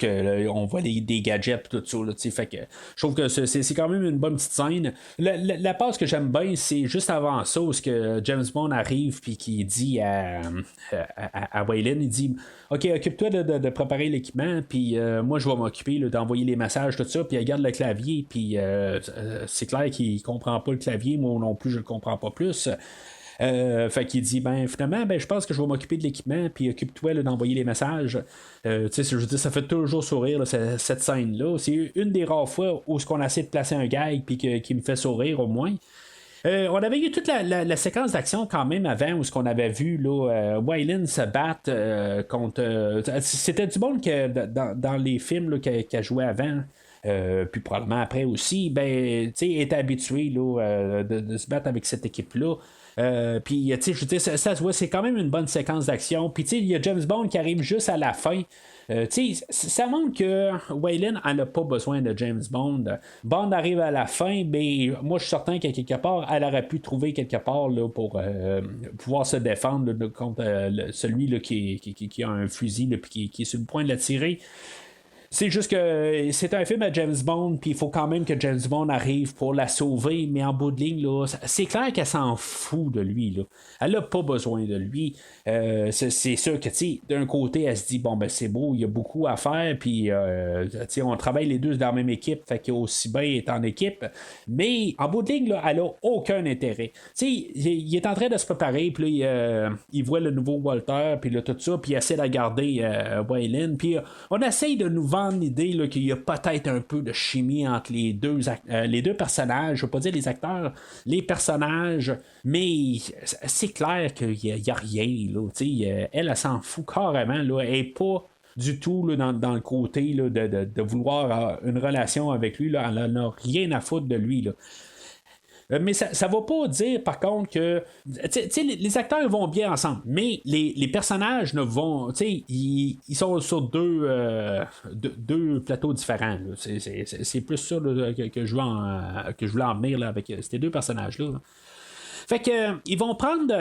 on voit des gadgets et tout ça. Là, fait que je trouve que c'est quand même une bonne petite scène. La passe que j'aime bien, c'est juste avant ça où que James Bond arrive puis qui dit à Wayland, il dit OK, occupe-toi de préparer l'équipement, puis moi je vais m'occuper là, d'envoyer les messages, tout ça, puis il regarde le clavier, puis c'est clair qu'il comprend pas le clavier, moi non plus je le comprends pas plus. Fait qu'il dit finalement je pense que je vais m'occuper de l'équipement puis occupe-toi là, d'envoyer les messages. Je veux dire, ça fait toujours sourire là, cette scène là, c'est une des rares fois où on essaie de placer un gag puis qui me fait sourire au moins. On avait eu toute la séquence d'action quand même avant où ce qu'on avait vu là, Wayland se battre contre c'était du bon que dans les films là, qu'elle jouait avant. Puis probablement après aussi, est habitué là, de se battre avec cette équipe-là. Puis, je veux dire, ça se voit, c'est quand même une bonne séquence d'action. Puis, il y a James Bond qui arrive juste à la fin. Ça montre que Wayland n'a pas besoin de James Bond. Bond arrive à la fin, mais moi je suis certain qu'à quelque part, elle aurait pu trouver quelque part là, pour pouvoir se défendre là, contre celui là, qui a un fusil là, puis qui est sur le point de la tirer. C'est juste que c'est un film à James Bond, puis il faut quand même que James Bond arrive pour la sauver, mais en bout de ligne, là, c'est clair qu'elle s'en fout de lui. Là. Elle n'a pas besoin de lui. C'est sûr que, d'un côté, elle se dit, c'est beau, il y a beaucoup à faire, puis, on travaille les deux dans la même équipe, fait qu'aussi bien est en équipe, mais en bout de ligne, là, elle n'a aucun intérêt. Il est en train de se préparer, puis là, il voit le nouveau Walter, puis là, tout ça, puis il essaie de garder Wayland, puis on essaye de nous vendre l'idée là, qu'il y a peut-être un peu de chimie entre les deux personnages, je ne veux pas dire les acteurs, les personnages, mais c'est clair qu'il n'y a rien. Là, elle s'en fout carrément. Là, elle n'est pas du tout là, dans le côté là, de vouloir une relation avec lui. Là, elle n'a rien à foutre de lui. Là. Mais ça ne va pas dire, par contre, que les acteurs vont bien ensemble, mais les personnages ne vont. Ils sont sur deux plateaux différents. Là. C'est plus ça là, que je voulais en venir là, avec ces deux personnages-là. Là. Fait que ils vont prendre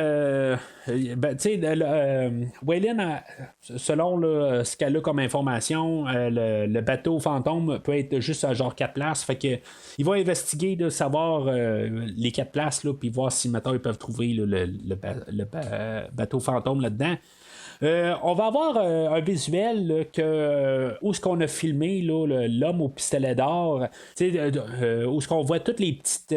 Waylon, selon là, ce qu'elle a comme information, le bateau fantôme peut être juste à genre 4 places. Fait que ils vont investiguer de savoir les 4 places là, puis voir si maintenant ils peuvent trouver là, bateau fantôme là-dedans. On va avoir un visuel là, où est-ce qu'on a filmé là, l'homme au pistolet d'or, où est-ce qu'on voit toutes les petites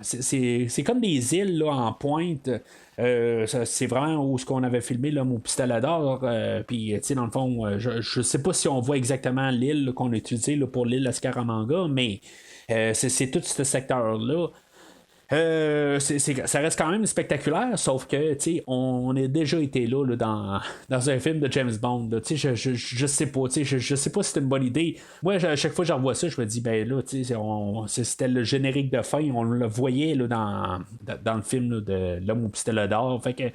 c'est comme des îles là, en pointe. C'est vraiment où ce qu'on avait filmé l'homme au pistolet d'or. Puis dans le fond, je sais pas si on voit exactement l'île là, qu'on a utilisée là, pour l'île Scaramanga, mais c'est tout ce secteur-là. Ça reste quand même spectaculaire, sauf que on a déjà été là, dans un film de James Bond. Je sais pas, je sais pas si c'est une bonne idée. Moi, à chaque fois que j'en vois ça, je me dis ben là, c'était le générique de fin, on le voyait là, dans le film là, de L'Homme au pistolet d'or. Fait que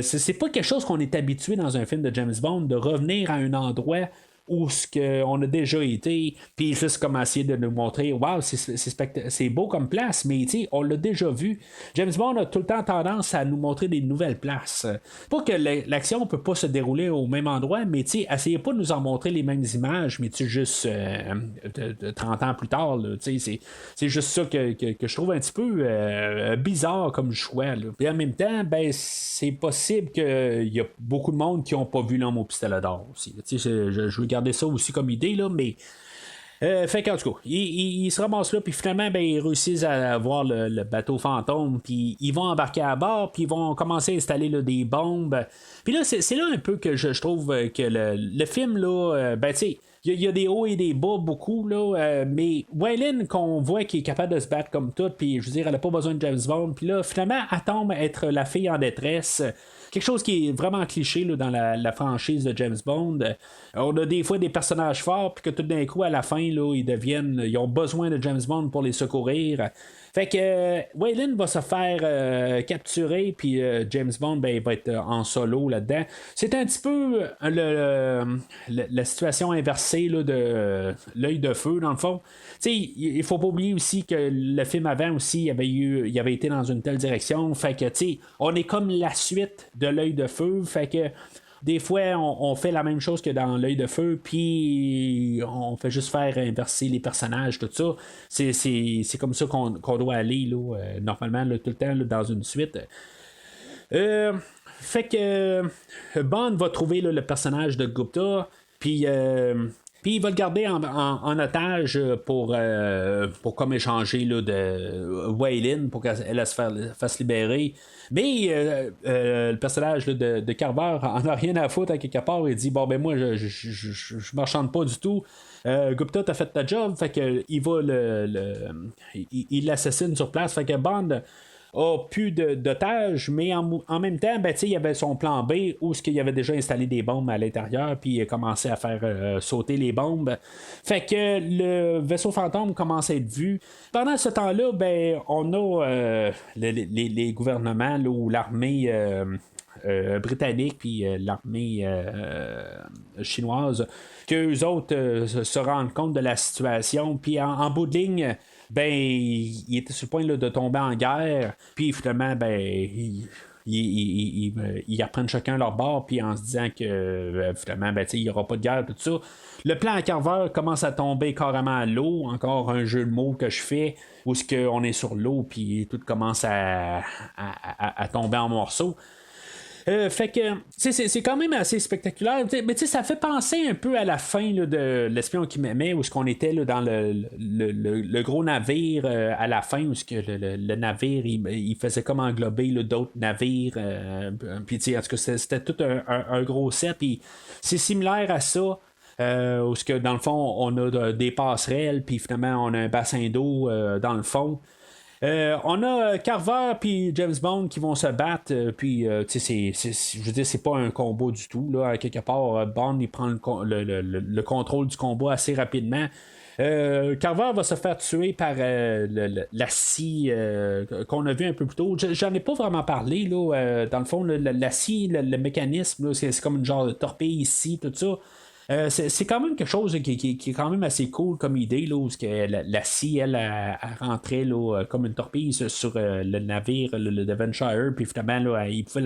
c'est pas quelque chose qu'on est habitué dans un film de James Bond de revenir à un endroit où ce qu'on a déjà été, puis juste comme essayer de nous montrer waouh, c'est beau comme place, mais on l'a déjà vu. James Bond a tout le temps tendance à nous montrer des nouvelles places. Pas que l'action ne peut pas se dérouler au même endroit, mais essayez pas de nous en montrer les mêmes images, mais juste 30 ans plus tard. C'est juste ça que je trouve un petit peu bizarre comme choix. Là. Et en même temps, ben c'est possible qu'il y a beaucoup de monde qui n'ont pas vu L'Homme au pistolet d'or aussi. Je veux garder ça aussi comme idée, là, mais fait qu'en tout cas, ils se ramassent là, puis finalement, ben, ils réussissent à avoir le bateau fantôme, puis ils vont embarquer à bord, puis ils vont commencer à installer là, des bombes. Puis là, c'est là un peu que je trouve que le film, là, ben, tu sais, il y a des hauts et des bas beaucoup, là, mais Waylon, qu'on voit qui est capable de se battre comme tout, puis je veux dire, elle n'a pas besoin de James Bond, puis là, finalement, elle tombe à être la fille en détresse. Quelque chose qui est vraiment cliché là, dans la franchise de James Bond. On a des fois des personnages forts, puis que tout d'un coup, à la fin, là, ils ont besoin de James Bond pour les secourir. Fait que Waylon va se faire capturer, puis James Bond ben, il va être en solo là-dedans. C'est un petit peu la situation inversée là, de l'œil de feu, dans le fond. Il faut pas oublier aussi que le film avant aussi, il avait été dans une telle direction. Fait que on est comme la suite de l'œil de feu. Fait que des fois, on fait la même chose que dans l'œil de feu, puis on fait juste faire inverser les personnages, tout ça. C'est comme ça qu'on doit aller, là, normalement, là, tout le temps, là, dans une suite. Fait que Bond va trouver là, le personnage de Gupta, puis il va le garder en otage pour comme échanger là, de Waylon pour qu'elle se fasse libérer. Mais le personnage là, de Carver en a rien à foutre à quelque part. Il dit bon ben moi je marchande pas du tout. Gupta t'as fait ta job, fait que il va il l'assassine sur place. Fait que Bond a plus d'otages, mais en même temps, ben, il y avait son plan B où il avait déjà installé des bombes à l'intérieur, puis il a commencé à faire sauter les bombes. Fait que le vaisseau fantôme commence à être vu. Pendant ce temps-là, ben, on a les gouvernements là, ou l'armée britannique puis l'armée chinoise, qu'eux autres se rendent compte de la situation, puis en bout de ligne, ben, il était sur le point là, de tomber en guerre, puis finalement, ben, ils apprennent chacun leur bord, puis en se disant que finalement, ben, il n'y aura pas de guerre, tout ça. Le plan à Carver commence à tomber carrément à l'eau, encore un jeu de mots que je fais, où on est sur l'eau, puis tout commence à tomber en morceaux. Fait que c'est quand même assez spectaculaire, mais ça fait penser un peu à la fin là, de L'espion qui m'aimait, où qu'on était là, dans le gros navire à la fin, où le navire il faisait comme englober là, d'autres navires, puis en tout cas c'était tout un gros set, puis c'est similaire à ça. Où que, dans le fond on a des passerelles, puis finalement on a un bassin d'eau dans le fond. On a Carver puis James Bond qui vont se battre, puis je veux dire, c'est pas un combat du tout là. À quelque part, Bond il prend le contrôle du combat assez rapidement. Carver va se faire tuer par la scie qu'on a vu un peu plus tôt. J'en ai pas vraiment parlé là. Dans le fond, la scie, le mécanisme là, c'est comme une genre de torpille ici, tout ça. C'est quand même quelque chose qui est quand même assez cool comme idée, là, où que la scie, elle rentrait là, comme une torpille sur le navire, le Devonshire, puis finalement, là, il pouvait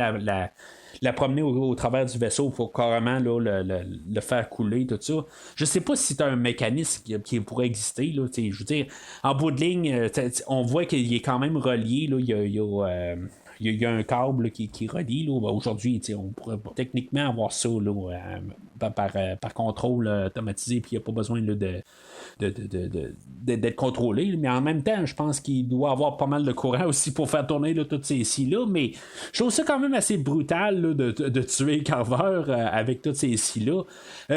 la promener au travers du vaisseau pour carrément là, le faire couler, tout ça. Je sais pas si c'est un mécanisme qui pourrait exister. Là, je veux dire, en bout de ligne, on voit qu'il est quand même relié. Là, il y a un câble là, qui relie. Là. Aujourd'hui, on pourrait techniquement avoir ça là, par contrôle automatisé, puis il n'y a pas besoin là, d'être contrôlé. Mais en même temps, je pense qu'il doit avoir pas mal de courant aussi pour faire tourner là, toutes ces scies-là. Mais je trouve ça quand même assez brutal là, de tuer Carver avec toutes ces scies-là.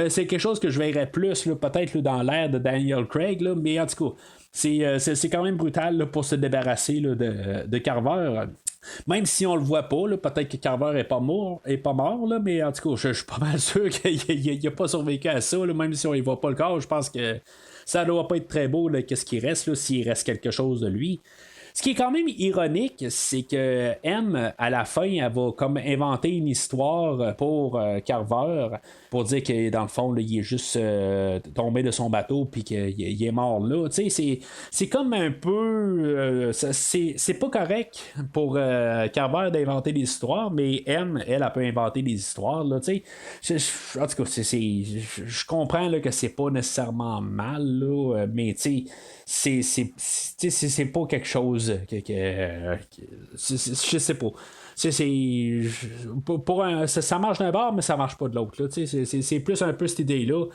C'est quelque chose que je verrais plus là, peut-être là, dans l'ère de Daniel Craig, là, mais en tout cas, c'est quand même brutal là, pour se débarrasser là, de Carver. Même si on le voit pas, là, peut-être que Carver est pas mort, là, mais en tout cas, je suis pas mal sûr qu'il n'a pas survécu à ça, là, même si on y voit pas le corps. Je pense que ça doit pas être très beau, qu'est-ce qui reste, là, s'il reste quelque chose de lui. Ce qui est quand même ironique, c'est que M, à la fin, elle va comme inventer une histoire pour Carver, pour dire que dans le fond, là, il est juste tombé de son bateau puis qu'il est mort là. Tu sais, c'est comme un peu. C'est pas correct pour Carver d'inventer des histoires, mais M, elle peut inventer des histoires. Là, tu sais. En tout cas, je comprends là, que c'est pas nécessairement mal, là, mais tu sais, c'est pas quelque chose je sais pas. Ça marche d'un bord, mais ça marche pas de l'autre. Là, c'est plus un peu cette idée-là.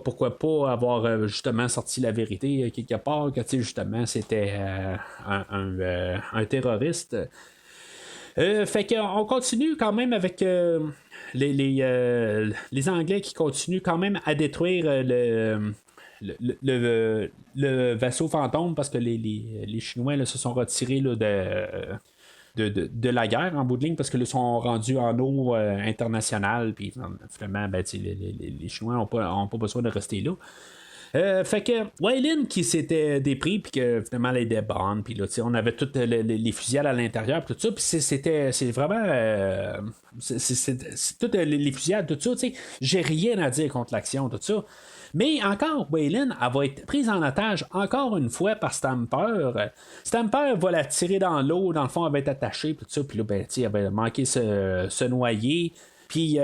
Pourquoi pas avoir justement sorti la vérité quelque part, que justement c'était un terroriste. Fait qu'on continue quand même avec les Anglais qui continuent quand même à détruire le vaisseau fantôme parce que les Chinois là, se sont retirés là, de la guerre en bout de ligne parce que ils sont rendus en eau internationale puis finalement ben, les Chinois n'ont pas besoin de rester là. Fait que Waylon qui s'était dépris puis que finalement elle était bonne puis là on avait toutes les fusillades à l'intérieur puis tout ça puis c'est vraiment c'est toutes les fusillades tout ça tu sais j'ai rien à dire contre l'action tout ça. Mais encore, Waylon, elle va être prise en otage encore une fois par Stamper. Stamper va la tirer dans l'eau, dans le fond, elle va être attachée, tout ça, puis là, ben, elle va manquer se noyer. Puis, tu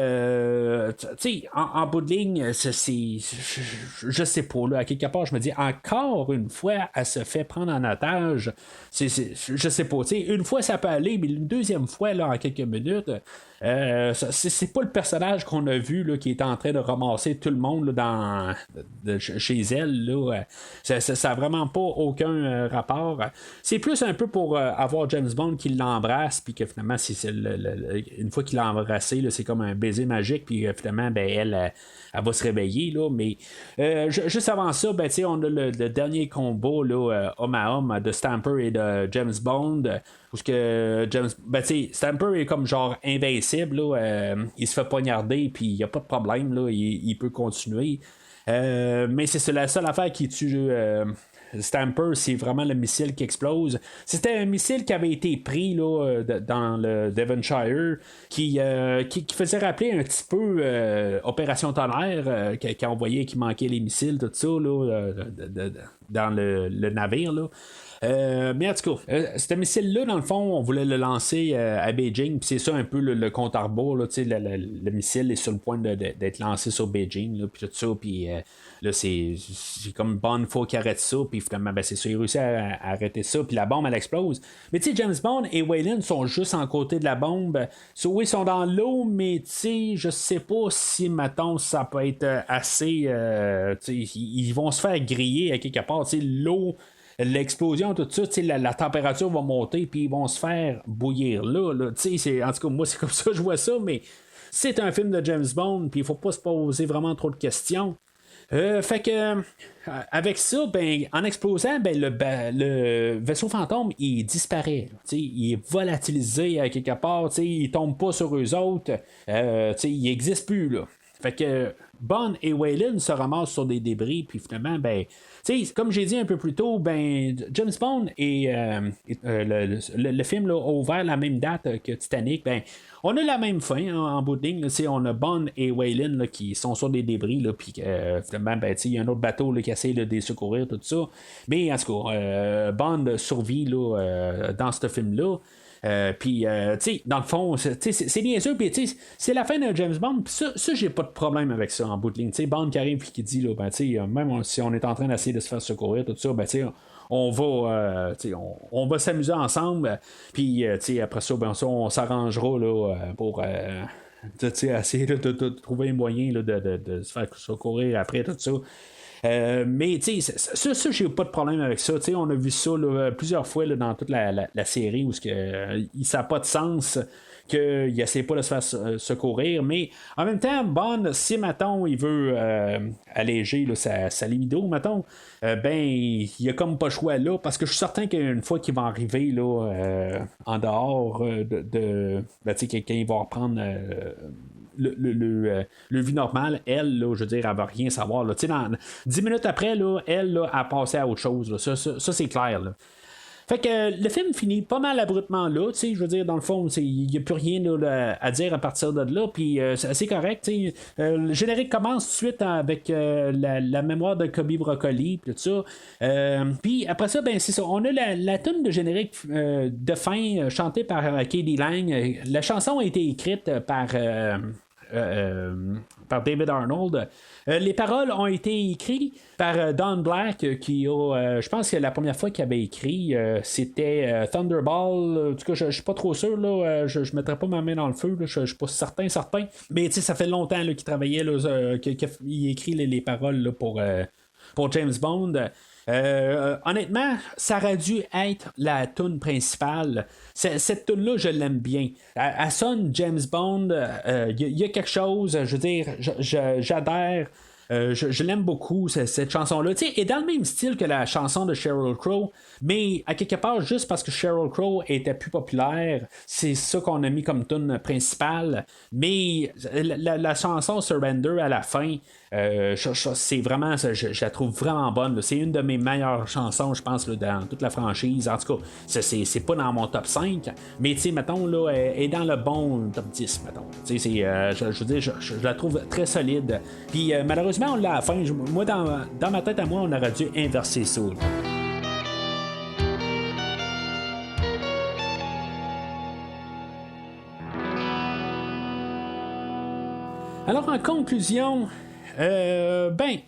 sais, en bout de ligne, je sais pas, là, à quelque part, je me dis, encore une fois, elle se fait prendre en otage. Je sais pas, tu sais, une fois, ça peut aller, mais une deuxième fois, là, en quelques minutes, c'est pas le personnage qu'on a vu, là, qui est en train de ramasser tout le monde, là, chez elle, là. Ça a vraiment pas aucun rapport. C'est plus un peu pour avoir James Bond qui l'embrasse, puis que finalement, une fois qu'il l'a embrassé, là, c'est comme un baiser magique, puis finalement, ben, elle va se réveiller, là, mais juste avant ça, ben, on a le dernier combat là, homme à homme de Stamper et de James Bond, où que Stamper est comme genre invincible, là, il se fait poignarder, puis il n'y a pas de problème, là, il peut continuer. Mais c'est la seule affaire qui tue Stamper, c'est vraiment le missile qui explose. C'était un missile qui avait été pris là, dans le Devonshire qui faisait rappeler un petit peu Opération Tonnerre quand on voyait qu'il manquait les missiles, tout ça là, dans le navire. Là. Mais en tout cas, ce missile-là, dans le fond, on voulait le lancer à Beijing, puis c'est ça un peu le compte à rebours, là, le missile est sur le point d'être lancé sur Beijing, puis tout ça, puis là, c'est comme Bond, faut qu'il arrête ça, puis finalement, ben, c'est ça, il réussit à arrêter ça, puis la bombe, elle explose. Mais tu sais, James Bond et Waylon sont juste en côté de la bombe. Oui, ils sont dans l'eau, mais tu sais, je sais pas si, mettons, ça peut être assez... ils vont se faire griller à quelque part, tu sais, l'eau... L'explosion, tout ça, la température va monter, puis ils vont se faire bouillir là. En tout cas, moi, c'est comme ça que je vois ça, mais c'est un film de James Bond, puis il faut pas se poser vraiment trop de questions. Fait que, avec ça, ben, en explosant, ben, le vaisseau fantôme, il disparaît. Il est volatilisé à quelque part, il tombe pas sur eux autres, il n'existe plus. Là. Fait que Bond et Wayland se ramassent sur des débris, puis finalement, ben, tu sais, comme j'ai dit un peu plus tôt, ben, James Bond et le film là, a ouvert la même date que Titanic, ben, on a la même fin hein, en bout de ligne. On a Bond et Wayland là, qui sont sur des débris, puis finalement, ben, il y a un autre bateau là, qui essaie de les secourir, tout ça. Mais en tout cas, Bond survit là, dans ce film-là. Puis, tu sais, dans le fond, c'est niaiseux, puis tu sais, c'est la fin de James Bond, puis ça j'ai pas de problème avec ça en bout de ligne. Tu sais, Bond qui arrive, puis qui dit, là, ben, tu sais, même si on est en train d'essayer de se faire secourir, tout ça, ben, tu sais, on va, on va s'amuser ensemble, puis, tu sais, après ça, ben, ça, on s'arrangera, là, pour. Essayer de trouver un moyen là, de se faire secourir après tout ça. Mais tu sais, ça j'ai pas de problème avec ça. T'sais, on a vu ça là, plusieurs fois là, dans toute la série où ça n'a pas de sens qu'il essaie pas de se faire secourir. Mais en même temps, Bond, si mettons il veut alléger là, sa libido, mettons, ben il y a comme pas le choix là, parce que je suis certain qu'une fois qu'il va arriver là, en dehors ben, quand il va reprendre le vie normale, elle, là, je veux dire, elle va rien savoir. Là. Dans 10 minutes après, là, elle là, a passé à autre chose. Là. Ça c'est clair. Là. Fait que le film finit pas mal abruptement là, je veux dire, dans le fond, il n'y a plus rien là, à dire à partir de là, puis c'est correct, le générique commence tout de suite avec la mémoire de Cubby Broccoli, puis tout ça. Puis après ça, ben c'est ça, on a la tune de générique de fin chantée par Katie Lang. La chanson a été écrite par David Arnold. Les paroles ont été écrites par Don Black, qui a, je pense que la première fois qu'il avait écrit, c'était Thunderball. En tout cas, je suis pas trop sûr, là, je ne mettrai pas ma main dans le feu, là, je suis pas certain. Mais ça fait longtemps là, qu'il travaillait, qu'il écrit les paroles là, pour James Bond. Honnêtement, ça aurait dû être la tune principale. Cette tune-là, je l'aime bien. Elle sonne James Bond. Il y a quelque chose, je veux dire, j'adhère. Je l'aime beaucoup, cette chanson-là. Elle est dans le même style que la chanson de Sheryl Crow, mais à quelque part, juste parce que Sheryl Crow était plus populaire, c'est ça qu'on a mis comme tune principale. Mais la chanson Surrender à la fin, c'est vraiment, je la trouve vraiment bonne. Là. C'est une de mes meilleures chansons, je pense, là, dans toute la franchise. En tout cas, c'est pas dans mon top 5, mais mettons, là, elle est dans le bon top 10, mettons. Je veux dire, je la trouve très solide. Puis malheureusement, on l'a à la fin. Moi, dans ma tête à moi, on aurait dû inverser ça. Là. Alors, en conclusion, ben,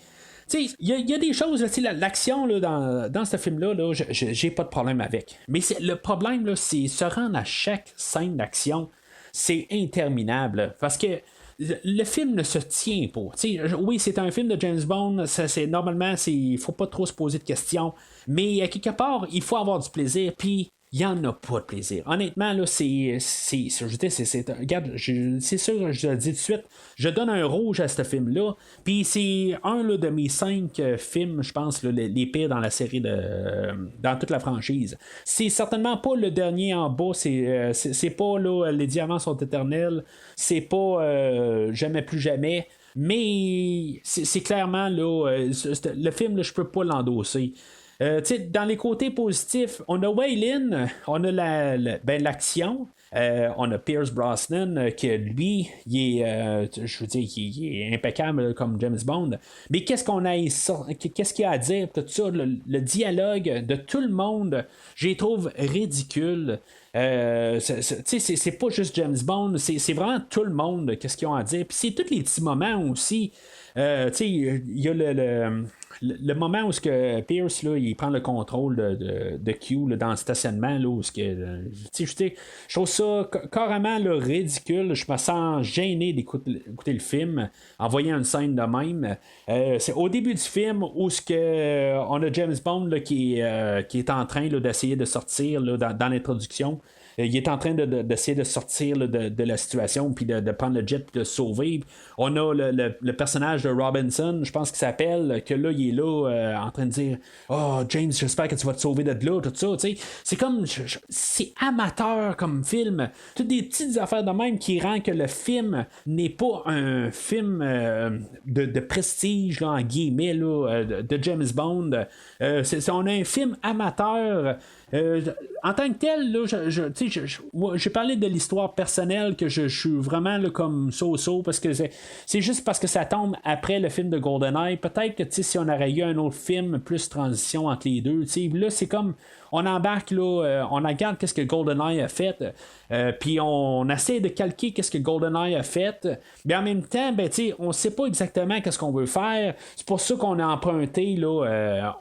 il y a des choses, l'action là, dans ce film-là, là, j'ai pas de problème avec. Mais le problème, là, c'est se rendre à chaque scène d'action, c'est interminable. Parce que le film ne se tient pas. Oui, c'est un film de James Bond, normalement, il faut pas trop se poser de questions, mais à quelque part, il faut avoir du plaisir, puis il n'y en a pas de plaisir. Honnêtement, là, regarde, c'est sûr, je le dis tout de suite, je donne un rouge à ce film-là, puis c'est un là, de mes 5 films, je pense, là, les pires dans la série, dans toute la franchise. C'est certainement pas le dernier en bas, c'est pas là, Les Diamants sont éternels, c'est pas Jamais plus jamais, mais c'est clairement là, le film, là, je peux pas l'endosser. Dans les côtés positifs, on a Wayland, on a l'action, on a Pierce Brosnan, que lui, il est, je veux dire, il est impeccable comme James Bond. Mais qu'est-ce qu'il y a à dire, tout ça, le dialogue de tout le monde, je les trouve ridicules. C'est pas juste James Bond, c'est vraiment tout le monde, qu'est-ce qu'ils ont à dire. Puis c'est tous les petits moments aussi. Il y a le moment où Pierce là, il prend le contrôle de Q là, dans le stationnement, là, où je trouve ça carrément là, ridicule. Je me sens gêné d'écouter le film en voyant une scène de même. C'est au début du film où on a James Bond là, qui est en train là, d'essayer de sortir là, dans l'introduction. il est en train d'essayer de sortir là, de la situation, puis de prendre le jet, puis de se sauver. On a le personnage de Robinson, je pense qu'il s'appelle, que là, il est là en train de dire oh, James, j'espère que tu vas te sauver de là, tout ça. Tu sais, c'est comme. C'est amateur comme film. Toutes des petites affaires de même qui rend que le film n'est pas un film de prestige, là, en guillemets, là, de James Bond. On a un film amateur. En tant que tel, là, j'ai parlé de l'histoire personnelle que je suis vraiment là, comme so-so parce que c'est juste parce que ça tombe après le film de GoldenEye. Peut-être que si on aurait eu un autre film plus transition entre les deux, là c'est comme on embarque là, on regarde qu'est-ce que GoldenEye a fait, puis on essaie de calquer qu'est-ce que GoldenEye a fait, mais en même temps, ben, on sait pas exactement qu'est-ce qu'on veut faire. C'est pour ça qu'on a emprunté là.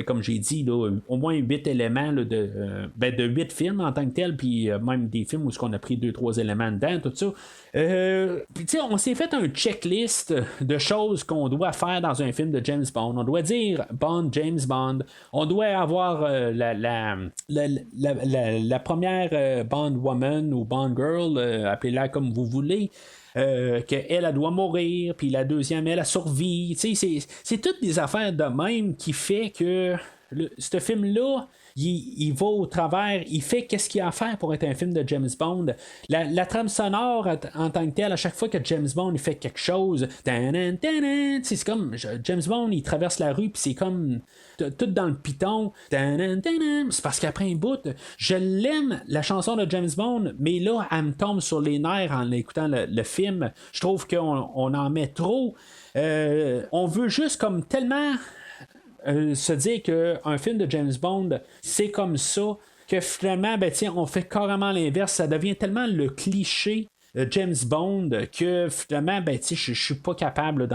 Comme j'ai dit, là, au moins 8 éléments là, de 8 films en tant que tel, puis même des films où on a pris 2-3 éléments dedans, tout ça. Puis on s'est fait un checklist de choses qu'on doit faire dans un film de James Bond. On doit dire Bond, James Bond. On doit avoir la première Bond Woman ou Bond Girl, appelez-la comme vous voulez. Qu'elle doit mourir, puis la deuxième elle a survie. C'est toutes des affaires de même qui fait que ce film-là, il va au travers, il fait qu'est-ce qu'il a à faire pour être un film de James Bond. La trame sonore en tant que telle, à chaque fois que James Bond il fait quelque chose, c'est comme James Bond il traverse la rue puis c'est comme tout dans le piton, c'est parce qu'après un bout, je l'aime la chanson de James Bond, mais là elle me tombe sur les nerfs en écoutant le film. Je trouve qu'on en met trop. On veut juste comme tellement se dire qu'un film de James Bond, c'est comme ça, que finalement, on fait carrément l'inverse. Ça devient tellement le cliché James Bond que finalement, je suis pas capable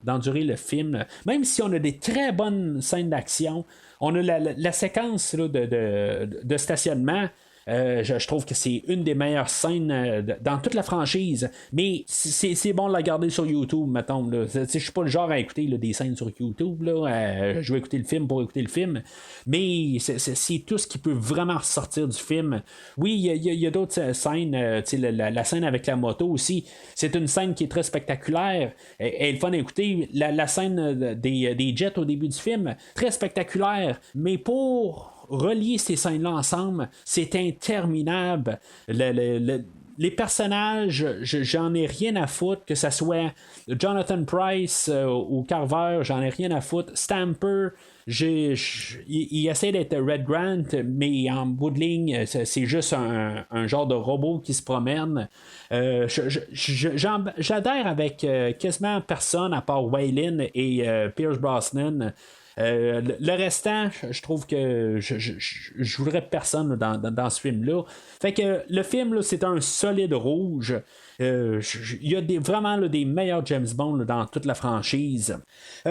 d'endurer le film. Même si on a des très bonnes scènes d'action, on a la séquence là, de stationnement. Je trouve que c'est une des meilleures scènes dans toute la franchise. Mais c'est bon de la garder sur YouTube, mettons. Je suis pas le genre à écouter là, des scènes sur YouTube. Je vais écouter le film pour écouter le film. Mais c'est tout ce qui peut vraiment ressortir du film. Oui, il y a d'autres scènes. La scène avec la moto aussi. C'est une scène qui est très spectaculaire. Elle est le fun à écouter. La scène des jets au début du film, très spectaculaire. Mais pour relier ces scènes-là ensemble, c'est interminable. Les personnages, j'en ai rien à foutre, que ça soit Jonathan Pryce ou Carver, j'en ai rien à foutre. Stamper, il essaie d'être Red Grant, mais en bout de ligne, c'est juste un genre de robot qui se promène. J'adhère avec quasiment personne à part Waylon et Pierce Brosnan. Le restant, je trouve que je voudrais personne dans ce film-là. Fait que le film, là, c'est un solide rouge. Il y a vraiment là, des meilleurs James Bond là, dans toute la franchise.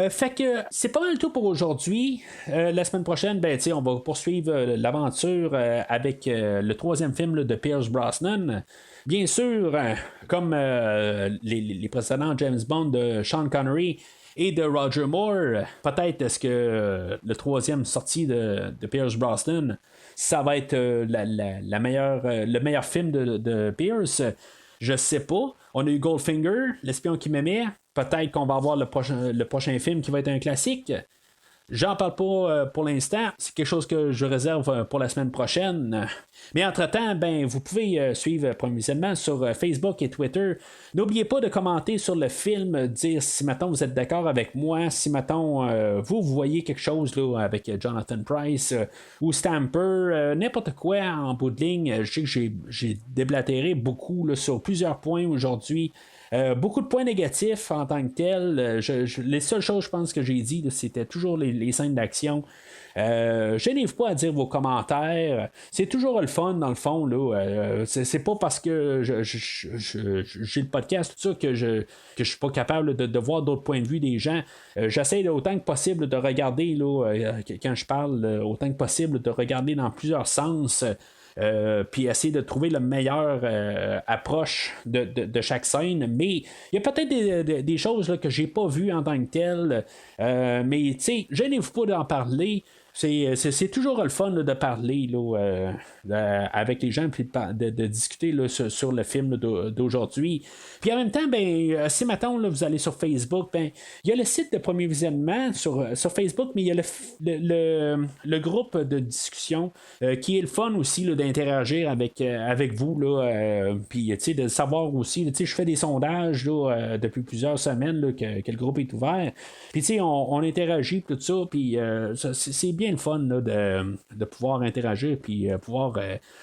Fait que c'est pas mal tout pour aujourd'hui. La semaine prochaine, on va poursuivre l'aventure avec le troisième film là, de Pierce Brosnan. Bien sûr, comme les précédents James Bond de Sean Connery et de Roger Moore, peut-être est-ce que le troisième sortie de Pierce Brosnan, ça va être le meilleur film de Pierce. Je sais pas. On a eu Goldfinger, l'espion qui m'aimait. Peut-être qu'on va avoir le prochain film qui va être un classique. J'en parle pas pour l'instant. C'est quelque chose que je réserve pour la semaine prochaine. Mais entre-temps, vous pouvez suivre provisoirement sur Facebook et Twitter. N'oubliez pas de commenter sur le film, dire si maintenant vous êtes d'accord avec moi, si maintenant vous voyez quelque chose là, avec Jonathan Pryce ou Stamper, n'importe quoi en bout de ligne. Je sais que j'ai déblatéré beaucoup là, sur plusieurs points aujourd'hui. Beaucoup de points négatifs en tant que tel. Les seules choses, je pense, que j'ai dit, là, c'était toujours les scènes d'action. Gênez-vous pas à dire vos commentaires. C'est toujours le fun, dans le fond. Là. C'est pas parce que j'ai le podcast, tout ça, que je suis pas capable de voir d'autres points de vue des gens. J'essaie autant que possible de regarder, là, quand je parle, autant que possible de regarder dans plusieurs sens. Puis essayer de trouver la meilleure approche de chaque scène. Mais il y a peut-être des choses là, que j'ai pas vues en tant que telles. Mais tu sais, gênez-vous pas d'en parler. c'est toujours le fun là, de parler là, avec les gens puis de discuter là, sur le film là, d'aujourd'hui. Puis en même temps, ben, si maintenant là, vous allez sur Facebook, ben, il y a le site de Premier Visionnement sur Facebook, mais il y a le groupe de discussion qui est le fun aussi là, d'interagir avec vous. Puis de savoir aussi, je fais des sondages là, depuis plusieurs semaines là, que le groupe est ouvert. Puis on interagit tout ça, puis c'est bien le fun là, de pouvoir interagir, puis pouvoir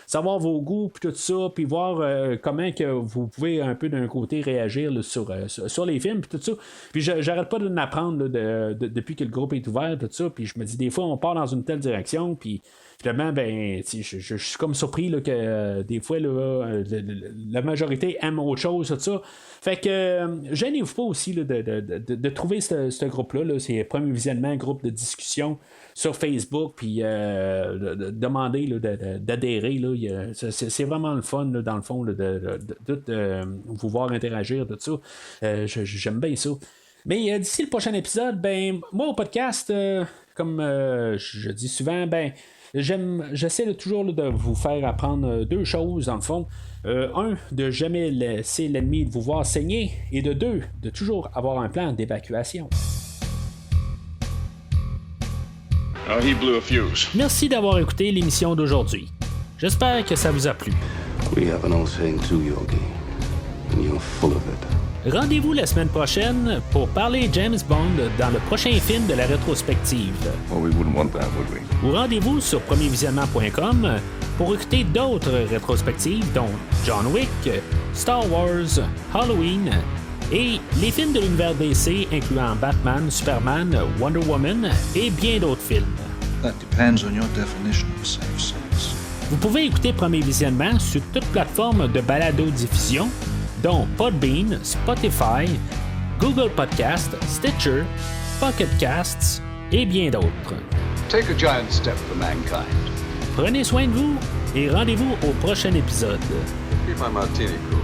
savoir vos goûts, puis tout ça, puis voir comment que vous pouvez un peu d'un côté réagir là, sur les films, puis tout ça. Puis j'arrête pas de m'apprendre depuis que le groupe est ouvert, tout ça, puis je me dis des fois on part dans une telle direction, puis finalement, ben, je suis comme surpris là, que des fois là, la majorité aime autre chose, tout ça. Fait que gênez-vous pas aussi là, de trouver ce groupe-là. Là. C'est Premier Visionnement, un groupe de discussion sur Facebook, puis demander là, d'adhérer. Là. C'est vraiment le fun, là, dans le fond, là, de vous voir interagir, tout ça. J'aime bien ça. Mais d'ici le prochain épisode, ben, moi au podcast, comme je dis souvent, ben, j'essaie toujours là, de vous faire apprendre deux choses, dans le fond. Un, de jamais laisser l'ennemi vous voir saigner. Et de deux, de toujours avoir un plan d'évacuation. Oh, he blew a fuse. Merci d'avoir écouté l'émission d'aujourd'hui. J'espère que ça vous a plu. We have an old saying too, Yogi, and you're full of it. Rendez-vous la semaine prochaine pour parler James Bond dans le prochain film de la rétrospective. Well, we wouldn't want that, would we? Ou rendez-vous sur premiervisionnement.com pour écouter d'autres rétrospectives dont John Wick, Star Wars, Halloween et les films de l'univers DC incluant Batman, Superman, Wonder Woman et bien d'autres films. That depends on your definition of safe sex. Vous pouvez écouter Premier Visionnement sur toute plateforme de balado-diffusion dont Podbean, Spotify, Google Podcast, Stitcher, Pocket Casts et bien d'autres. Take a giant step for mankind. Prenez soin de vous et rendez-vous au prochain épisode. Keep my martini cool.